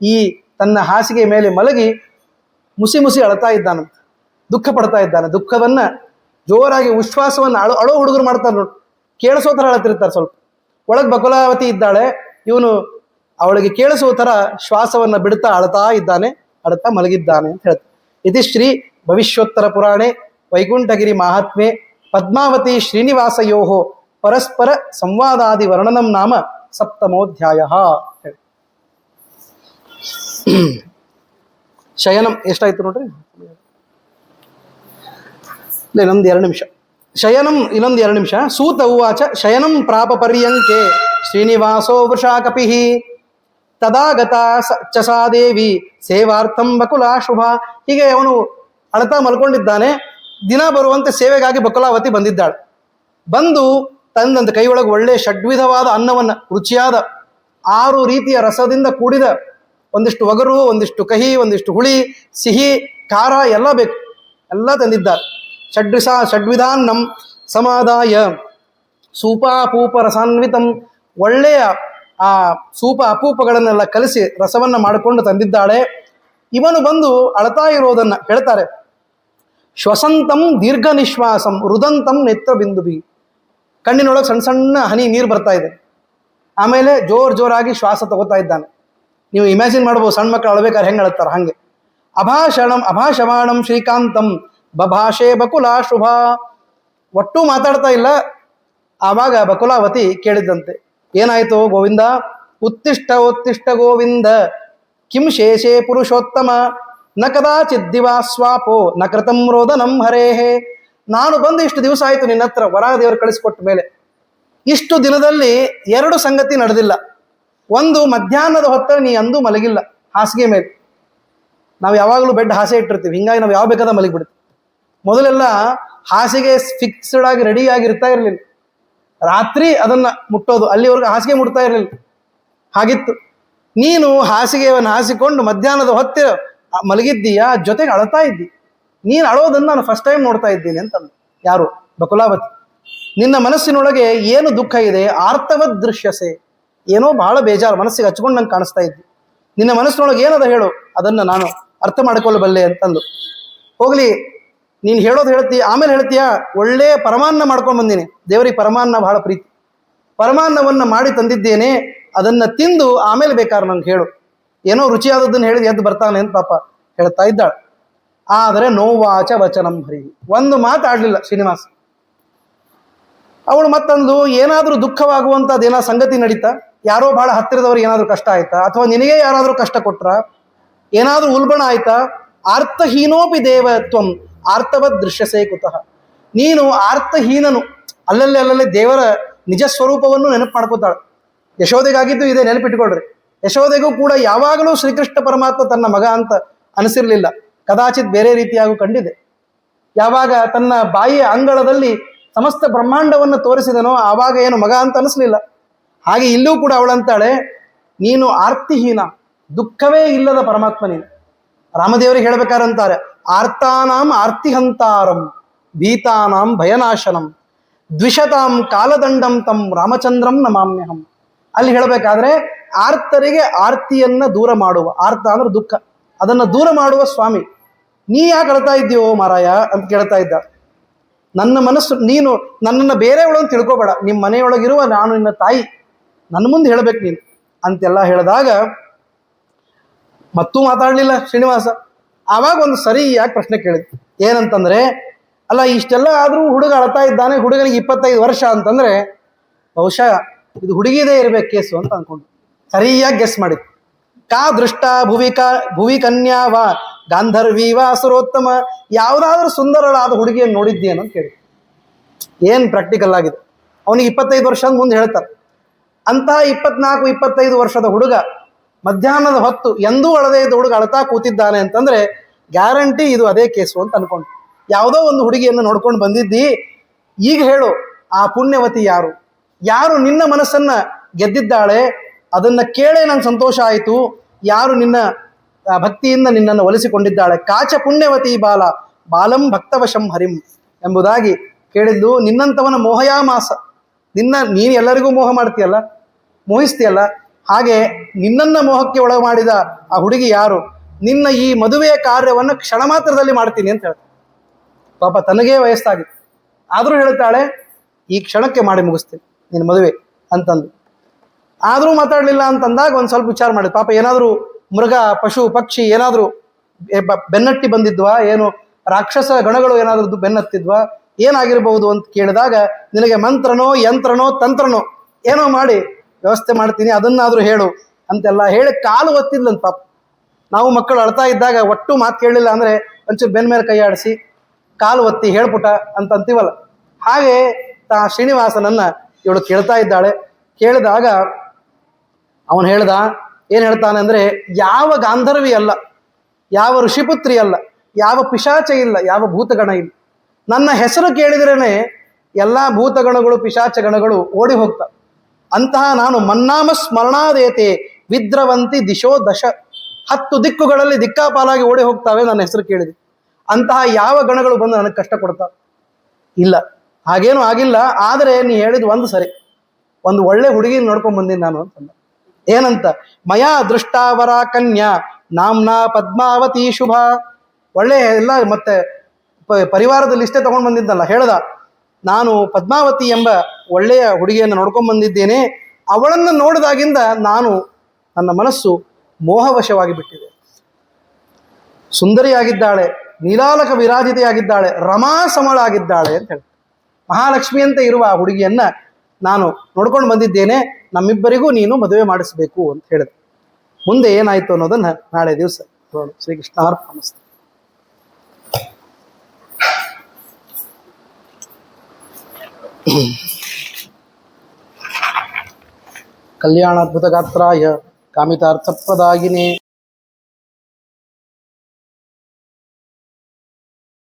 ಈ ತನ್ನ ಹಾಸಿಗೆ ಮೇಲೆ ಮಲಗಿ ಮುಸಿ ಮುಸಿ ಅಳ್ತಾ ಇದ್ದಾನಂತೆ, ದುಃಖ ಪಡ್ತಾ ಇದ್ದಾನೆ. ದುಃಖವನ್ನ ಜೋರಾಗಿ ಉಶ್ವಾಸವನ್ನು ಅಳೋ ಹುಡುಗರು ಮಾಡ್ತಾರೆ ನೋಡಿ, ಕೇಳಿಸೋ ಥರ ಅಳತಿರ್ತಾರೆ. ಸ್ವಲ್ಪ ಒಳಗೆ ಬಕುಲಾವತಿ ಇದ್ದಾಳೆ, ಇವನು ಅವಳಿಗೆ ಕೇಳಿಸುವ ಥರ ಶ್ವಾಸವನ್ನು ಬಿಡ್ತಾ ಅಳ್ತಾ ಇದ್ದಾನೆ, ಅಳ್ತಾ ಮಲಗಿದ್ದಾನೆ ಅಂತ ಹೇಳ್ತಾರೆ. ಇತಿ ಶ್ರೀ ಭವಿಷ್ಯೋತ್ತರ ಪುರಾಣೆ ವೈಕುಂಠಗಿರಿ ಮಹಾತ್ಮೆ ಪದ್ಮಾವತಿ ಶ್ರೀನಿವಾಸಯೋ ಪರಸ್ಪರ ಸಂವಾದಾದಿ ವರ್ಣನಂ ನಾಮ ಸಪ್ತಮೋಧ್ಯಾಯ. ಶಯನಂ ಎಷ್ಟಾಯ್ತು ನೋಡ್ರಿ, ಇನ್ನೊಂದು 2 ನಿಮಿಷ. ಶಯನಂ ಇನ್ನೊಂದು 2 ನಿಮಿಷ. ಸೂತ ಉವಾಚ ಶಯನಂ ಪ್ರಾಪ ಪರ್ಯಂಕೆ ಶ್ರೀನಿವಾಸೋ ವೃಷಾ ಕಪಿಃ ತದಾಗತ ಚ ಸಾ ದೇವಿ ಸೇವಾರ್ಥಂ ಬಕುಲಾ ಶುಭ. ಹೀಗೆ ಅವನು ಅಳ್ತಾ ಮಲ್ಕೊಂಡಿದ್ದಾನೆ. ದಿನ ಬರುವಂತೆ ಸೇವೆಗಾಗಿ ಬಕುಲಾವತಿ ಬಂದಿದ್ದಾಳೆ. ಬಂದು ತಂದಂತ ಕೈಯೊಳಗೆ ಒಳ್ಳೆ ಷಡ್ವಿಧವಾದ ಅನ್ನವನ್ನು, ರುಚಿಯಾದ 6 ರೀತಿಯ ರಸದಿಂದ ಕೂಡಿದ ಒಂದಿಷ್ಟು ಒಗರು, ಒಂದಿಷ್ಟು ಕಹಿ, ಒಂದಿಷ್ಟು ಹುಳಿ, ಸಿಹಿ, ಖಾರ ಎಲ್ಲ ಬೇಕು, ಎಲ್ಲ ತಂದಿದ್ದಾರೆ. ಷಡ್ವಿಧಾನ್ನಂ ಸಮಾದಾಯ ಸೂಪಾಪೂಪ ರಸಾನ್ವಿತಂ. ಒಳ್ಳೆಯ ಆ ಸೂಪ ಅಪೂಪಗಳನ್ನೆಲ್ಲ ಕಲಿಸಿ ರಸವನ್ನ ಮಾಡಿಕೊಂಡು ತಂದಿದ್ದಾಳೆ. ಇವನು ಬಂದು ಅಳ್ತಾ ಇರೋದನ್ನ ಹೇಳ್ತಾರೆ. ಶ್ವಸಂತಂ ದೀರ್ಘ ನಿಶ್ವಾಸಂ ರುದಂತಂ ನೇತ್ರ ಬಿಂದುಬಿ. ಕಣ್ಣಿನೊಳಗೆ ಸಣ್ಣ ಸಣ್ಣ ಹನಿ ನೀರು ಬರ್ತಾ ಇದೆ. ಆಮೇಲೆ ಜೋರಾಗಿ ಶ್ವಾಸ ತಗೋತಾ ಇದ್ದಾನೆ. ನೀವು ಇಮ್ಯಾಜಿನ್ ಮಾಡ್ಬೋದು, ಸಣ್ಣ ಮಕ್ಕಳು ಅಳ್ಬೇಕಾದ್ರೆ ಹೆಂಗೆ ಅಳ್ತಾರೆ ಹಂಗೆ. ಅಭಾಷವಾಣಂ ಶ್ರೀಕಾಂತಂ ಬಭಾಷೆ ಬಕುಲಾ ಶುಭ. ಒಟ್ಟು ಮಾತಾಡ್ತಾ ಇಲ್ಲ. ಆವಾಗ ಬಕುಲಾವತಿ ಕೇಳಿದಂತೆ, ಏನಾಯ್ತು ಗೋವಿಂದ? ಉತ್ತಿಷ್ಠ ಗೋವಿಂದ ಕಿಂ ಶೇಷೇ ಪುರುಷೋತ್ತಮ ನ ಕದಾಚಿತ್ ದಿವಾ ಸ್ವಾಪೋ ನ ಕೃತಂ ರೋದನಂ ಹರೇಹೇ. ನಾನು ಬಂದು ಇಷ್ಟು ದಿವಸ ಆಯಿತು ನಿನ್ನ ಹತ್ರ, ವರಾಹ ದೇವರು ಕಳಿಸ್ಕೊಟ್ಟ ಮೇಲೆ. ಇಷ್ಟು ದಿನದಲ್ಲಿ 2 ಸಂಗತಿ ನಡೆದಿಲ್ಲ. ಒಂದು, ಮಧ್ಯಾಹ್ನದ ಹೊತ್ತ ನೀ ಅಂದೂ ಮಲಗಿಲ್ಲ ಹಾಸಿಗೆ ಮೇಲೆ. ನಾವು ಯಾವಾಗಲೂ ಬೆಡ್ ಹಾಸೆ ಇಟ್ಟಿರ್ತೀವಿ, ಹಿಂಗಾಗಿ ನಾವು ಯಾವ ಬೇಕಾದ ಮಲಗಿಬಿಡ್ತೀವಿ. ಮೊದಲೆಲ್ಲ ಹಾಸಿಗೆ ಫಿಕ್ಸ್ಡ್ ಆಗಿ ರೆಡಿಯಾಗಿರ್ತಾ ಇರಲಿಲ್ಲ. ರಾತ್ರಿ ಅದನ್ನ ಮುಟ್ಟೋದು, ಅಲ್ಲಿವರೆಗೂ ಹಾಸಿಗೆ ಮುಟ್ತಾ ಇರಲಿಲ್ಲ. ಹಾಗಿತ್ತು. ನೀನು ಹಾಸಿಗೆಯನ್ನು ಹಾಸಿಕೊಂಡು ಮಧ್ಯಾಹ್ನದ ಹೊತ್ತಿರ ಮಲಗಿದ್ದೀಯಾ, ಜೊತೆಗೆ ಅಳ್ತಾ ಇದ್ದಿ. ನೀನು ಅಳೋದನ್ನು ನಾನು ಫಸ್ಟ್ ಟೈಮ್ ನೋಡ್ತಾ ಇದ್ದೀನಿ ಅಂತಂದು. ಯಾರು? ಬಕುಲಾವತಿ. ನಿನ್ನ ಮನಸ್ಸಿನೊಳಗೆ ಏನು ದುಃಖ ಇದೆ, ಆರ್ತವದ್ ದೃಶ್ಯಸೆ. ಏನೋ ಬಹಳ ಬೇಜಾರು, ಮನಸ್ಸಿಗೆ ಹಚ್ಕೊಂಡು ನಂಗೆ ಕಾಣಿಸ್ತಾ ಇದ್ದಿ. ನಿನ್ನ ಮನಸ್ಸಿನೊಳಗೆ ಏನದ ಹೇಳು, ಅದನ್ನು ನಾನು ಅರ್ಥ ಮಾಡಿಕೊಳ್ಳಬಲ್ಲೆ ಅಂತಂದು. ಹೋಗ್ಲಿ, ನೀನು ಹೇಳೋದು ಹೇಳ್ತೀಯ, ಆಮೇಲೆ ಹೇಳ್ತೀಯ ಒಳ್ಳೆಯ ಪರಮಾನ್ನ ಮಾಡ್ಕೊಂಡು ಬಂದೀನಿ. ದೇವರಿಗೆ ಪರಮಾನ್ನ ಬಹಳ ಪ್ರೀತಿ. ಪರಮಾನ್ನವನ್ನು ಮಾಡಿ ತಂದಿದ್ದೇನೆ, ಅದನ್ನ ತಿಂದು ಆಮೇಲೆ ಬೇಕಾದ್ರೆ ನಂಗೆ ಹೇಳು. ಏನೋ ರುಚಿಯಾದದ್ದನ್ನು ಹೇಳಿದ ಎದ್ದು ಬರ್ತಾನೆ ಅಂತ ಪಾಪ ಹೇಳ್ತಾ ಇದ್ದಾಳೆ. ಆದರೆ ನೋವಾಚ ವಚನಂ ಹರಿ, ಒಂದು ಮಾತಾಡಲಿಲ್ಲ ಶ್ರೀನಿವಾಸ. ಅವಳು ಮತ್ತಂದು, ಏನಾದರೂ ದುಃಖವಾಗುವಂಥದ್ದು ಏನೋ ಸಂಗತಿ ನಡೀತಾ, ಯಾರೋ ಬಹಳ ಹತ್ತಿರದವ್ರಿಗೆ ಏನಾದರೂ ಕಷ್ಟ ಆಯ್ತಾ, ಅಥವಾ ನಿನಗೆ ಯಾರಾದರೂ ಕಷ್ಟ ಕೊಟ್ರ, ಏನಾದರೂ ಉಲ್ಬಣ ಆಯ್ತಾ? ಆರ್ತಹೀನೋಪಿ ದೇವತ್ವಂ ಆರ್ತವದ್ ದೃಶ್ಯಸೇ ಕುತಃ. ನೀನು ಆರ್ತಹೀನನು. ಅಲ್ಲಲ್ಲೇ ದೇವರ ನಿಜ ಸ್ವರೂಪವನ್ನು ನೆನಪು ಮಾಡ್ಕೋತಾಳೆ. ಯಶೋದೆಗಾಗಿದ್ದು ಇದೆ, ನೆನಪಿಟ್ಕೊಳ್ರಿ. ಯಶೋದೆಗೂ ಕೂಡ ಯಾವಾಗಲೂ ಶ್ರೀಕೃಷ್ಣ ಪರಮಾತ್ಮ ತನ್ನ ಮಗ ಅಂತ ಅನಿಸಿರ್ಲಿಲ್ಲ, ಕದಾಚಿತ್ ಬೇರೆ ರೀತಿಯಾಗೂ ಕಂಡಿದೆ. ಯಾವಾಗ ತನ್ನ ಬಾಯಿಯ ಅಂಗಳದಲ್ಲಿ ಸಮಸ್ತ ಬ್ರಹ್ಮಾಂಡವನ್ನು ತೋರಿಸಿದನೋ ಆವಾಗ ಏನು ಮಗ ಅಂತ ಅನಿಸ್ಲಿಲ್ಲ. ಹಾಗೆ ಇಲ್ಲೂ ಕೂಡ ಅವಳಂತಾಳೆ, ನೀನು ಆರ್ತಿಹೀನ, ದುಃಖವೇ ಇಲ್ಲದ ಪರಮಾತ್ಮ ನೀನು. ರಾಮದೇವರಿಗೆ ಹೇಳ್ಬೇಕಾರಂತಾರೆ, ಆರ್ತಾನಾಂ ಆರ್ತಿಹಂತಾರಂ ಭೀತಾನಾಂ ಭಯನಾಶನಂ ದ್ವಿಷತಾಂ ಕಾಲದಂಡಂ ತಂ ರಾಮಚಂದ್ರಂ ನಮಾಮ್ಯಹಂ. ಅಲ್ಲಿ ಹೇಳಬೇಕಾದ್ರೆ ಆರ್ತರಿಗೆ ಆರ್ತಿಯನ್ನ ದೂರ ಮಾಡುವ, ಆರ್ತ ಅಂದ್ರೆ ದುಃಖ, ಅದನ್ನ ದೂರ ಮಾಡುವ ಸ್ವಾಮಿ. ನೀ ಯಾಕೆ ಅಳ್ತಾ ಇದ್ದೀಯೋ ಮಾರಾಯ ಅಂತ ಕೇಳ್ತಾ ಇದ್ದ. ನನ್ನ ಮನಸ್ಸು, ನೀನು ನನ್ನನ್ನು ಬೇರೆಯವಳನ್ನು ತಿಳ್ಕೊಬೇಡ, ನಿಮ್ಮ ಮನೆಯೊಳಗಿರುವ ನಾನು ನಿನ್ನ ತಾಯಿ, ನನ್ನ ಮುಂದೆ ಹೇಳ್ಬೇಕು ನೀನು ಅಂತೆಲ್ಲ ಹೇಳಿದಾಗ ಮತ್ತೂ ಮಾತಾಡಲಿಲ್ಲ ಶ್ರೀನಿವಾಸ. ಆವಾಗ ಒಂದು ಸರಿಯಾಗಿ ಪ್ರಶ್ನೆ ಕೇಳಿದ್ವಿ. ಏನಂತಂದ್ರೆ, ಅಲ್ಲ ಇಷ್ಟೆಲ್ಲ ಆದರೂ ಹುಡುಗ ಅಳ್ತಾ ಇದ್ದಾನೆ, ಹುಡುಗನಿಗೆ 25 ವರ್ಷ ಅಂತಂದ್ರೆ ಬಹುಶಃ ಇದು ಹುಡುಗಿದೇ ಇರಬೇಕು ಕೇಸು ಅಂತ ಅನ್ಕೊಂಡು ಸರಿಯಾಗಿ ಗೆಸ್ ಮಾಡಿದ್ವಿ. ಕಾ ದೃಷ್ಟ ಭುವಿ ಕನ್ಯಾ ವಾ ಗಾಂಧರ್ವೀವ ಅಸುರೋತ್ತಮ, ಯಾವುದಾದ್ರೂ ಸುಂದರಳಾದ ಹುಡುಗಿಯನ್ನು ನೋಡಿದ್ದೇನು ಅಂತ ಕೇಳಿ. ಏನು ಪ್ರಾಕ್ಟಿಕಲ್ ಆಗಿದೆ. ಅವನಿಗೆ 25 ವರ್ಷ ಮುಂದೆ ಹೇಳ್ತಾರೆ. ಅಂತಹ 24-25 ವರ್ಷದ ಹುಡುಗ ಮಧ್ಯಾಹ್ನದ ಹೊತ್ತು ಎಂದೂ ಅಳದೇ ಇದ್ದ ಹುಡುಗ ಅಳ್ತಾ ಕೂತಿದ್ದಾನೆ ಅಂತಂದ್ರೆ ಗ್ಯಾರಂಟಿ ಇದು ಅದೇ ಕೇಸು ಅಂತ ಅನ್ಕೊಂಡು. ಯಾವುದೋ ಒಂದು ಹುಡುಗಿಯನ್ನು ನೋಡ್ಕೊಂಡು ಬಂದಿದ್ದಿ, ಈಗ ಹೇಳು ಆ ಪುಣ್ಯವತಿ ಯಾರು? ಯಾರು ನಿನ್ನ ಮನಸ್ಸನ್ನ ಗೆದ್ದಿದ್ದಾಳೆ? ಅದನ್ನ ಕೇಳೇ ನಂಗೆ ಸಂತೋಷ ಆಯಿತು. ಯಾರು ನಿನ್ನ ಭಕ್ತಿಯಿಂದ ನಿನ್ನನ್ನು ಒಲಿಸಿಕೊಂಡಿದ್ದಾಳೆ? ಕಾಚ ಪುಣ್ಯವತಿ ಬಾಲ ಬಾಲಂ ಭಕ್ತವಶಂ ಹರಿಂ ಎಂಬುದಾಗಿ ಕೇಳಿದ್ದು. ನಿನ್ನಂಥವನ ಮೋಹಯಾಮಾಸ, ನೀನು ಎಲ್ಲರಿಗೂ ಮೋಹ ಮಾಡ್ತೀಯಲ್ಲ, ಮೋಹಿಸ್ತೀಯಲ್ಲ, ಹಾಗೆ ನಿನ್ನನ್ನ ಮೋಹಕ್ಕೆ ಒಳ ಮಾಡಿದ ಆ ಹುಡುಗಿ ಯಾರು? ನಿನ್ನ ಈ ಮದುವೆಯ ಕಾರ್ಯವನ್ನು ಕ್ಷಣ ಮಾತ್ರದಲ್ಲಿ ಮಾಡ್ತೀನಿ ಅಂತ ಹೇಳ್ತಾಳೆ. ಪಾಪ ತನಗೇ ವಯಸ್ಸಾಗಿತ್ತು, ಆದರೂ ಹೇಳ್ತಾಳೆ ಈ ಕ್ಷಣಕ್ಕೆ ಮಾಡಿ ಮುಗಿಸ್ತೀನಿ ನಿನ್ನ ಮದುವೆ ಅಂತಂದು. ಆದರೂ ಮಾತಾಡಲಿಲ್ಲ ಅಂತಂದಾಗ ಒಂದು ಸ್ವಲ್ಪ ವಿಚಾರ ಮಾಡಿದ್. ಪಾಪ ಏನಾದರೂ ಮೃಗ ಪಶು ಪಕ್ಷಿ ಏನಾದರೂ ಬೆನ್ನಟ್ಟಿ ಬಂದಿದ್ವಾ, ಏನು ರಾಕ್ಷಸ ಗಣಗಳು ಏನಾದ್ರೂ ಬೆನ್ನತ್ತಿದ್ವಾ, ಏನಾಗಿರ್ಬಹುದು ಅಂತ ಕೇಳಿದಾಗ ನಿನಗೆ ಮಂತ್ರನೋ ಯಂತ್ರನೋ ತಂತ್ರನೋ ಏನೋ ಮಾಡಿ ವ್ಯವಸ್ಥೆ ಮಾಡ್ತೀನಿ, ಅದನ್ನಾದರೂ ಹೇಳು ಅಂತೆಲ್ಲ ಹೇಳಿ ಕಾಲು ಒತ್ತಿದ್ಲಂತ. ಪಾಪ ನಾವು ಮಕ್ಕಳು ಅಳ್ತಾ ಇದ್ದಾಗ ಒಟ್ಟು ಮಾತು ಕೇಳಲಿಲ್ಲ ಅಂದರೆ ಒಂಚೂರು ಬೆನ್ನ ಮೇಲೆ ಕೈ ಆಡಿಸಿ ಕಾಲು ಒತ್ತಿ ಹೇಳ್ಪುಟ ಅಂತ ಅಂತೀವಲ್ಲ, ಹಾಗೆ ಶ್ರೀನಿವಾಸನನ್ನ ಇವಳು ಕೇಳ್ತಾ ಇದ್ದಾಳೆ. ಕೇಳಿದಾಗ ಅವನು ಹೇಳ್ದ, ಏನು ಹೇಳ್ತಾನೆ ಅಂದರೆ, ಯಾವ ಗಾಂಧರ್ವಿ ಅಲ್ಲ, ಯಾವ ಋಷಿಪುತ್ರಿ ಅಲ್ಲ, ಯಾವ ಪಿಶಾಚ ಇಲ್ಲ, ಯಾವ ಭೂತಗಣ ಇಲ್ಲ. ನನ್ನ ಹೆಸರು ಕೇಳಿದ್ರೇ ಎಲ್ಲ ಭೂತಗಣಗಳು ಪಿಶಾಚಗಣಗಳು ಓಡಿ ಹೋಗ್ತಾ. ಅಂತಹ ನಾನು ಮನ್ನಾಮ ಸ್ಮರಣಾದೇತೆ ವಿದ್ರವಂತಿ ದಿಶೋ ದಶ, 10 ದಿಕ್ಕುಗಳಲ್ಲಿ ದಿಕ್ಕಾಪಾಲಾಗಿ ಓಡಿ ಹೋಗ್ತಾವೆ ನನ್ನ ಹೆಸರು ಕೇಳಿದೆ. ಅಂತಹ ಯಾವ ಗಣಗಳು ಬಂದು ನನಗೆ ಕಷ್ಟ ಕೊಡ್ತಾವೆ? ಇಲ್ಲ, ಹಾಗೇನೂ ಆಗಿಲ್ಲ. ಆದರೆ ನೀ ಹೇಳಿದ ಒಂದು ಸರಿ, ಒಂದು ಒಳ್ಳೆ ಹುಡುಗಿ ನೋಡ್ಕೊಂಡ್ ಬಂದೀನಿ ನಾನು ಅಂತಂದ. ಏನಂತ? ಮಯಾ ದೃಷ್ಟಾವರ ಕನ್ಯಾ ನಾಮ್ನಾ ಪದ್ಮಾವತಿ ಶುಭ. ಒಳ್ಳೆ ಎಲ್ಲ ಮತ್ತೆ ಪರಿವಾರದ ಲಿಸ್ಟೇ ತಗೊಂಡು ಬಂದಿದ್ದಲ್ಲ. ಹೇಳ್ದ, ನಾನು ಪದ್ಮಾವತಿ ಎಂಬ ಒಳ್ಳೆಯ ಹುಡುಗಿಯನ್ನು ನೋಡ್ಕೊಂಡು ಬಂದಿದ್ದೇನೆ. ಅವಳನ್ನು ನೋಡಿದಾಗಿಂದ ನನ್ನ ಮನಸ್ಸು ಮೋಹವಶವಾಗಿ ಬಿಟ್ಟಿದೆ. ಸುಂದರಿಯಾಗಿದ್ದಾಳೆ, ನೀಲಾಲಕ ವಿರಾಜಿತೆಯಾಗಿದ್ದಾಳೆ, ರಮಾ ಸಮಳಾಗಿದ್ದಾಳೆ ಅಂತ ಹೇಳಿ ಮಹಾಲಕ್ಷ್ಮಿಯಂತೆ ಇರುವ ಆ ಹುಡುಗಿಯನ್ನ ನಾನು ನೋಡ್ಕೊಂಡು ಬಂದಿದ್ದೇನೆ. ನಮ್ಮಿಬ್ಬರಿಗೂ ನೀನು ಮದುವೆ ಮಾಡಿಸ್ಬೇಕು ಅಂತ ಹೇಳಿದೆ. ಮುಂದೆ ಏನಾಯ್ತು ಅನ್ನೋದನ್ನ ನಾಳೆ ದಿವಸ ಶ್ರೀಕೃಷ್ಣ ಅರ್ಪಣಮಸ್ತು. ಕಲ್ಯಾಣಾದ್ಭುತ ಗಾತ್ರಾಯ ಕಾಮಿತಾರ್ಥಪ್ರದಾಯಿನೇ